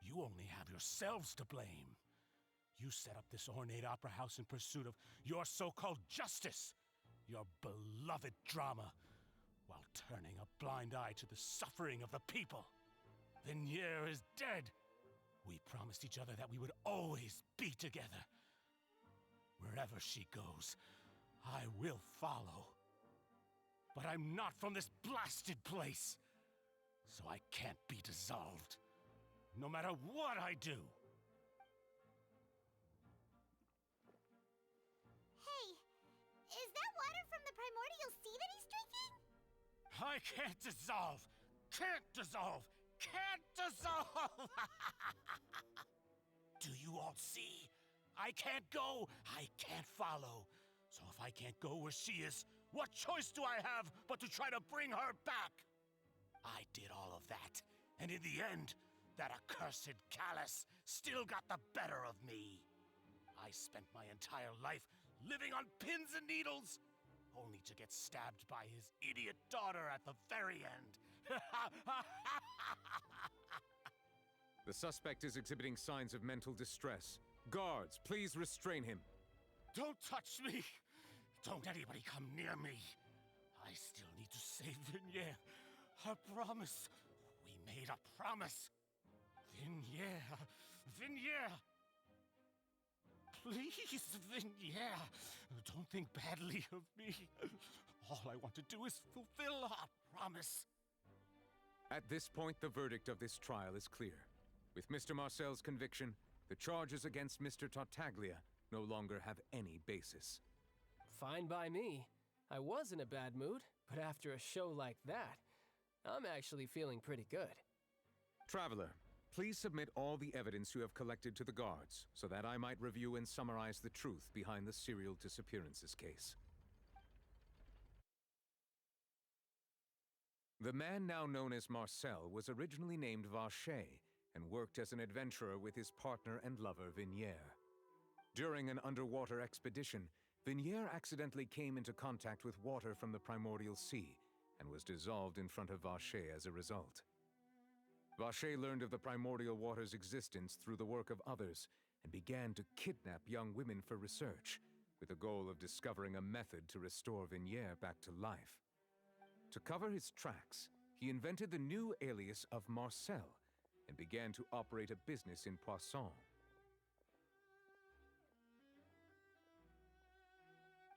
You only have yourselves to blame. You set up this ornate opera house in pursuit of your so-called justice, your beloved drama, while turning a blind eye to the suffering of the people. Vignier is dead. We promised each other that we would always be together. Wherever she goes, I will follow. But I'm not from this blasted place, so I can't be dissolved, no matter what I do. Hey, is that water from the primordial sea that he's drinking? I can't dissolve! Can't dissolve! Can't dissolve! Do you all see? I can't go! I can't follow. So if I can't go where she is, what choice do I have but to try to bring her back? I did all of that, and in the end, that accursed Callus still got the better of me. I spent my entire life living on pins and needles, only to get stabbed by his idiot daughter at the very end. The suspect is exhibiting signs of mental distress. Guards, please restrain him. Don't touch me! Don't anybody come near me. I still need to save Vignier. A promise. We made a promise. Vignier. Vignier! Please, Vignier. Don't think badly of me. All I want to do is fulfill our promise. At this point, the verdict of this trial is clear. With Mr. Marcel's conviction, the charges against Mr. Tartaglia no longer have any basis. Fine by me. I was in a bad mood, but after a show like that, I'm actually feeling pretty good. Traveler, please submit all the evidence you have collected to the guards, so that I might review and summarize the truth behind the serial disappearances case. The man now known as Marcel was originally named Vacher and worked as an adventurer with his partner and lover Vignier. During an underwater expedition, Vignier accidentally came into contact with water from the primordial sea and was dissolved in front of Vacher as a result. Vacher learned of the primordial water's existence through the work of others and began to kidnap young women for research, with the goal of discovering a method to restore Vignier back to life. To cover his tracks, he invented the new alias of Marcel and began to operate a business in Poisson.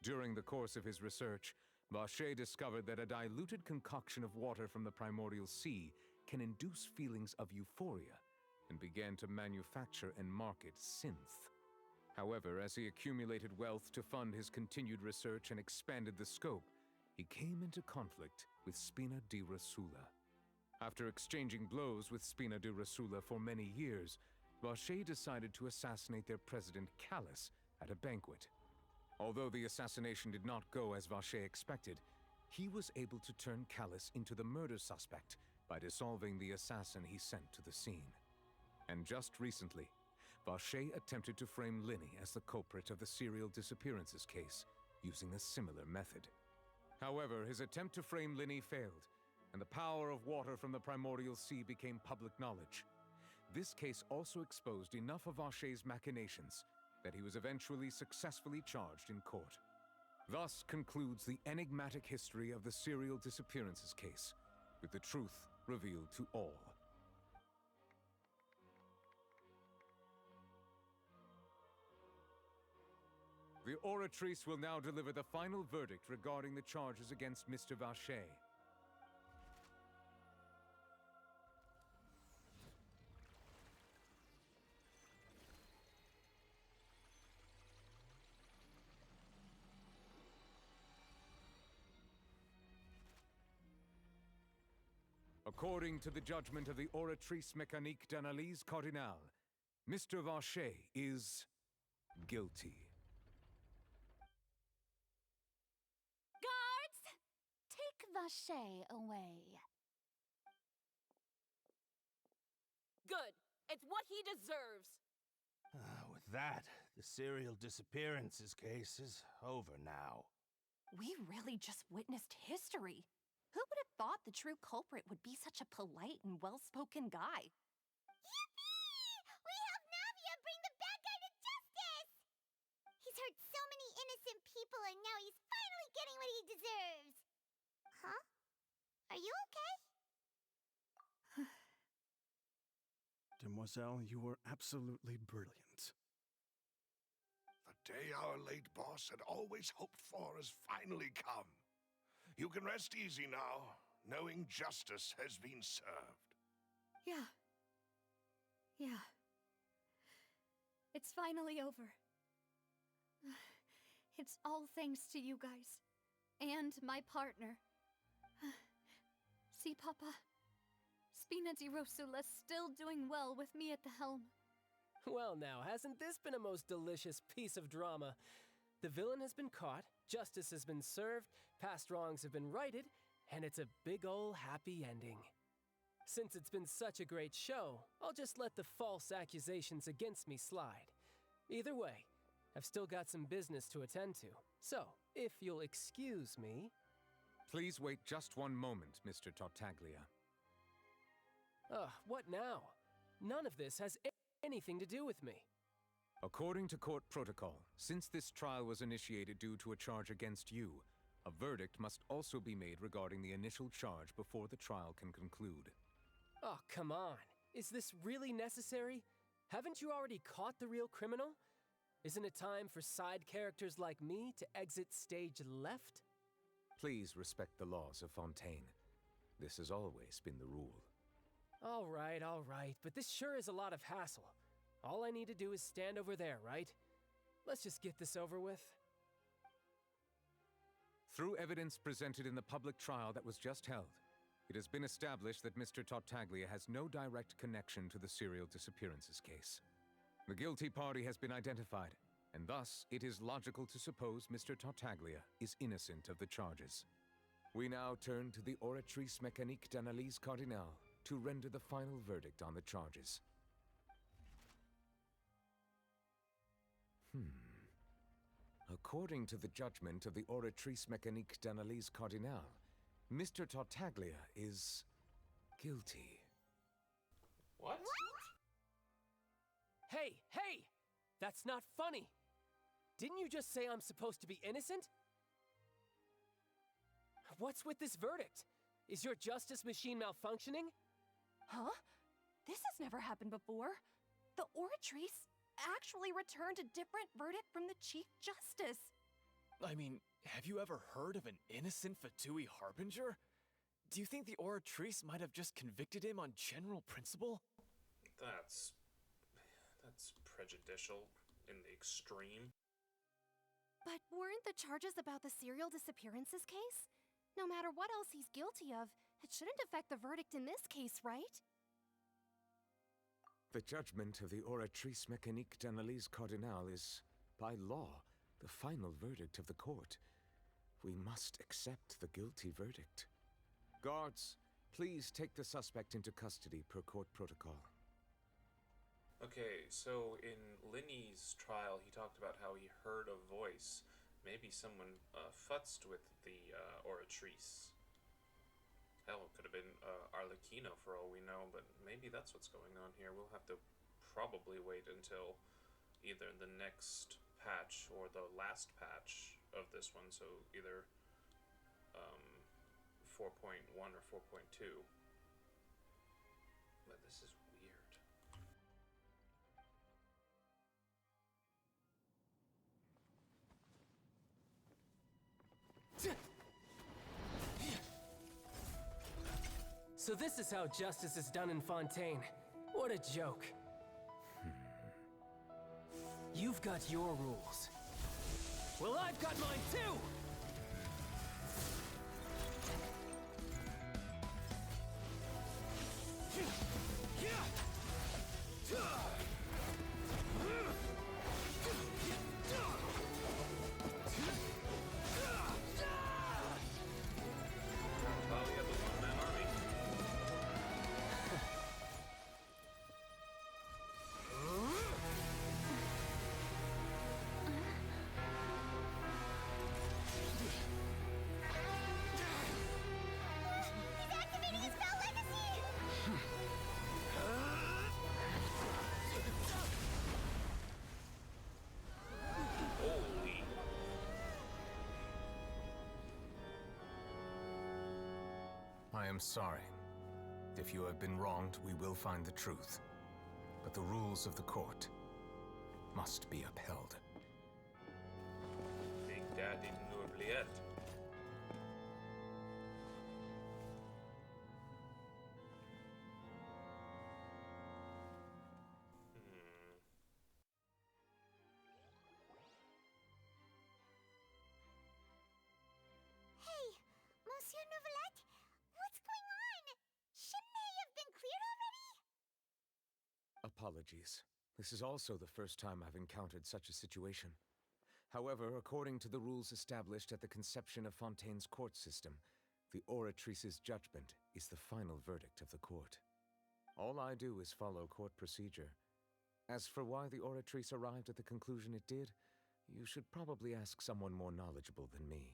During the course of his research, Vacher discovered that a diluted concoction of water from the primordial sea can induce feelings of euphoria and began to manufacture and market synth. However, as he accumulated wealth to fund his continued research and expanded the scope, he came into conflict with Spina di Rosula. After exchanging blows with Spina di Rosula for many years, Vache decided to assassinate their president Callus at a banquet. Although the assassination did not go as Vache expected, he was able to turn Callus into the murder suspect by dissolving the assassin he sent to the scene. And just recently, Vache attempted to frame Linny as the culprit of the serial disappearances case, using a similar method. However, his attempt to frame Linny failed, and the power of water from the primordial sea became public knowledge. This case also exposed enough of Vache's machinations that he was eventually successfully charged in court. Thus concludes the enigmatic history of the serial disappearances case, with the truth revealed to all. The Oratrice will now deliver the final verdict regarding the charges against Mr. Vache. According to the judgment of the Oratrice Mécanique d'Analyse Cardinale, Mr. Vache is guilty. Guards! Take Vache away. Good. It's what he deserves. With that, the serial disappearances case is over now. We really just witnessed history. Who would have thought the true culprit would be such a polite and well-spoken guy? Yippee! We helped Navia bring the bad guy to justice! He's hurt so many innocent people and now he's finally getting what he deserves! Huh? Are you okay? Demoiselle, you were absolutely brilliant. The day our late boss had always hoped for has finally come. You can rest easy now, knowing justice has been served. Yeah. It's finally over. It's all thanks to you guys. And my partner. See, Papa? Spina di Rosula's still doing well with me at the helm. Well now, hasn't this been a most delicious piece of drama? The villain has been caught, justice has been served, past wrongs have been righted, and it's a big ol' happy ending. Since it's been such a great show, I'll just let the false accusations against me slide. Either way, I've still got some business to attend to, so if you'll excuse me... Please wait just one moment, Mr. Tartaglia. What now? None of this has anything to do with me. According to court protocol, since this trial was initiated due to a charge against you, a verdict must also be made regarding the initial charge before the trial can conclude. Oh, come on. Is this really necessary? Haven't you already caught the real criminal? Isn't it time for side characters like me to exit stage left? Please respect the laws of Fontaine. This has always been the rule. All right, but this sure is a lot of hassle. All I need to do is stand over there, right? Let's just get this over with. Through evidence presented in the public trial that was just held, it has been established that Mr. Tartaglia has no direct connection to the serial disappearances case. The guilty party has been identified, and thus it is logical to suppose Mr. Tartaglia is innocent of the charges. We now turn to the Oratrice Mécanique d'Analyse Cardinale to render the final verdict on the charges. According to the judgment of the Oratrice Mécanique d'Analyse Cardinale, Mr. Tartaglia is guilty. What? Hey! That's not funny! Didn't you just say I'm supposed to be innocent? What's with this verdict? Is your justice machine malfunctioning? Huh? This has never happened before. The Oratrice actually returned a different verdict from the Chief Justice. I mean, have you ever heard of an innocent Fatui Harbinger? Do you think the Oratrice might have just convicted him on general principle? That's prejudicial. in the extreme. But weren't the charges about the serial disappearances case? No matter what else he's guilty of, it shouldn't affect the verdict in this case, right? The judgment of the Oratrice Mécanique d'Analyse Cardinal is, by law, the final verdict of the court. We must accept the guilty verdict. Guards, please take the suspect into custody per court protocol. Okay, so in Linny's trial, he talked about how he heard a voice. Maybe someone futzed with the Oratrice. Hell, it could have been Arlecchino for all we know, but maybe that's what's going on here. We'll have to probably wait until either the next patch or the last patch of this one, so either 4.1 or 4.2. But this is weird. So this is how justice is done in Fontaine. What a joke. You've got your rules. Well, I've got mine too! I am sorry. If you have been wronged, we will find the truth. But the rules of the court must be upheld. Big Daddy n'oubliette. Hey, Monsieur Novelette, what's going on? Shouldn't they have been cleared already? Apologies. This is also the first time I've encountered such a situation. However, according to the rules established at the conception of Fontaine's court system, the Oratrice's judgment is the final verdict of the court. All I do is follow court procedure. As for why the Oratrice arrived at the conclusion it did, you should probably ask someone more knowledgeable than me.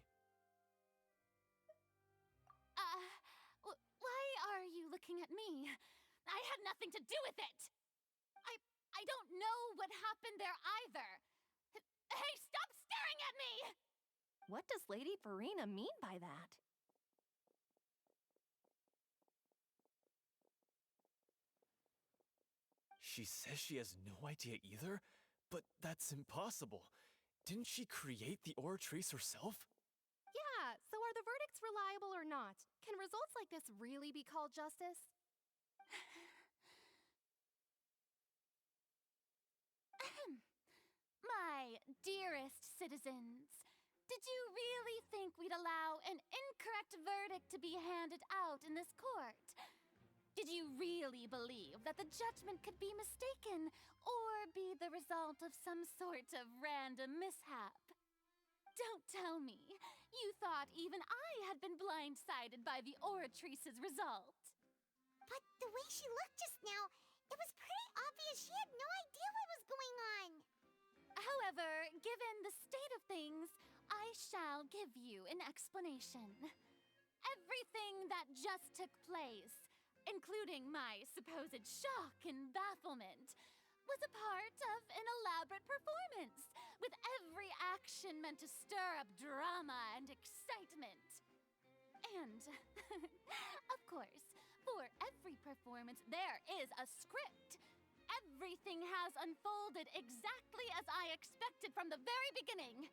Why are you looking at me? I had nothing to do with it! I don't know what happened there either! Hey, stop staring at me! What does Lady Furina mean by that? She says she has no idea either, but that's impossible. Didn't she create the Oratrice herself? Yeah, so are the verdicts reliable or not? Can results like this really be called justice? My dearest citizens, did you really think we'd allow an incorrect verdict to be handed out in this court? Did you really believe that the judgment could be mistaken or be the result of some sort of random mishap? Don't tell me you thought even I had been blindsided by the Oratrice's result. But the way she looked just now, it was pretty obvious she had no idea what was going on. However, given the state of things, I shall give you an explanation. Everything that just took place, including my supposed shock and bafflement, was a part of an elaborate performance, with every action meant to stir up drama and excitement. And, of course, for every performance, there is a script. Everything has unfolded exactly as I expected from the very beginning.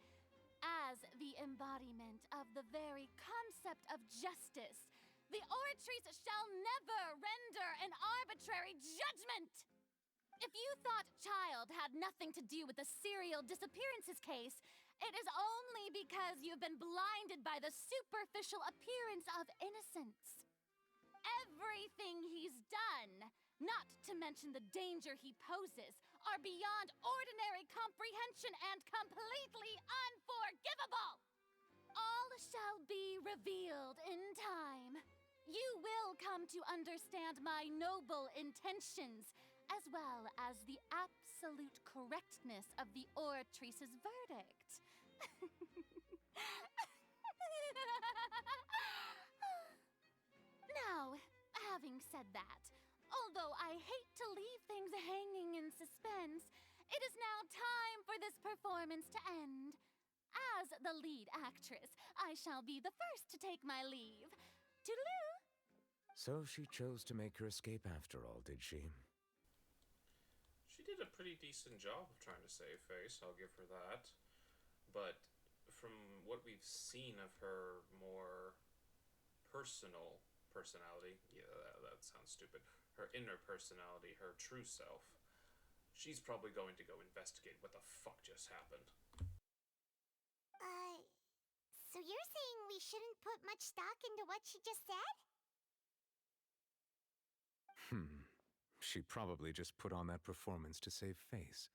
As the embodiment of the very concept of justice, the Oratrice shall never render an arbitrary judgment! If you thought Child had nothing to do with the serial disappearances case, it is only because you've been blinded by the superficial appearance of innocence. Everything he's done, not to mention the danger he poses, are beyond ordinary comprehension and completely unforgivable! All shall be revealed in time. You will come to understand my noble intentions, as well as the absolute correctness of the oratrice's verdict. Now, having said that, although I hate to leave things hanging in suspense, it is now time for this performance to end. As the lead actress, I shall be the first to take my leave. Toodaloo! So she chose to make her escape after all, did she? She did a pretty decent job of trying to save face, I'll give her that. But from what we've seen of her more personal personality, yeah, that sounds stupid, her inner personality, her true self, she's probably going to go investigate what the fuck just happened. So you're saying we shouldn't put much stock into what she just said? She probably just put on that performance to save face.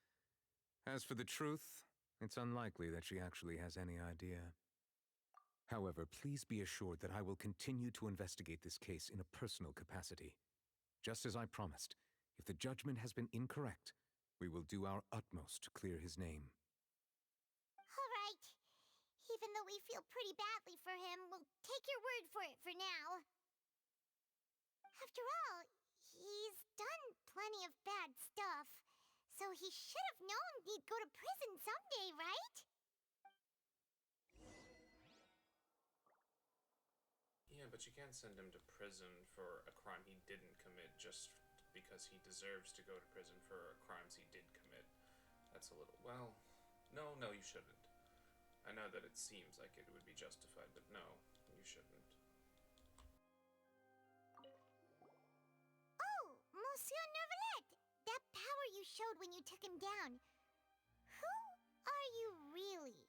As for the truth, it's unlikely that she actually has any idea. However, please be assured that I will continue to investigate this case in a personal capacity. Just as I promised, if the judgment has been incorrect, we will do our utmost to clear his name. All right. Even though we feel pretty badly for him, we'll take your word for it for now. After all, he's done plenty of bad stuff, so he should have known he'd go to prison someday, right? Yeah, but you can't send him to prison for a crime he didn't commit just because he deserves to go to prison for crimes he did commit. That's a little... well, no, you shouldn't. I know that it seems like it would be justified, but no, you shouldn't. Oh, Monsieur Neuvillette! That power you showed when you took him down. Who are you really?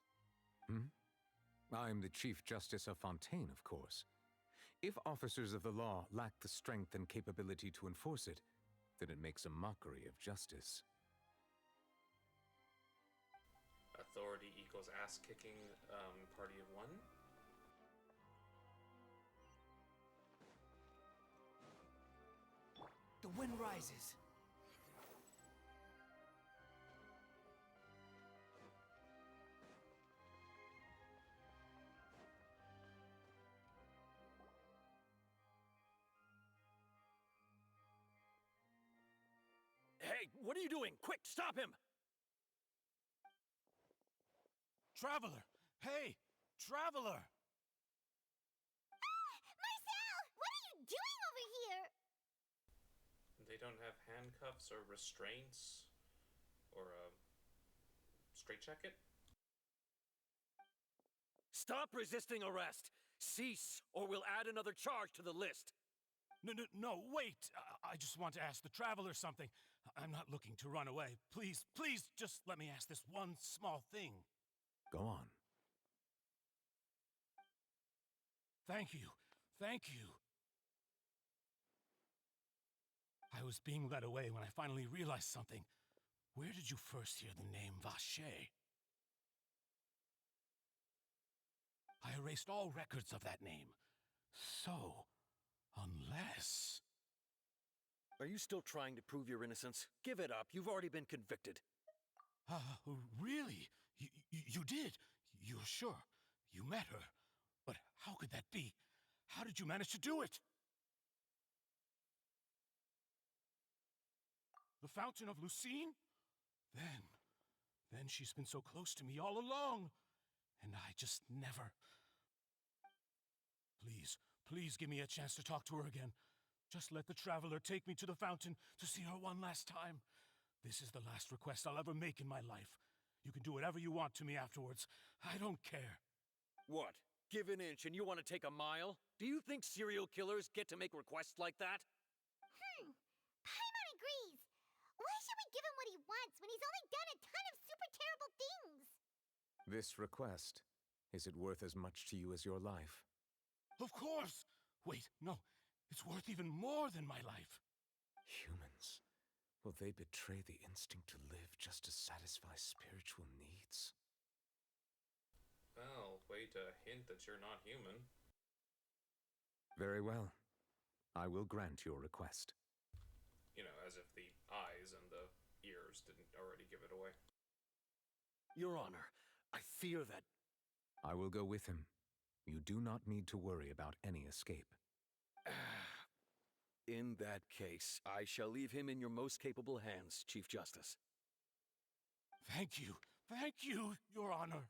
I'm the Chief Justice of Fontaine, of course. If officers of the law lack the strength and capability to enforce it, then it makes a mockery of justice. Authority equals ass-kicking, party of one? The wind rises. Hey, what are you doing? Quick, stop him! Traveler! Hey! Traveler! Marcel! What are you doing over here? They don't have handcuffs or restraints? Or a straitjacket? Stop resisting arrest! Cease, or we'll add another charge to the list! No, wait! I just want to ask the Traveler something. I'm not looking to run away. Please, just let me ask this one small thing. Go on. Thank you. I was being led away when I finally realized something. Where did you first hear the name Vacher? I erased all records of that name. So, unless... Are you still trying to prove your innocence? Give it up. You've already been convicted. Really? You did? You're sure? You met her? But how could that be? How did you manage to do it? The Fountain of Lucine? Then she's been so close to me all along. And I just never... Please give me a chance to talk to her again. Just let the Traveler take me to the fountain to see her one last time. This is the last request I'll ever make in my life. You can do whatever you want to me afterwards. I don't care. What? Give an inch and you want to take a mile? Do you think serial killers get to make requests like that? Paimon agrees. Why should we This request, is it worth as much to you as your life? Of course! Wait, no. It's worth even more than my life. Humans. Will they betray the instinct to live just to satisfy spiritual needs? Well, way to hint that you're not human. Very well. I will grant your request. You know, as if the eyes and the ears didn't already give it away. Your Honor, I fear that... I will go with him. You do not need to worry about any escape. In that case, I shall leave him in your most capable hands, Chief Justice. Thank you. Thank you, Your Honor.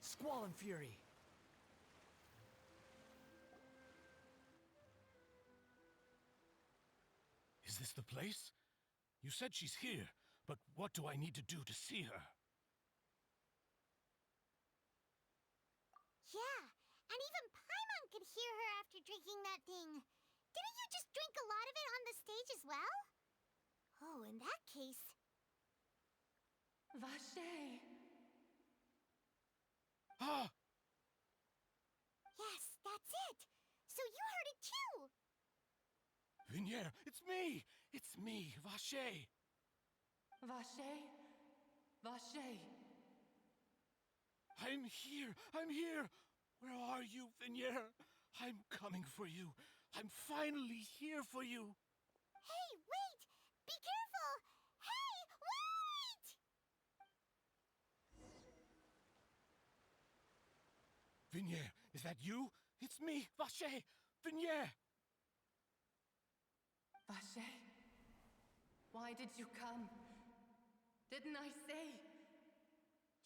Squall and Fury. Is this the place? You said she's here, but what do I need to do to see her? Yeah, and even Paimon could hear her after drinking that thing. Didn't you just drink a lot of it on the stage as well? Oh, in that case... Vache! Ah! Yes, that's it! So you heard it too! Vinier, it's me! It's me, Vache! Vache? Vache! I'm here! I'm here! Where are you, Vinier? I'm coming for you. I'm finally here for you. Hey, wait! Be careful! Hey, wait! Vinier, is that you? It's me, Vache! Vinier! Vache? Why did you come? Didn't I say?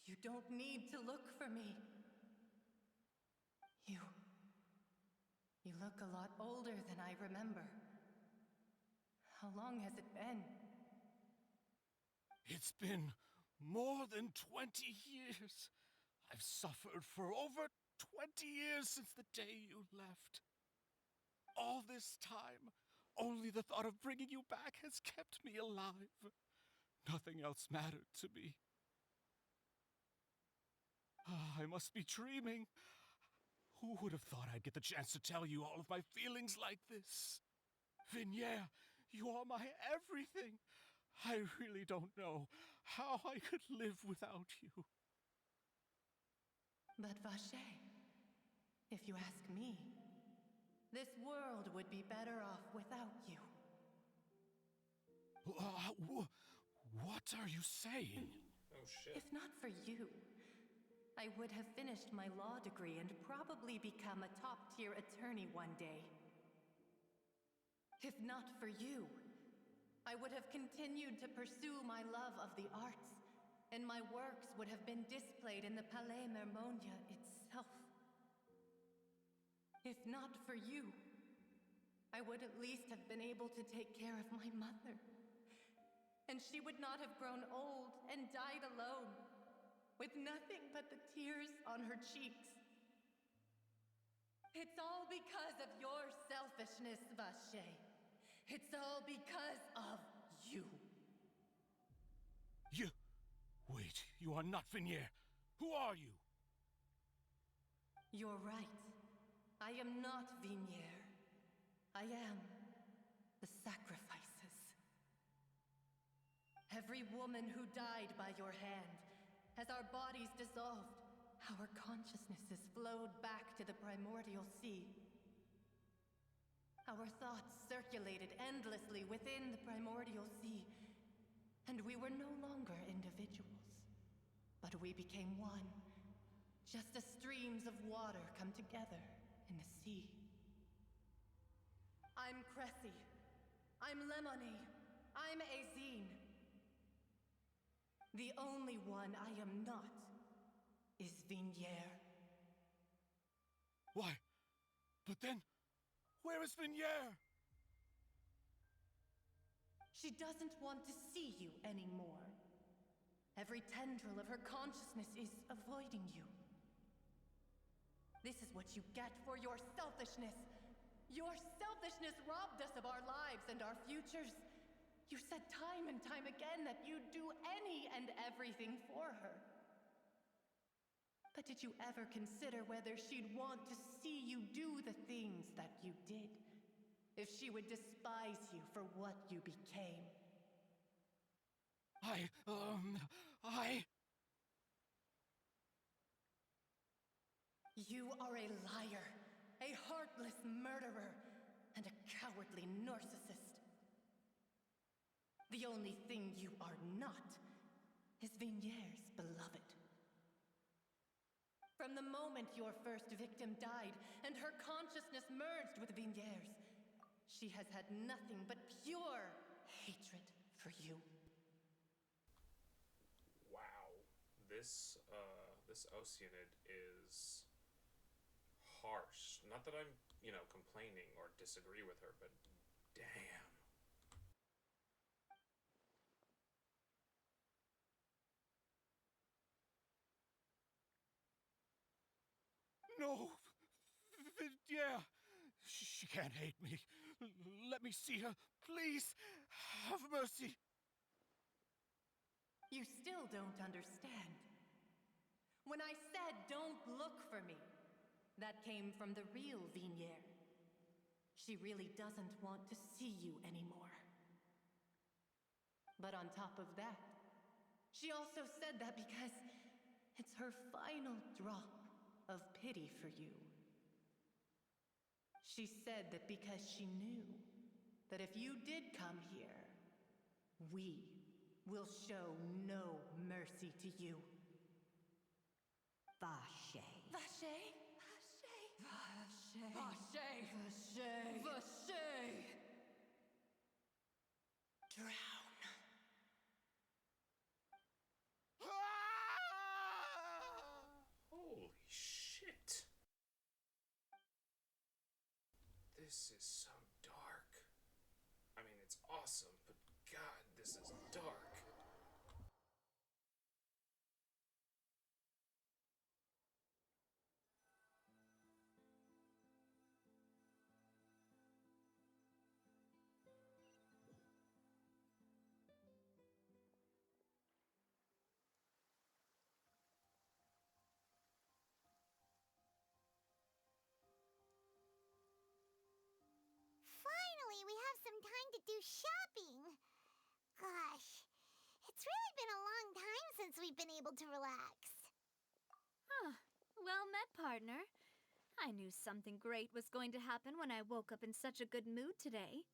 You don't need to look for me. You look a lot older than I remember. How long has it been? It's been more than 20 years. I've suffered for over 20 years since the day you left. All this time, only the thought of bringing you back has kept me alive. Nothing else mattered to me. I must be dreaming. Who would have thought I'd get the chance to tell you all of my feelings like this? Vinier, you are my everything. I really don't know how I could live without you. But Vache, if you ask me, this world would be better off without you. What are you saying? Oh shit. If not for you, I would have finished my law degree and probably become a top-tier attorney one day. If not for you, I would have continued to pursue my love of the arts, and my works would have been displayed in the Palais Mermonia itself. If not for you, I would at least have been able to take care of my mother. And she would not have grown old and died alone, with nothing but the tears on her cheeks. It's all because of your selfishness, Vache. It's all because of you. You... Wait, you are not Vinier. Who are you? You're right. I am not Vinier. I am the sacrifices. Every woman who died by your hand, as our bodies dissolved, our consciousnesses flowed back to the primordial sea. Our thoughts circulated endlessly within the primordial sea, And we were no longer individuals, but we became one. Just as streams of water come together in the sea. I'm Cressy. I'm Lemony. I'm Azine. The only one I am not is Vignier. Why? But then, where is Vignier? She doesn't want to see you anymore. Every tendril of her consciousness is avoiding you. This is what you get for your selfishness. Your selfishness robbed us of our lives and our futures. You said time and time again that you'd do any and everything for her. But did you ever consider whether she'd want to see you do the things that you did? If she would despise you for what you became? You are a liar, a heartless murderer, and a cowardly narcissist. The only thing you are not is Vignier's beloved. From the moment your first victim died and her consciousness merged with Vignier's, she has had nothing but pure hatred for you. Wow. This Oceanid is harsh. Not that I'm, complaining or disagree with her, but damn. No! Yeah! She can't hate me. Let me see her. Please! Have mercy! You still don't understand. When I said don't look for me, that came from the real Vignier. She really doesn't want to see you anymore. But on top of that, she also said that because it's her final drop of pity for you. She said that because she knew that if you did come here, we will show no mercy to you. Vache. Vache? Vache. Vache. Vache. Vache. Drown. Holy shit. This is so dark. I mean, it's awesome, but God, this is dark. Finally, we have some time to do shopping. Gosh, it's really been a long time since we've been able to relax. Huh. Well met, partner. I knew something great was going to happen when I woke up in such a good mood today.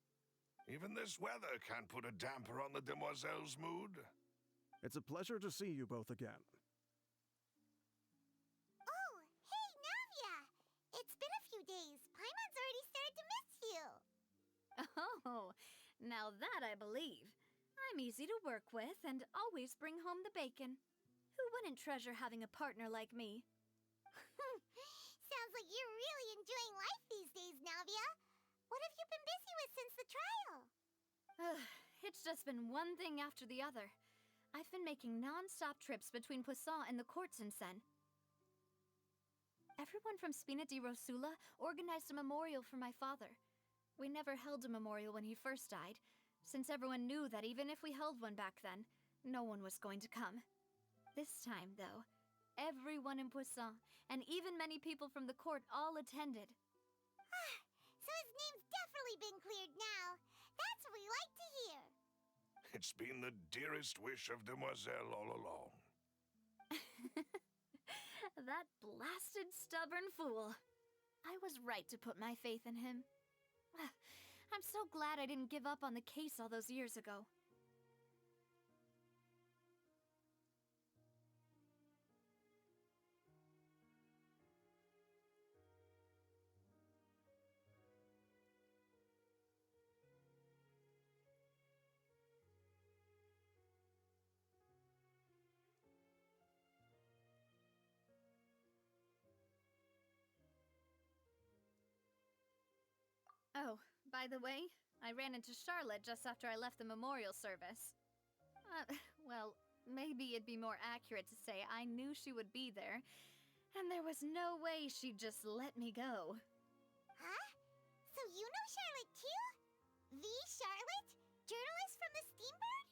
Even this weather can't put a damper on the demoiselle's mood. It's a pleasure to see you both again. Oh, hey, Navia! It's been a few days. Paimon's already started to miss you. Oh, now that I believe. I'm easy to work with and always bring home the bacon. Who wouldn't treasure having a partner like me? Sounds like you're really enjoying life these days, Navia. What have you been busy with since the trial? It's just been one thing after the other. I've been making non-stop trips between Poisson and the courts in Seine. Everyone from Spina di Rosula organized a memorial for my father. We never held a memorial when he first died, since everyone knew that even if we held one back then, no one was going to come. This time, though, everyone in Poisson, and even many people from the court, all attended. So his name's definitely been cleared now. That's what we like to hear. It's been the dearest wish of Demoiselle all along. That blasted stubborn fool. I was right to put my faith in him. I'm so glad I didn't give up on the case all those years ago. Oh, by the way, I ran into Charlotte just after I left the memorial service. Well, maybe it'd be more accurate to say I knew she would be there, and there was no way she'd just let me go. Huh? So you know Charlotte too? The Charlotte? Journalist from the Steambird?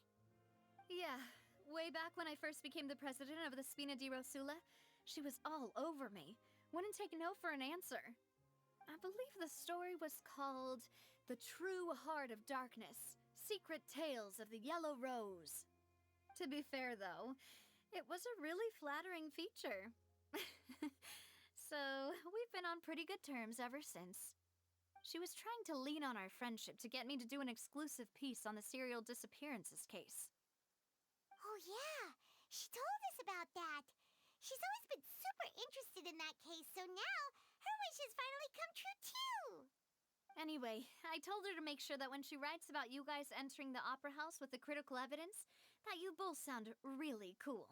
Yeah, way back when I first became the president of the Spina di Rosula, she was all over me. Wouldn't take no for an answer. I believe the story was called The True Heart of Darkness, Secret Tales of the Yellow Rose. To be fair, though, it was a really flattering feature. So, we've been on pretty good terms ever since. She was trying to lean on our friendship to get me to do an exclusive piece on the serial disappearances case. Oh yeah, she told us about that. She's always been super interested in that case, so now her wish has finally come true too. Anyway, I told her to make sure that when she writes about you guys entering the opera house with the critical evidence, that you both sound really cool.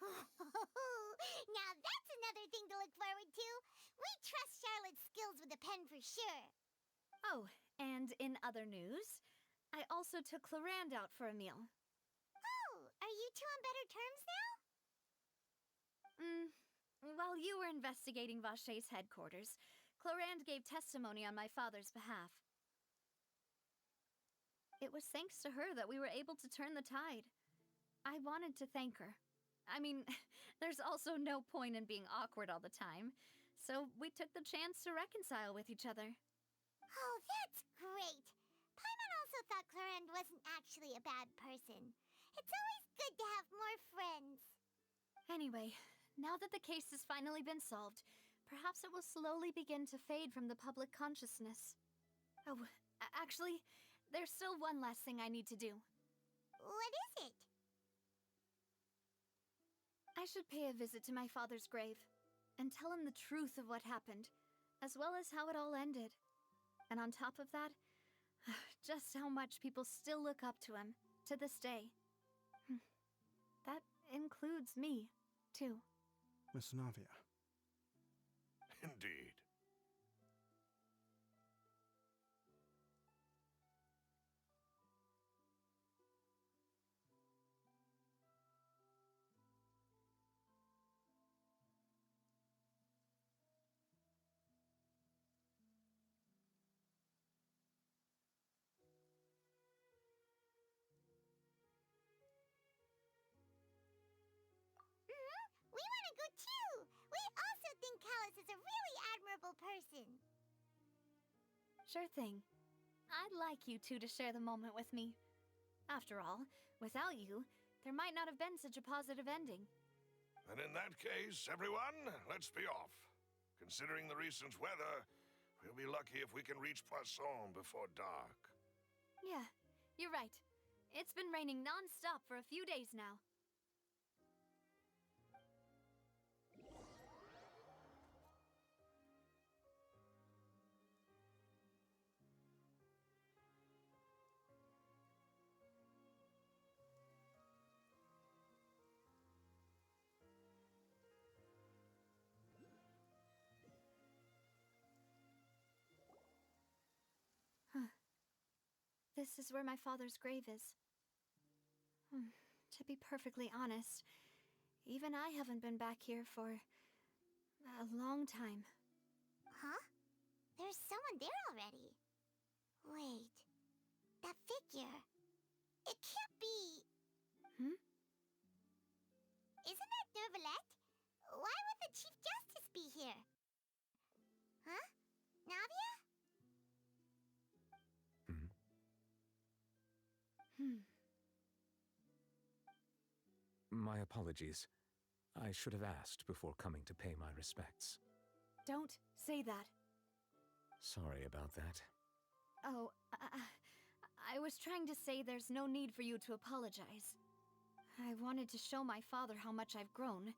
Now that's another thing to look forward to. We trust Charlotte's skills with a pen for sure. Oh, and in other news, I also took Clarand out for a meal. Oh, are you two on better terms now? While you were investigating Vache's headquarters, Clarand gave testimony on my father's behalf. It was thanks to her that we were able to turn the tide. I wanted to thank her. I mean, there's also no point in being awkward all the time, so we took the chance to reconcile with each other. Oh, that's great. Paimon also thought Clarand wasn't actually a bad person. It's always good to have more friends. Anyway, now that the case has finally been solved, perhaps it will slowly begin to fade from the public consciousness. Oh, actually, there's still one last thing I need to do. What is it? I should pay a visit to my father's grave and tell him the truth of what happened, as well as how it all ended. And on top of that, just how much people still look up to him to this day. That includes me, too. Miss Navia. Indeed. We want to go too! We also think Callus is a really admirable person. Sure thing. I'd like you two to share the moment with me. After all, without you, there might not have been such a positive ending. And in that case, everyone, let's be off. Considering the recent weather, we'll be lucky if we can reach Poisson before dark. Yeah, you're right. It's been raining non-stop for a few days now. This is where my father's grave is. To be perfectly honest, even I haven't been back here for a long time. Huh? There's someone there already. Wait. That figure. It can't be... Isn't that Neuvillette? Why would the Chief Justice be here? Huh? Navia? My apologies. I should have asked before coming to pay my respects. Don't say that. Sorry about that. Oh, I was trying to say there's no need for you to apologize. I wanted to show my father how much I've grown,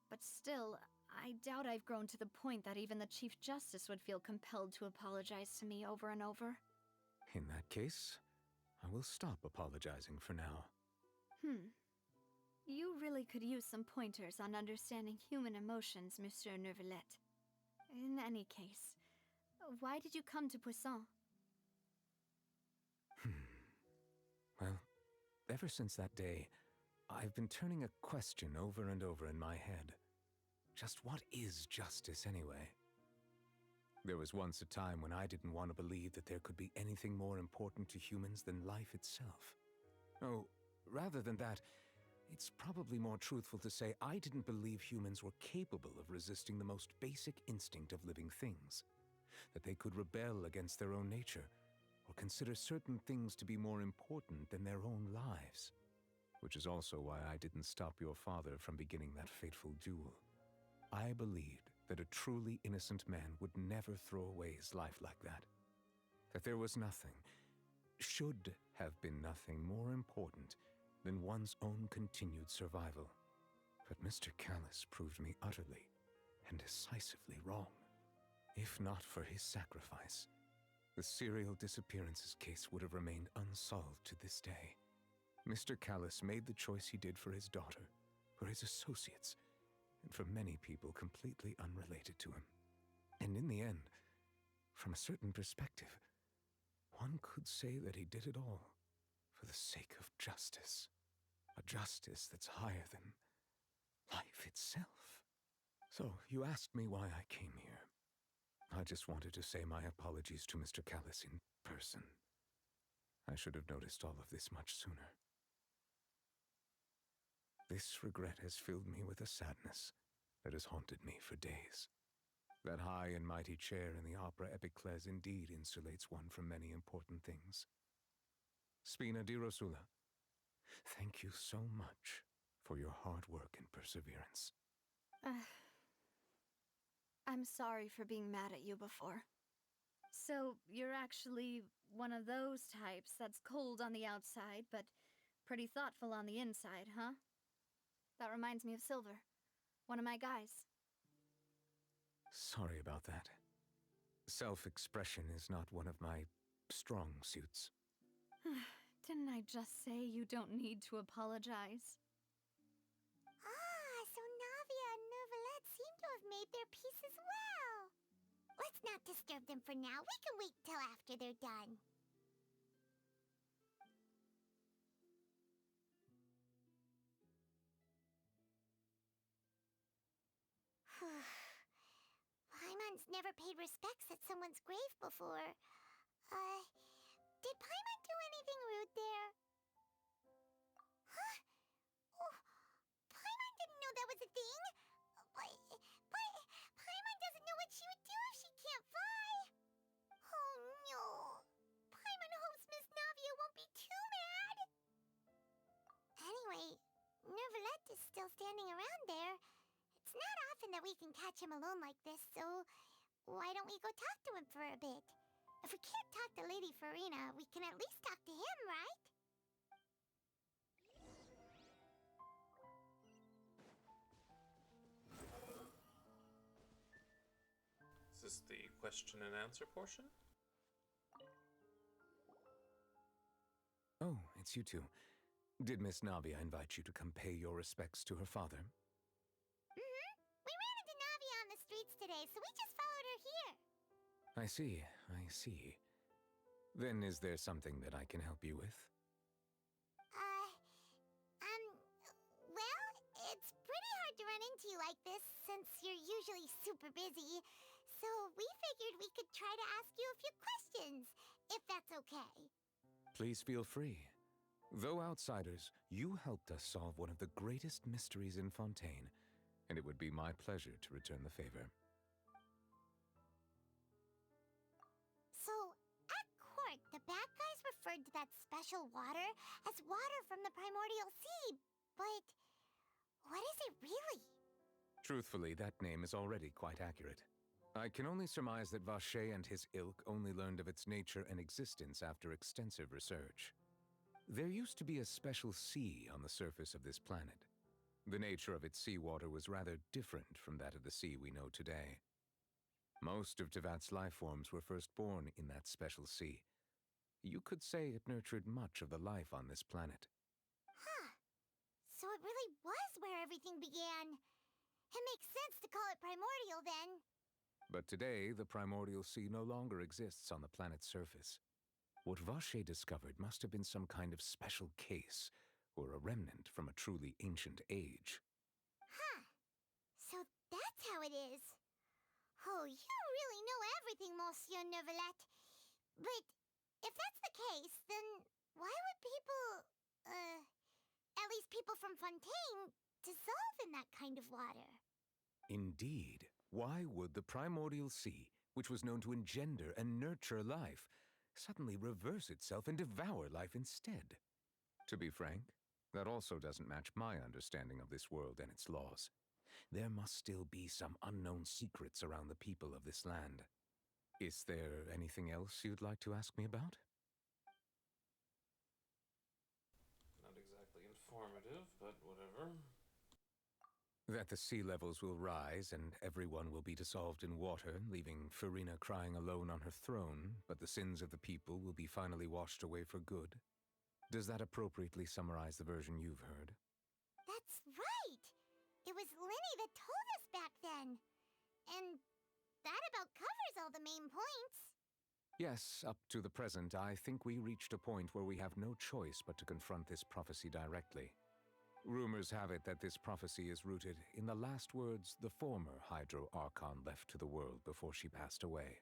but still, I doubt I've grown to the point that even the Chief Justice would feel compelled to apologize to me over and over. In that case, I will stop apologizing for now. You really could use some pointers on understanding human emotions, Monsieur Neuvillette. In any case, Why did you come to Poisson? Well, ever since that day, I've been turning a question over and over in my head. Just what is justice anyway? There was once a time when I didn't want to believe that there could be anything more important to humans than life itself. Oh, rather than that, it's probably more truthful to say I didn't believe humans were capable of resisting the most basic instinct of living things. That they could rebel against their own nature, or consider certain things to be more important than their own lives. Which is also why I didn't stop your father from beginning that fateful duel. I believed that a truly innocent man would never throw away his life like that. That there was nothing, should have been nothing more important than one's own continued survival. But Mr. Callus proved me utterly and decisively wrong. If not for his sacrifice, the serial disappearances case would have remained unsolved to this day. Mr. Callus made the choice he did for his daughter, for his associates, and for many people completely unrelated to him. And in the end, from a certain perspective, one could say that he did it all for the sake of justice. A justice that's higher than life itself. So, you asked me why I came here. I just wanted to say my apologies to Mr. Callus in person. I should have noticed all of this much sooner. This regret has filled me with a sadness that has haunted me for days. That high and mighty chair in the opera Epiclese indeed insulates one from many important things. Spina di Rosula, thank you so much for your hard work and perseverance. I'm sorry for being mad at you before. So, you're actually one of those types that's cold on the outside, but pretty thoughtful on the inside, huh? That reminds me of Silver, one of my guys. Sorry about that. Self-expression is not one of my strong suits. Didn't I just say you don't need to apologize? Ah, so Navia and Neuvillette seem to have made their peace as well. Let's not disturb them for now. We can wait till after they're done. Paimon's never paid respects at someone's grave before. Did Paimon do anything rude there? Huh? Oh, Paimon didn't know that was a thing. But Paimon doesn't know what she would do if she can't fly. Oh no. Paimon hopes Miss Navia won't be too mad. Anyway, Neuvillette is still standing around there. It's not often that we can catch him alone like this, so why don't we go talk to him for a bit? If we can't talk to Lady Furina, we can at least talk to him, right? Is this the question and answer portion? Oh, it's you two. Did Miss Navia invite you to come pay your respects to her father? Mm-hmm. We ran into Navia on the streets today, so we just followed her here. I see, I see. Then is there something that I can help you with? Well, it's pretty hard to run into you like this since you're usually super busy. So we figured we could try to ask you a few questions, if that's okay. Please feel free. Though outsiders, you helped us solve one of the greatest mysteries in Fontaine, and it would be my pleasure to return the favor. So, at court, the bad guys referred to that special water as water from the primordial sea, but what is it really? Truthfully, that name is already quite accurate. I can only surmise that Vacher and his ilk only learned of its nature and existence after extensive research. There used to be a special sea on the surface of this planet. The nature of its seawater was rather different from that of the sea we know today. Most of Tevat's life forms were first born in that special sea. You could say it nurtured much of the life on this planet. Huh. So it really was where everything began. It makes sense to call it primordial then. But today, the primordial sea no longer exists on the planet's surface. What Vache discovered must have been some kind of special case, or a remnant from a truly ancient age. Huh. So that's how it is. Oh, you really know everything, Monsieur Neuvillette. But if that's the case, then why would people, at least people from Fontaine, dissolve in that kind of water? Indeed. Why would the primordial sea, which was known to engender and nurture life, suddenly reverse itself and devour life instead? To be frank, that also doesn't match my understanding of this world and its laws. There must still be some unknown secrets around the people of this land. Is there anything else you'd like to ask me about? Not exactly informative, but whatever. That the sea levels will rise and everyone will be dissolved in water, leaving Furina crying alone on her throne, but the sins of the people will be finally washed away for good. Does that appropriately summarize the version you've heard? That's right! It was Linny that told us back then. And that about covers all the main points. Yes, up to the present, I think we reached a point where we have no choice but to confront this prophecy directly. Rumors have it that this prophecy is rooted in the last words the former Hydro Archon left to the world before she passed away.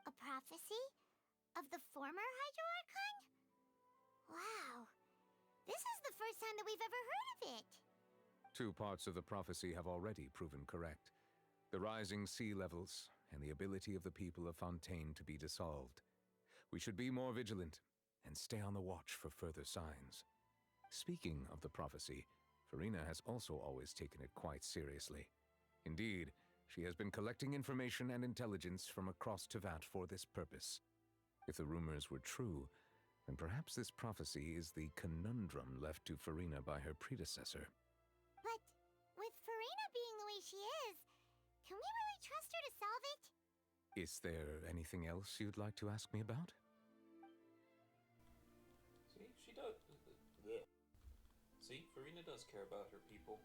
A prophecy? Of the former Hydro Archon? Wow. This is the first time that we've ever heard of it. 2 parts of the prophecy have already proven correct. The rising sea levels and the ability of the people of Fontaine to be dissolved. We should be more vigilant and stay on the watch for further signs. Speaking of the prophecy, Furina has also always taken it quite seriously. Indeed, she has been collecting information and intelligence from across Tevat for this purpose. If the rumors were true, then perhaps this prophecy is the conundrum left to Furina by her predecessor. But with Furina being the way she is, can we really trust her to solve it? Is there anything else you'd like to ask me about? See, she does. See, Furina does care about her people.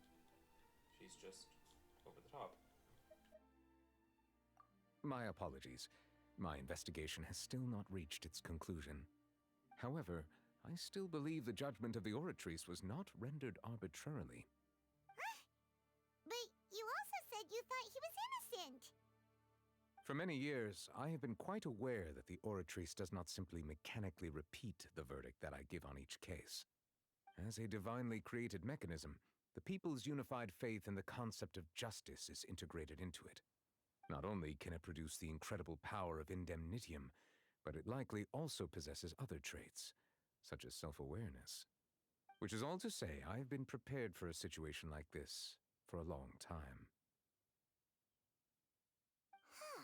She's just over the top. My apologies. My investigation has still not reached its conclusion. However, I still believe the judgment of the Oratrice was not rendered arbitrarily. Huh? But you also said you thought he was innocent. For many years, I have been quite aware that the Oratrice does not simply mechanically repeat the verdict that I give on each case. As a divinely created mechanism, the people's unified faith in the concept of justice is integrated into it. Not only can it produce the incredible power of indemnitium, but it likely also possesses other traits, such as self-awareness. Which is all to say, I have been prepared for a situation like this for a long time. Huh.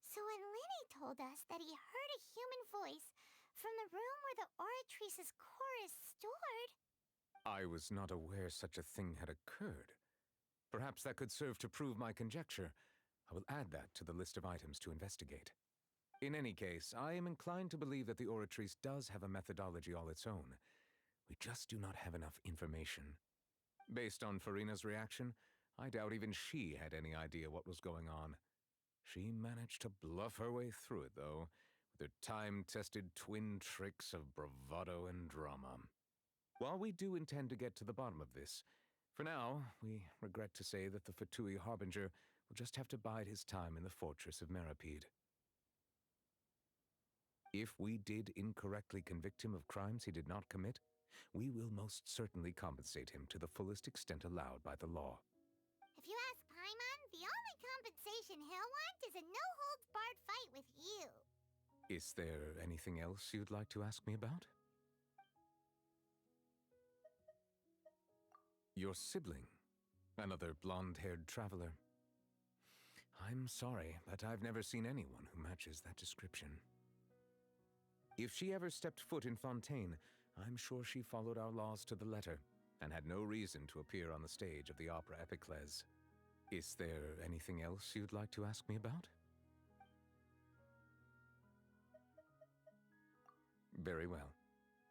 So when Linny told us that he heard a human voice from the room where the Oratrice's core is stored... I was not aware such a thing had occurred. Perhaps that could serve to prove my conjecture. I will add that to the list of items to investigate. In any case, I am inclined to believe that the Oratrice does have a methodology all its own. We just do not have enough information. Based on Furina's reaction, I doubt even she had any idea what was going on. She managed to bluff her way through it, though, with her time-tested twin tricks of bravado and drama. While we do intend to get to the bottom of this, for now, we regret to say that the Fatui Harbinger will just have to bide his time in the fortress of Masquerade. If we did incorrectly convict him of crimes he did not commit, we will most certainly compensate him to the fullest extent allowed by the law. If you ask Paimon, the only compensation he'll want is a no-holds-barred fight with you. Is there anything else you'd like to ask me about? Your sibling, another blonde-haired traveler. I'm sorry, but I've never seen anyone who matches that description. If she ever stepped foot in Fontaine, I'm sure she followed our laws to the letter, and had no reason to appear on the stage of the opera Epiclese. Is there anything else you'd like to ask me about? Very well.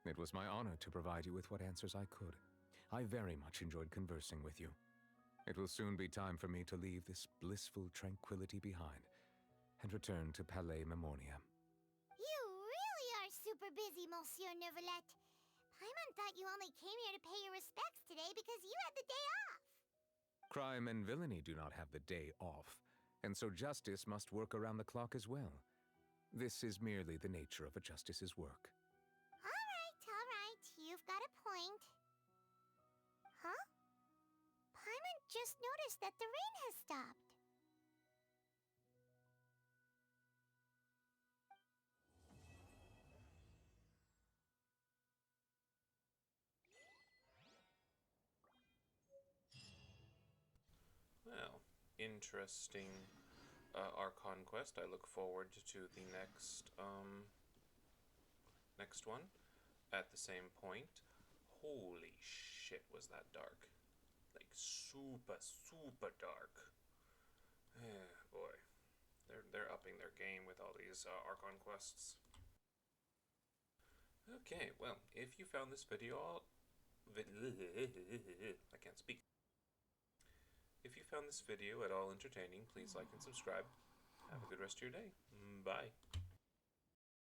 It was my honor to provide you with what answers I could. I very much enjoyed conversing with you. It will soon be time for me to leave this blissful tranquility behind and return to Palais Memornia. You really are super busy, Monsieur Neuvillette. Paimon thought you only came here to pay your respects today because you had the day off. Crime and villainy do not have the day off, and so justice must work around the clock as well. This is merely the nature of a justice's work. All right. You've got a point. Huh? Paimon just noticed that the rain has stopped. Well, interesting Archon quest. I look forward to the next one at the same point. Holy shit, was that dark. Like, super dark. Boy. They're upping their game with all these Archon quests. Okay, well, if you found this video I can't speak. If you found this video at all entertaining, please like and subscribe. Have a good rest of your day. Bye.